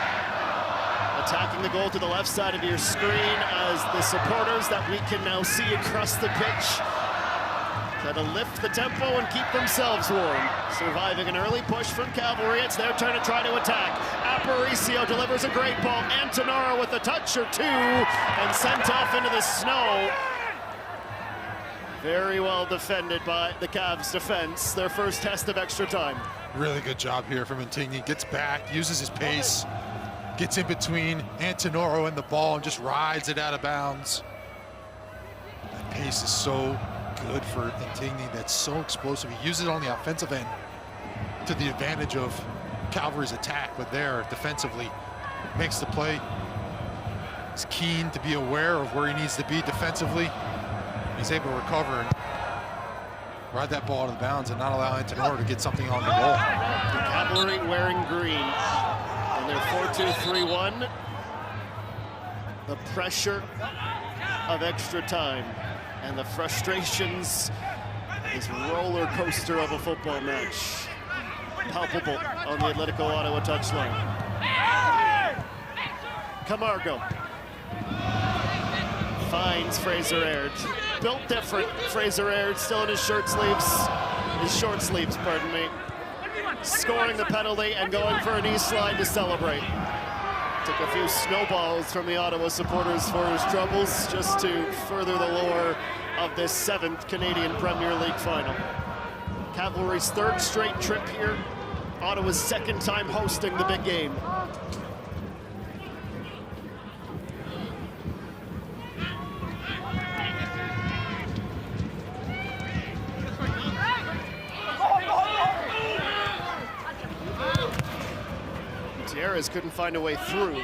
Speaker 7: attacking the goal to the left side of your screen as the supporters that we can now see across the pitch try to lift the tempo and keep themselves warm. Surviving an early push from Cavalry, it's their turn to try to attack. Aparicio delivers a great ball. Antonoro with a touch or two and sent off into the snow. Very well defended by the Cavs defense, their first test of extra time.
Speaker 8: Really good job here from Intigne. Gets back, uses his pace, gets in between Antonoro and the ball and just rides it out of bounds. That pace is so good for Intigne. That's so explosive. He uses it on the offensive end to the advantage of Calgary's attack, but there defensively makes the play. He's keen to be aware of where he needs to be defensively. He's able to recover and ride that ball out of bounds and not allow Antonoro to get something on the goal.
Speaker 7: The Cavalry wearing green in their 4-2-3-1. The pressure of extra time and the frustrations, this roller coaster of a football match, palpable on the Atlético Ottawa touchline. Camargo finds Fraser Aird. Built different. Fraser Aird still in his short sleeves, pardon me. Scoring the penalty and going for a knee slide to celebrate. Took a few snowballs from the Ottawa supporters for his troubles, just to further the lore of this 7th Canadian Premier League final. Cavalry's 3rd straight trip here. Ottawa's 2nd time hosting the big game. Gutierrez couldn't find a way through.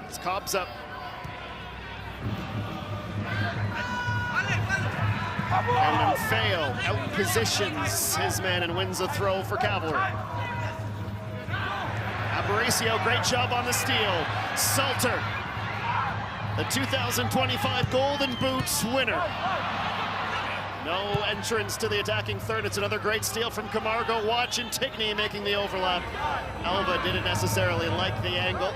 Speaker 7: It's Cobbs up. and Feo out-positions his man and wins the throw for Cavalry. Aparicio, great job on the steal. Salter, the 2025 Golden Boots winner. No entrance to the attacking third. It's another great steal from Camargo. Watch Antigone making the overlap. Alva didn't necessarily like the angle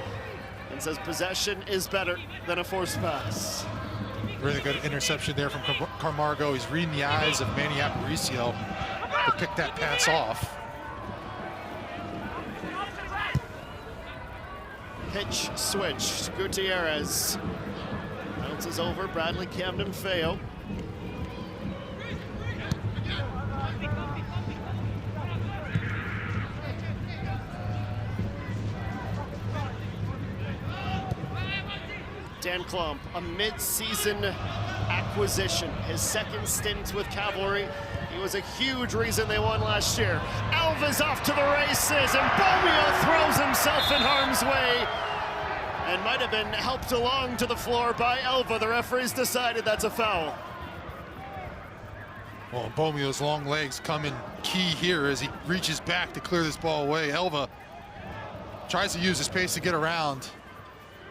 Speaker 7: and says possession is better than a forced pass.
Speaker 8: Really good interception there from Camargo. He's reading the eyes of Manny Aparicio to pick that pass off.
Speaker 7: Pitch switch. Gutierrez bounces over Bradley Camden Feo. Dan Klump, a mid-season acquisition, his second stint with Cavalry. He was a huge reason they won last year. Alva's off to the races, and Bomio throws himself in harm's way and might have been helped along to the floor by Elva. The referees decided that's a foul.
Speaker 8: Well, Bomio's long legs come in key here as he reaches back to clear this ball away. Elva tries to use his pace to get around.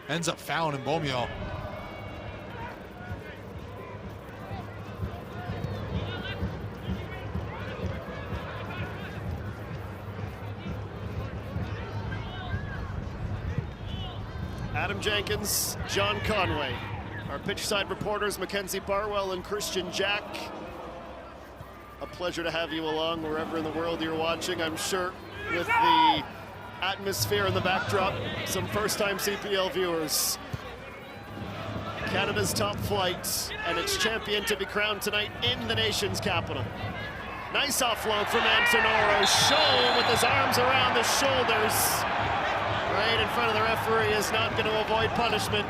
Speaker 8: Ends up fouling Bomio.
Speaker 7: Adam Jenkins, John Conway. Our pitchside reporters, Mackenzie Barwell and Christian Jack. A pleasure to have you along wherever in the world you're watching. I'm sure with the atmosphere in the backdrop, some first-time CPL viewers. Canada's top flight and its champion to be crowned tonight in the nation's capital. Nice offload from Antonoro. Show with his arms around the shoulders. Right in front of the referee is not going to avoid punishment.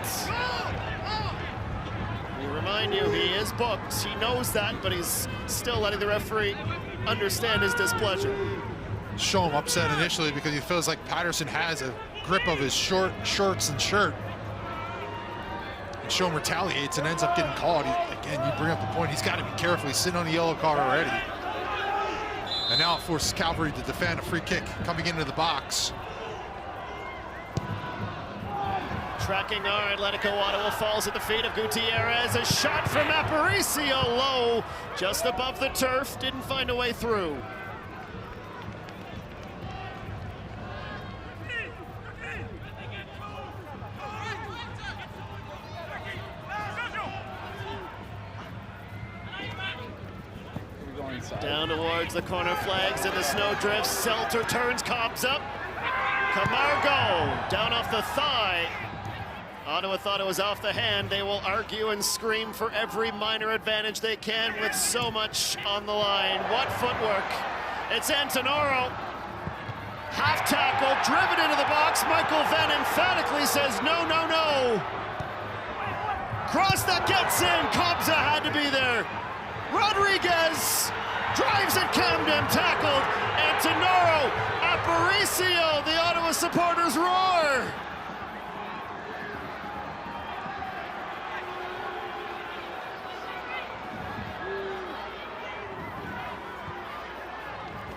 Speaker 7: We remind you, he is booked. He knows that, but he's still letting the referee understand his displeasure.
Speaker 8: Show him upset initially because he feels like Patterson has a grip of his shorts and shirt. And Show him retaliates and ends up getting caught. Again, you bring up the point, he's got to be careful. He's sitting on the yellow card already. And now it forces Cavalry to defend a free kick coming into the box.
Speaker 7: Tracking our Atlético Ottawa falls at the feet of Gutierrez. A shot from Aparicio, low, just above the turf. Didn't find a way through. Down towards the corner flags and the snow drifts. Selter turns, Cobbs up. Camargo down off the thigh. Ottawa thought it was off the hand. They will argue and scream for every minor advantage they can with so much on the line. What footwork. It's Antonoro. Half tackle, driven into the box. Michael Venn emphatically says no, no, no. Cross that gets in. Kobza had to be there. Rodriguez drives at Camden, tackled. Antonoro, Aparicio, the Ottawa supporters roar.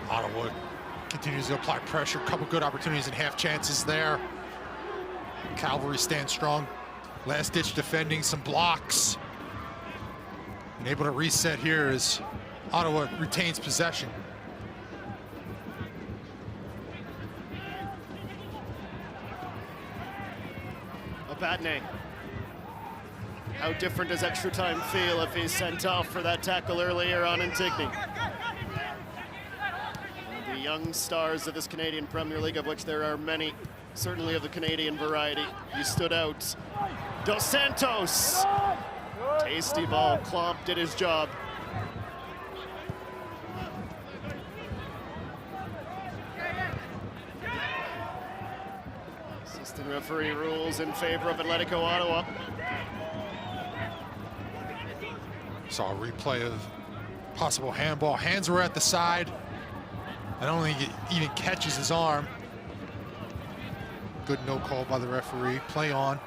Speaker 8: Ottawa continues to apply pressure. Couple good opportunities and half chances there. Cavalry stands strong. Last ditch defending, some blocks. And able to reset here as Ottawa retains possession.
Speaker 7: Abadne. How different does extra time feel if he's sent off for that tackle earlier on Antigone? The young stars of this Canadian Premier League, of which there are many, certainly of the Canadian variety. You stood out. Dos Santos. Tasty ball. Klomp did his job. Assistant referee rules in favor of Atlético Ottawa.
Speaker 8: Saw a replay of possible handball. Hands were at the side. I don't think it even catches his arm. Good no call by the referee. Play on.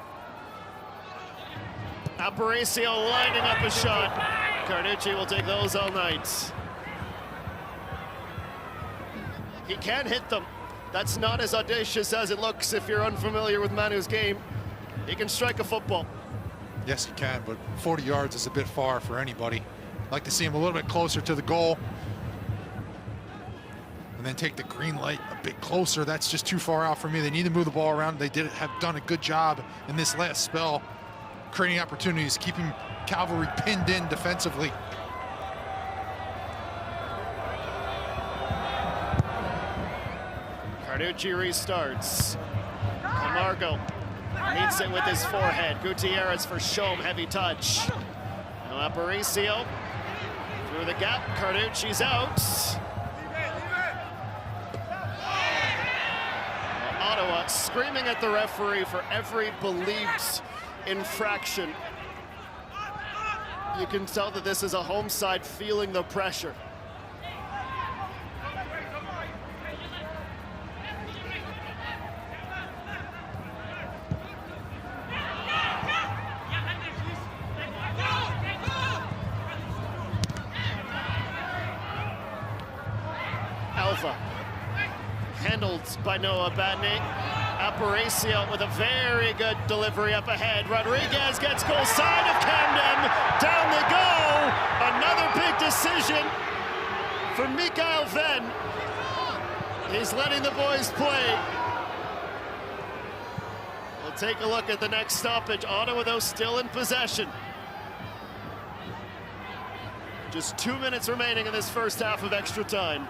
Speaker 7: Aparicio lining up a shot. Carducci will take those all night. He can hit them. That's not as audacious as it looks if you're unfamiliar with Manu's game. He can strike a football.
Speaker 8: Yes, he can, but 40 yards is a bit far for anybody. I'd like to see him a little bit closer to the goal. And then take the green light a bit closer. That's just too far out for me. They need to move the ball around. They have done a good job in this last spell, creating opportunities, keeping Cavalry pinned in defensively.
Speaker 7: Carducci restarts. Camargo meets it with his forehead. Gutierrez for Shom, heavy touch. Now Aparicio through the gap. Carducci's out. Ottawa screaming at the referee for every believed infraction. You can tell that this is a home side feeling the pressure. Alva handled by Noah Badney. Aparicio with a very good delivery up ahead. Rodriguez gets goal side of Camden. Down they go. Another big decision for Mikael Venn. He's letting the boys play. We'll take a look at the next stoppage. Ottawa, though, still in possession. Just 2 minutes remaining in this first half of extra time.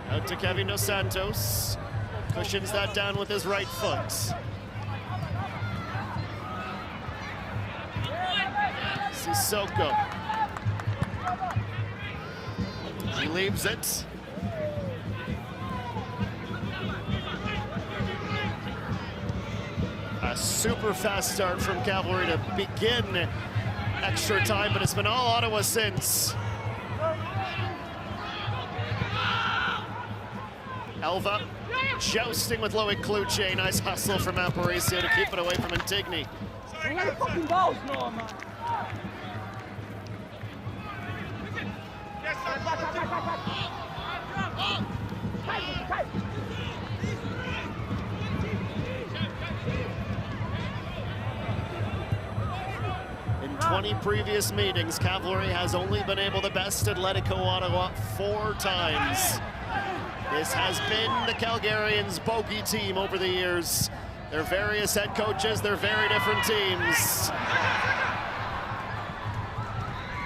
Speaker 7: Out to Kevin Dos Santos. Cushions that down with his right foot. Sissoko. He leaves it. A super fast start from Cavalry to begin extra time, but it's been all Ottawa since. Elva jousting with Loic Cloutier. Nice hustle from Aparicio to keep it away from Antigny. In 20 previous meetings, Cavalry has only been able to best Atlético Ottawa 4 times. This has been the Calgarians' bogey team over the years. Their various head coaches, they're very different teams.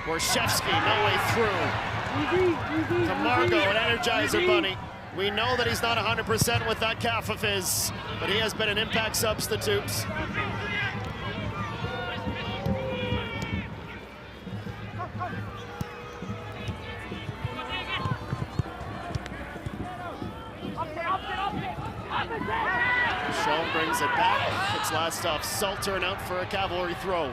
Speaker 7: Borshevsky, no way through. Camargo, an Energizer bunny. We know that he's not 100% with that calf of his, but he has been an impact substitute. Shaw brings it back. It's last off Salter and out for a Cavalry throw.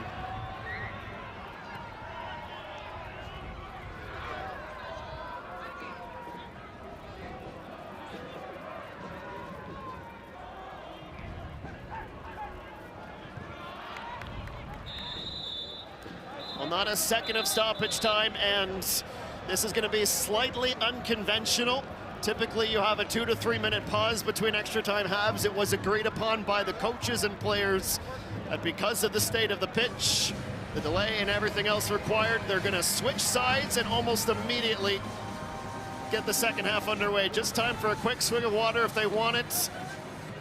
Speaker 7: Well, not a second of stoppage time, and this is going to be slightly unconventional. Typically, you have a 2 to 3 minute pause between extra time halves. It was agreed upon by the coaches and players that because of the state of the pitch, the delay and everything else required, they're going to switch sides and almost immediately get the second half underway. Just time for a quick swig of water if they want it,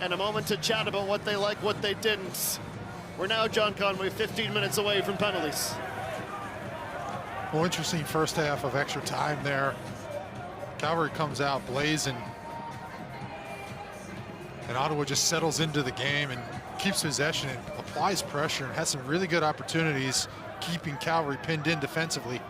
Speaker 7: and a moment to chat about what they like, what they didn't. We're now, John Conway, 15 minutes away from penalties.
Speaker 8: Well, interesting first half of extra time there. Cavalry comes out blazing, and Ottawa just settles into the game and keeps possession and applies pressure and has some really good opportunities keeping Cavalry pinned in defensively.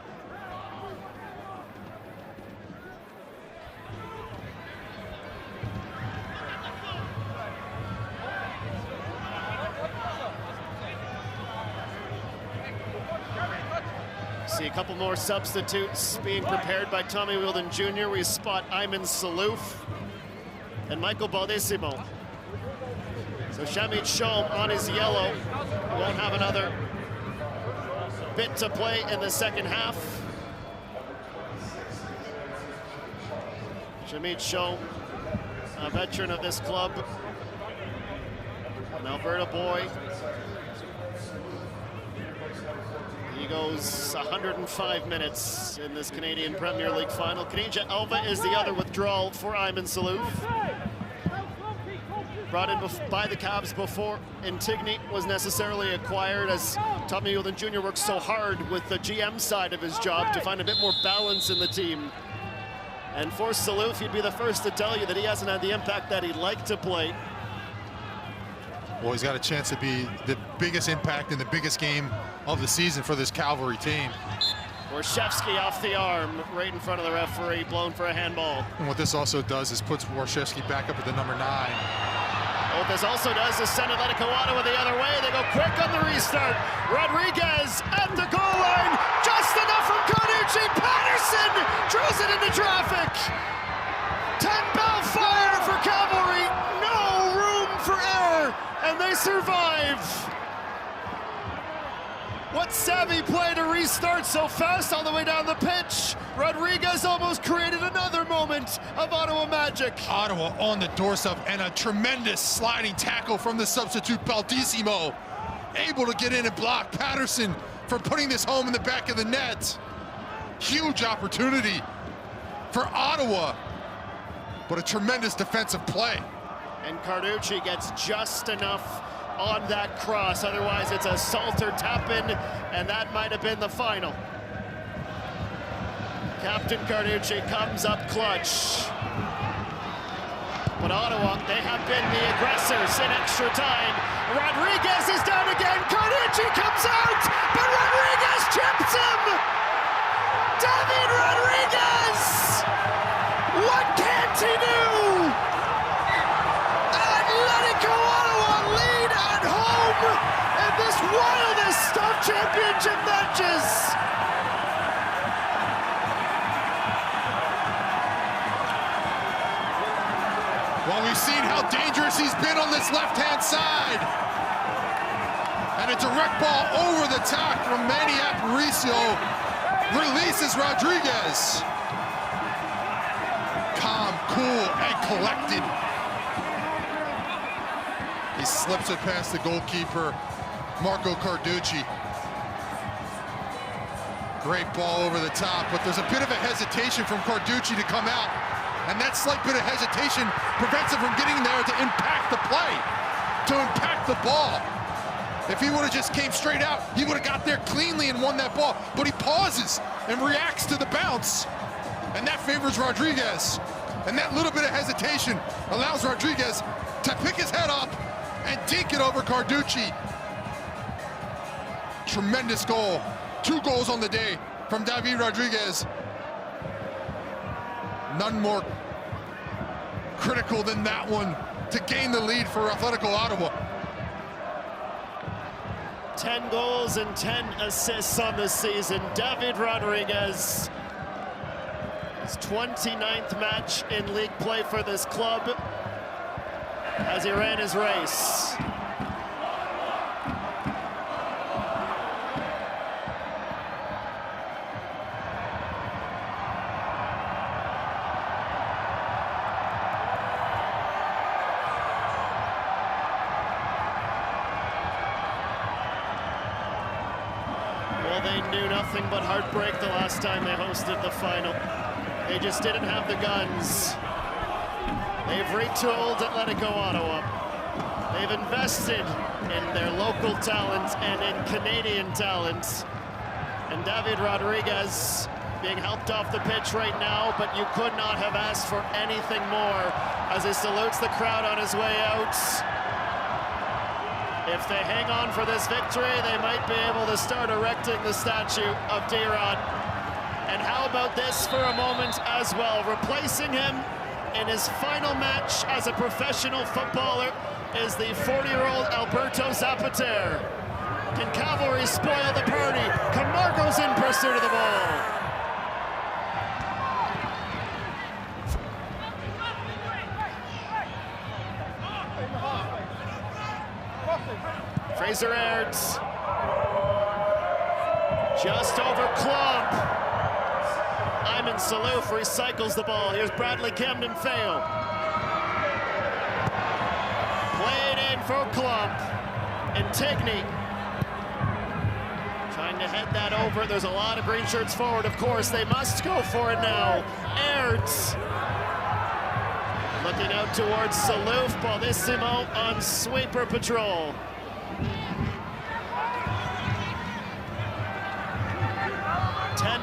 Speaker 7: See a couple more substitutes being prepared by Tommy Wheeldon Jr. We spot Ayman Salouf and Michael Baldissimo. So Shamit Shom on his yellow won't have another bit to play in the second half. Shamit Shom, a veteran of this club, an Alberta boy. He goes 105 minutes in this Canadian Premier League final. Khadija Elva is the other withdrawal for Ayman Salouf. Brought in by the Cavs before Intigne was necessarily acquired, as Tommy Wheeldon Jr. works so hard with the GM side of his job to find a bit more balance in the team. And for Salouf, he'd be the first to tell you that he hasn't had the impact that he'd like to play.
Speaker 8: Well, he's got a chance to be the biggest impact in the biggest game of the season for this Cavalry team.
Speaker 7: Warshevsky off the arm, right in front of the referee, blown for a handball.
Speaker 8: And what this also does is puts Warshevsky back up at the number 9.
Speaker 7: What this also does is send Atlético Ottawa the other way. They go quick on the restart. Rodriguez at the goal line, just enough from Carducci. Patterson drills it into traffic. 10-ball fire for Cavalry. No room for error, and they survive. What savvy play to restart so fast all the way down the pitch. Rodriguez almost created another moment of Ottawa magic.
Speaker 8: Ottawa on the doorstep, and a tremendous sliding tackle from the substitute Baldissimo. Able to get in and block Patterson from putting this home in the back of the net. Huge opportunity for Ottawa, but a tremendous defensive play.
Speaker 7: And Carducci gets just enough on that cross, otherwise it's a Salter tap-in, and that might have been the final. Captain Carducci comes up clutch. But Ottawa, they have been the aggressors in extra time. Rodriguez is down again, Carducci comes out, but Rodriguez chips him! David Rodriguez! What can't he do? Atlético Ottawa lead at home in this wildest of championship matches.
Speaker 8: Well, we've seen how dangerous he's been on this left-hand side. And a direct ball over the top from Manny Aparicio. Releases Rodriguez. Calm, cool, and collected. He slips it past the goalkeeper, Marco Carducci. Great ball over the top, but there's a bit of a hesitation from Carducci to come out. And that slight bit of hesitation prevents him from getting there to impact the play, to impact the ball. If he would have just came straight out, he would have got there cleanly and won that ball. But he pauses and reacts to the bounce. And that favors Rodriguez. And that little bit of hesitation allows Rodriguez to pick his head up and dink it over Carducci. Tremendous goal. 2 goals on the day from David Rodriguez. None more critical than that one to gain the lead for Atlético Ottawa.
Speaker 7: 10 goals and 10 assists on the season. David Rodriguez, his 29th match in league play for this club as he ran his race. They knew nothing but heartbreak the last time they hosted the final. They just didn't have the guns. They've retooled Atlético Ottawa. They've invested in their local talent and in Canadian talent. And David Rodriguez being helped off the pitch right now, but you could not have asked for anything more as he salutes the crowd on his way out. If they hang on for this victory, they might be able to start erecting the statue of D-Rod. And how about this for a moment as well? Replacing him in his final match as a professional footballer is the 40-year-old Alberto Zapater. Can Cavalry spoil the party? Camargo's in pursuit of the ball. Fraser Airds. Just over Klump. Iman Salouf recycles the ball. Here's Bradley Camden-Feo. Played in for Klump. Antigone. Trying to head that over. There's a lot of green shirts forward, of course. They must go for it now. Airds. Looking out towards Salouf. Baldissimo on sweeper patrol.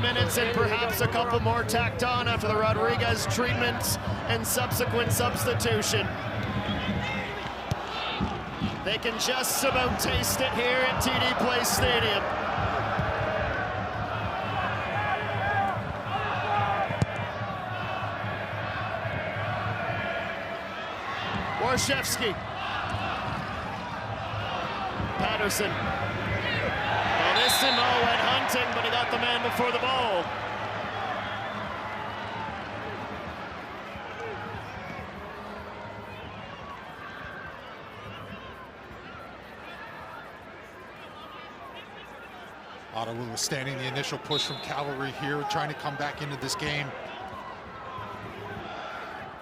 Speaker 7: Minutes and perhaps a couple more tacked on after the Rodriguez treatment and subsequent substitution. They can just about taste it here at TD Place Stadium. Warshevsky. Patterson. Baldissimo went hunting, but he got the man before the ball.
Speaker 8: Ottawa withstanding the initial push from Cavalry here, trying to come back into this game.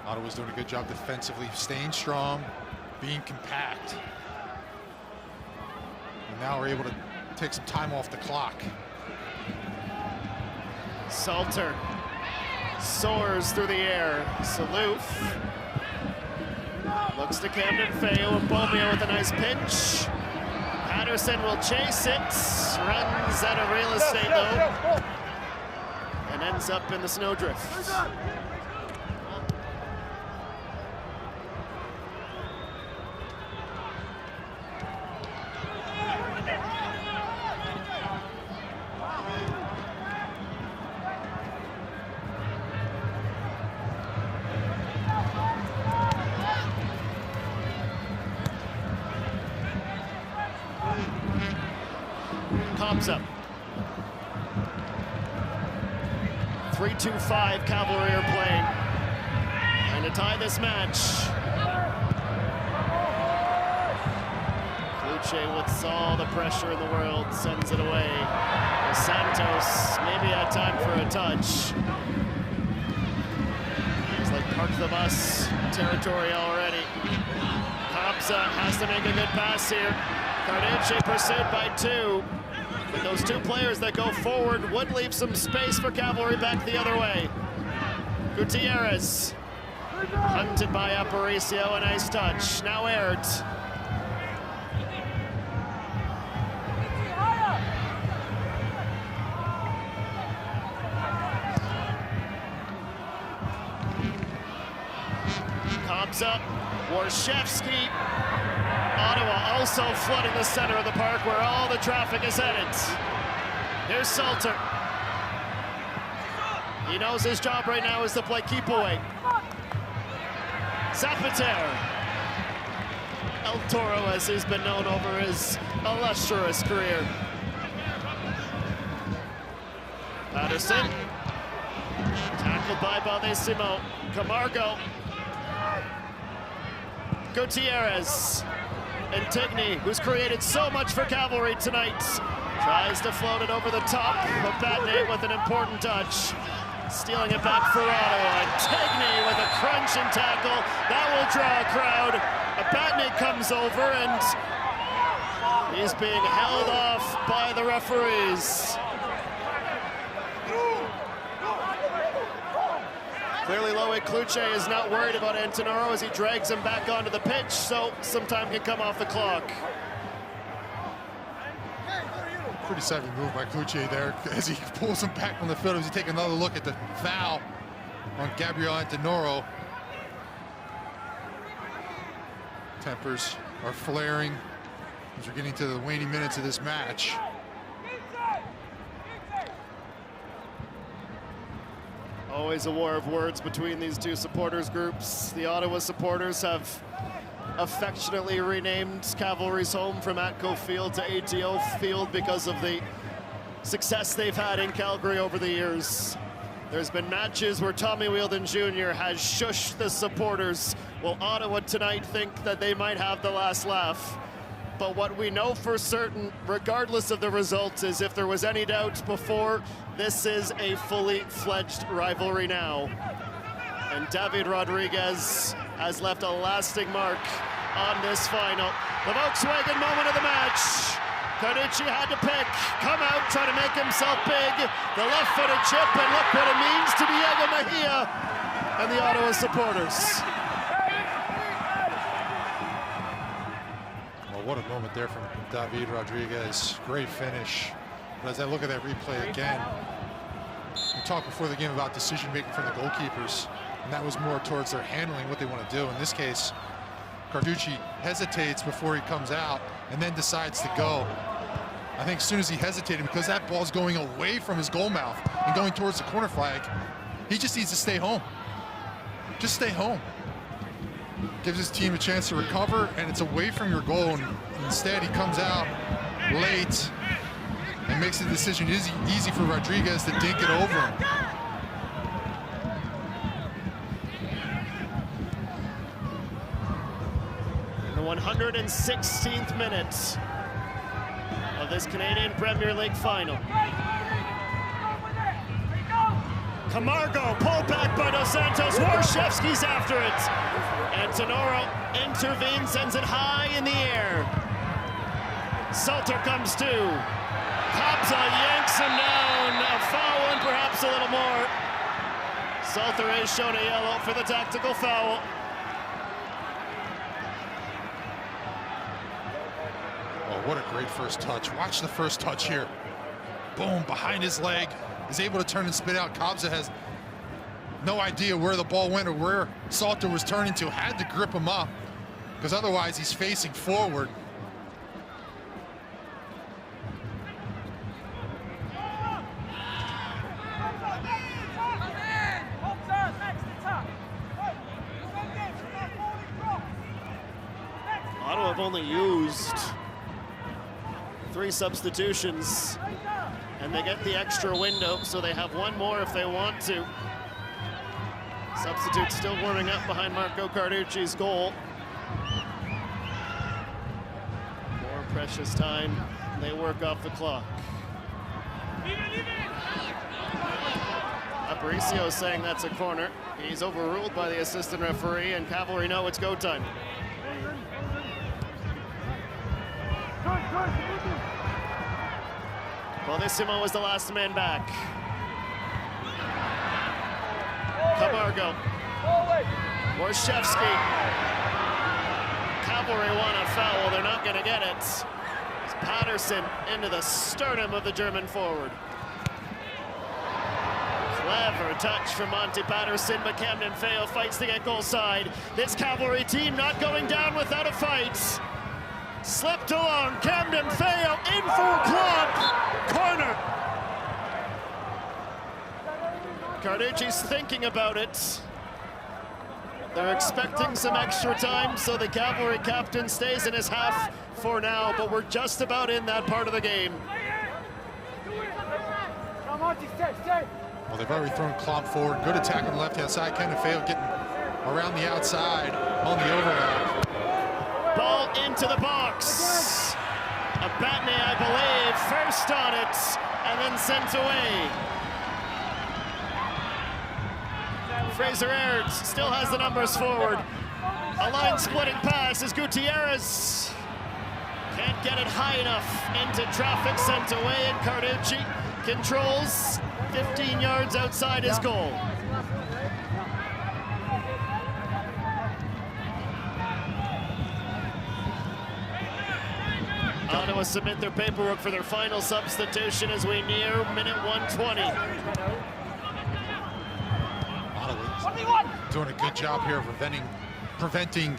Speaker 8: Ottawa's doing a good job defensively, staying strong, being compact. And now we're able to take some time off the clock.
Speaker 7: Salter soars through the air. Salouf looks to Camden-Feo and Bomeo with a nice pinch. Patterson will chase it, runs out of real estate though, and ends up in the snowdrift. Cobbs up. 3-2-5 Cavalry are playing. Trying to tie this match. Kluche with all the pressure in the world sends it away. Dos Santos maybe had time for a touch. It's like park the bus territory already. Cobbs has to make a good pass here. Carducci pursued by two. But those two players that go forward would leave some space for Cavalry back the other way. Gutierrez. Hunted by Aparicio, a nice touch. Now Airds. Cobbs up. Warshevsky. Ottawa also flooding the center of the park where all the traffic is headed. Here's Salter. He knows his job right now is to play keep away. Zapater. El Toro, as he's been known over his illustrious career. Patterson. Tackled by Baldissimo. Camargo. Gutierrez. Antigone, who's created so much for Cavalry tonight, tries to float it over the top, but Batney with an important touch. Stealing it back for Ottawa. Antigone with a crunching tackle. That will draw a crowd. Batney comes over and he's being held off by the referees. Clearly, Loic Kluche is not worried about Antonoro as he drags him back onto the pitch, so some time can come off the clock.
Speaker 8: Pretty savvy move by Kluche there as he pulls him back from the field as he takes another look at the foul on Gabriel Antonoro. Tempers are flaring as we're getting to the waning minutes of this match.
Speaker 7: Always a war of words between these two supporters groups. The Ottawa supporters have affectionately renamed Cavalry's home from Atco Field to ATO Field because of the success they've had in Calgary over the years. There's been matches where Tommy Wheeldon Jr. has shushed the supporters. Will Ottawa tonight think that they might have the last laugh? But what we know for certain, regardless of the results, is if there was any doubt before, this is a fully fledged rivalry now. And David Rodriguez has left a lasting mark on this final. The Volkswagen moment of the match. Carducci had to pick, come out, try to make himself big. The left-footed chip, and look what it means to Diego Mejia and the Ottawa supporters.
Speaker 8: Well, what a moment there from David Rodriguez. Great finish. But as I look at that replay again, we talked before the game about decision-making from the goalkeepers, and that was more towards their handling, what they want to do. In this case, Carducci hesitates before he comes out and then decides to go. I think as soon as he hesitated, because that ball's going away from his goal mouth and going towards the corner flag, he just needs to stay home. Just stay home. Gives his team a chance to recover, and it's away from your goal, and instead he comes out late and makes the decision easy for Rodriguez to dink it over him.
Speaker 7: The 116th minute of this Canadian Premier League final. Camargo pulled back by Dos Santos. Warshevsky's after it. Antonoro intervenes, sends it high in the air. Salter comes to. Kabza yanks him down. A foul and perhaps a little more. Salter is shown a yellow for the tactical foul.
Speaker 8: Oh, what a great first touch. Watch the first touch here. Boom, behind his leg. Is able to turn and spit out. Kabza has no idea where the ball went or where Salter was turning to. Had to grip him up, because otherwise he's facing forward.
Speaker 7: Ottawa have only used 3 substitutions, and they get the extra window, so they have one more if they want to. Substitute still warming up behind Marco Carducci's goal. More precious time, they work off the clock. Aparicio saying that's a corner. He's overruled by the assistant referee, and Cavalry know it's go time. Bellissimo was the last man back. Camargo. Warshevsky. Cavalry want a foul. They're not going to get it. It's Patterson into the sternum of the German forward. Clever touch from Monty Patterson, but Camden Feo fights to get goal side. This Cavalry team not going down without a fight. Slipped along, Camden Feo in for a club. Corner. Carducci's thinking about it. They're expecting some extra time, so the Cavalry captain stays in his half for now, but we're just about in that part of the game.
Speaker 8: Well, they've already thrown Klopp forward. Good attack on the left-hand side. Camden Feo getting around the outside on the overlap.
Speaker 7: Ball into the box. Abatne, I believe, first on it, and then sent away. Fraser Aird still has the numbers forward. A line-splitting pass is Gutierrez. Can't get it high enough into traffic, sent away, and Carducci controls 15 yards outside his goal. Ottawa submit their paperwork for their final substitution as we near minute 120.
Speaker 8: Ottawa doing a good job here of preventing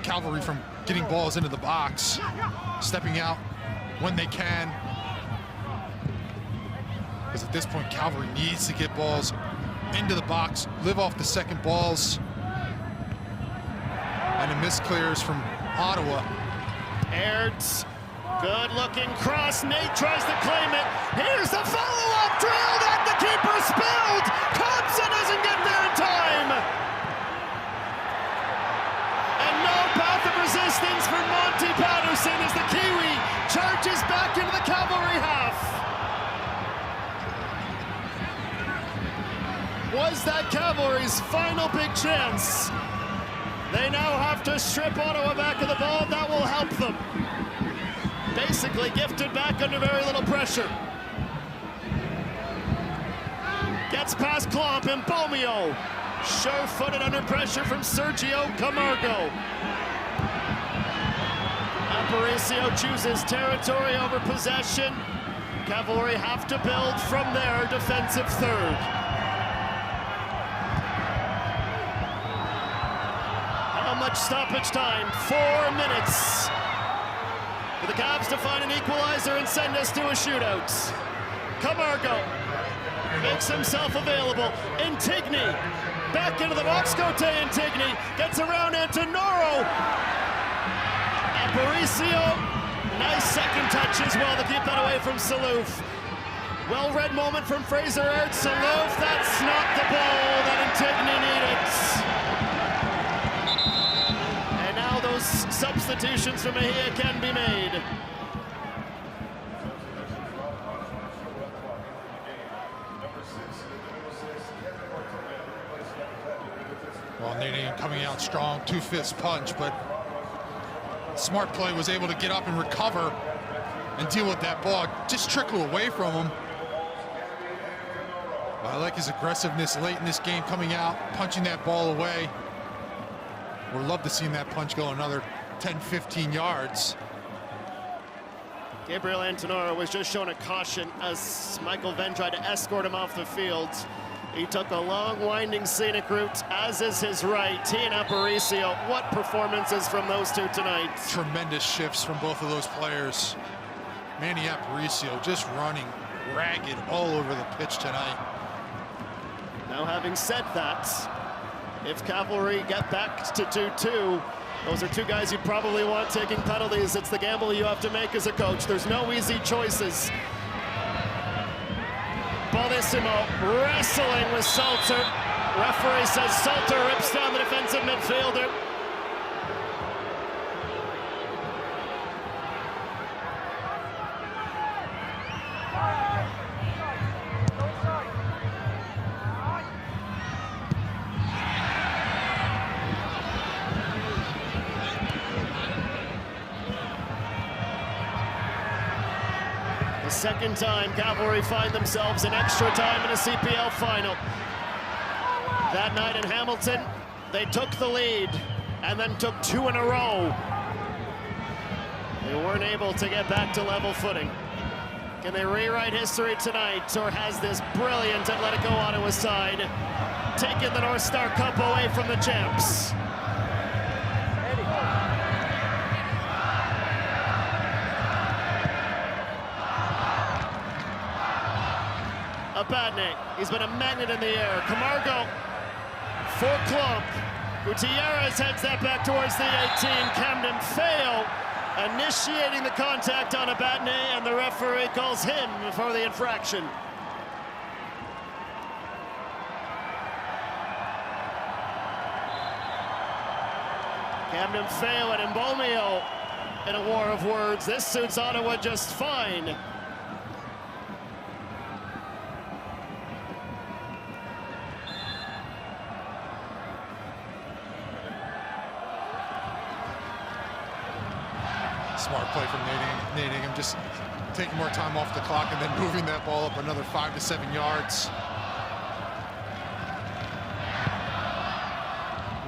Speaker 8: Cavalry from getting balls into the box, stepping out when they can. Because at this point, Cavalry needs to get balls into the box, live off the second balls, and a missed clears from Ottawa.
Speaker 7: Airds, good-looking cross. Nate tries to claim it. Here's the follow-up, drilled at the keeper, spilled. Thompson doesn't get there in time. And no path of resistance for Monty Patterson as the Kiwi charges back into the Cavalry half. Was that Cavalry's final big chance? They now have to strip Ottawa back of the ball. That will help them. Basically gifted back under very little pressure. Gets past Klomp and Bomio. Sure-footed under pressure from Sergio Camargo. Aparicio chooses territory over possession. Cavalry have to build from their defensive third. How much stoppage time? 4 minutes. For the Cavs to find an equalizer and send us to a shootout. Camargo makes himself available. Intigne back into the box. Cote Intigne gets around Antonoro. Aparicio, nice second touch as well to keep that away from Salouf. Well-read moment from Fraser Aird. Salouf, that's not the ball that Intigne needed. And now those substitutions for Mejia can be made.
Speaker 8: Well, Nate coming out strong, 2-fist punch, but smart play was able to get up and recover and deal with that ball. Just trickle away from him. I like his aggressiveness late in this game, coming out, punching that ball away. We'd love to see that punch go another 10, 15 yards.
Speaker 7: Gabriel Antonoro was just shown a caution as Michael Venn tried to escort him off the field. He took a long, winding, scenic route, as is his right. He and Aparicio, what performances from those two tonight.
Speaker 8: Tremendous shifts from both of those players. Manny Aparicio just running ragged all over the pitch tonight.
Speaker 7: Now, having said that, if Cavalry get back to 2-2, those are two guys you probably want taking penalties. It's the gamble you have to make as a coach. There's no easy choices. Bellissimo wrestling with Salter. Referee says Salter rips down the defensive midfielder. Second time Cavalry find themselves in extra time in a CPL final. That night in Hamilton, they took the lead and then took 2 in a row. They weren't able to get back to level footing. Can they rewrite history tonight, or has this brilliant Atlético Ottawa side taken the North Star Cup away from the champs? Abadne, he's been a magnet in the air. Camargo for Klomp. Gutierrez heads that back towards the 18. Camden Feo initiating the contact on Abadne, and the referee calls him for the infraction. Camden Feo and Mbomio in a war of words. This suits Ottawa just fine.
Speaker 8: Smart play from Nate Ingham, just taking more time off the clock and then moving that ball up another 5 to 7 yards.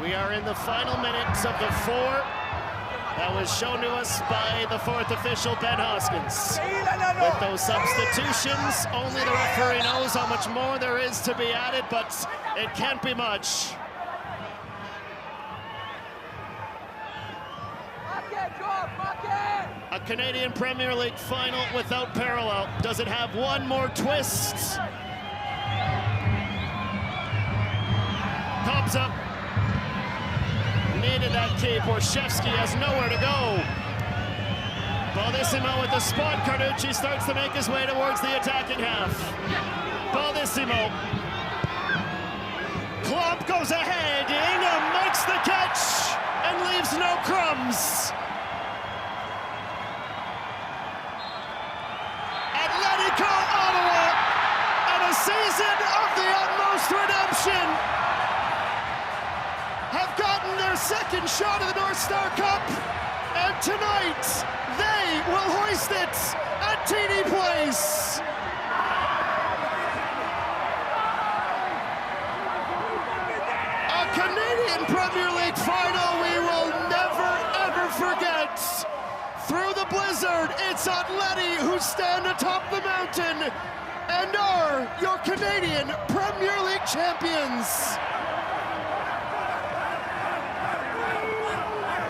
Speaker 7: We are in the final minutes of the 4. That was shown to us by the 4th official, Ben Hoskins. With those substitutions, only the referee knows how much more there is to be added, but it can't be much. A Canadian Premier League final without parallel. Does it have one more twist? Comes up. created that cape. Orszewski has nowhere to go. Baldissimo with the spot. Carducci starts to make his way towards the attacking half. Baldissimo. Klopp goes ahead. Ingham makes the catch and leaves no crumbs. Atlético Ottawa, and a season of the utmost redemption, have gotten their second shot of the North Star Cup, and tonight they will hoist it at TD Place. A Canadian Premier League final we will never ever forget. Through the blizzard, it's Atleti who stand atop the mountain and are your Canadian Premier League champions.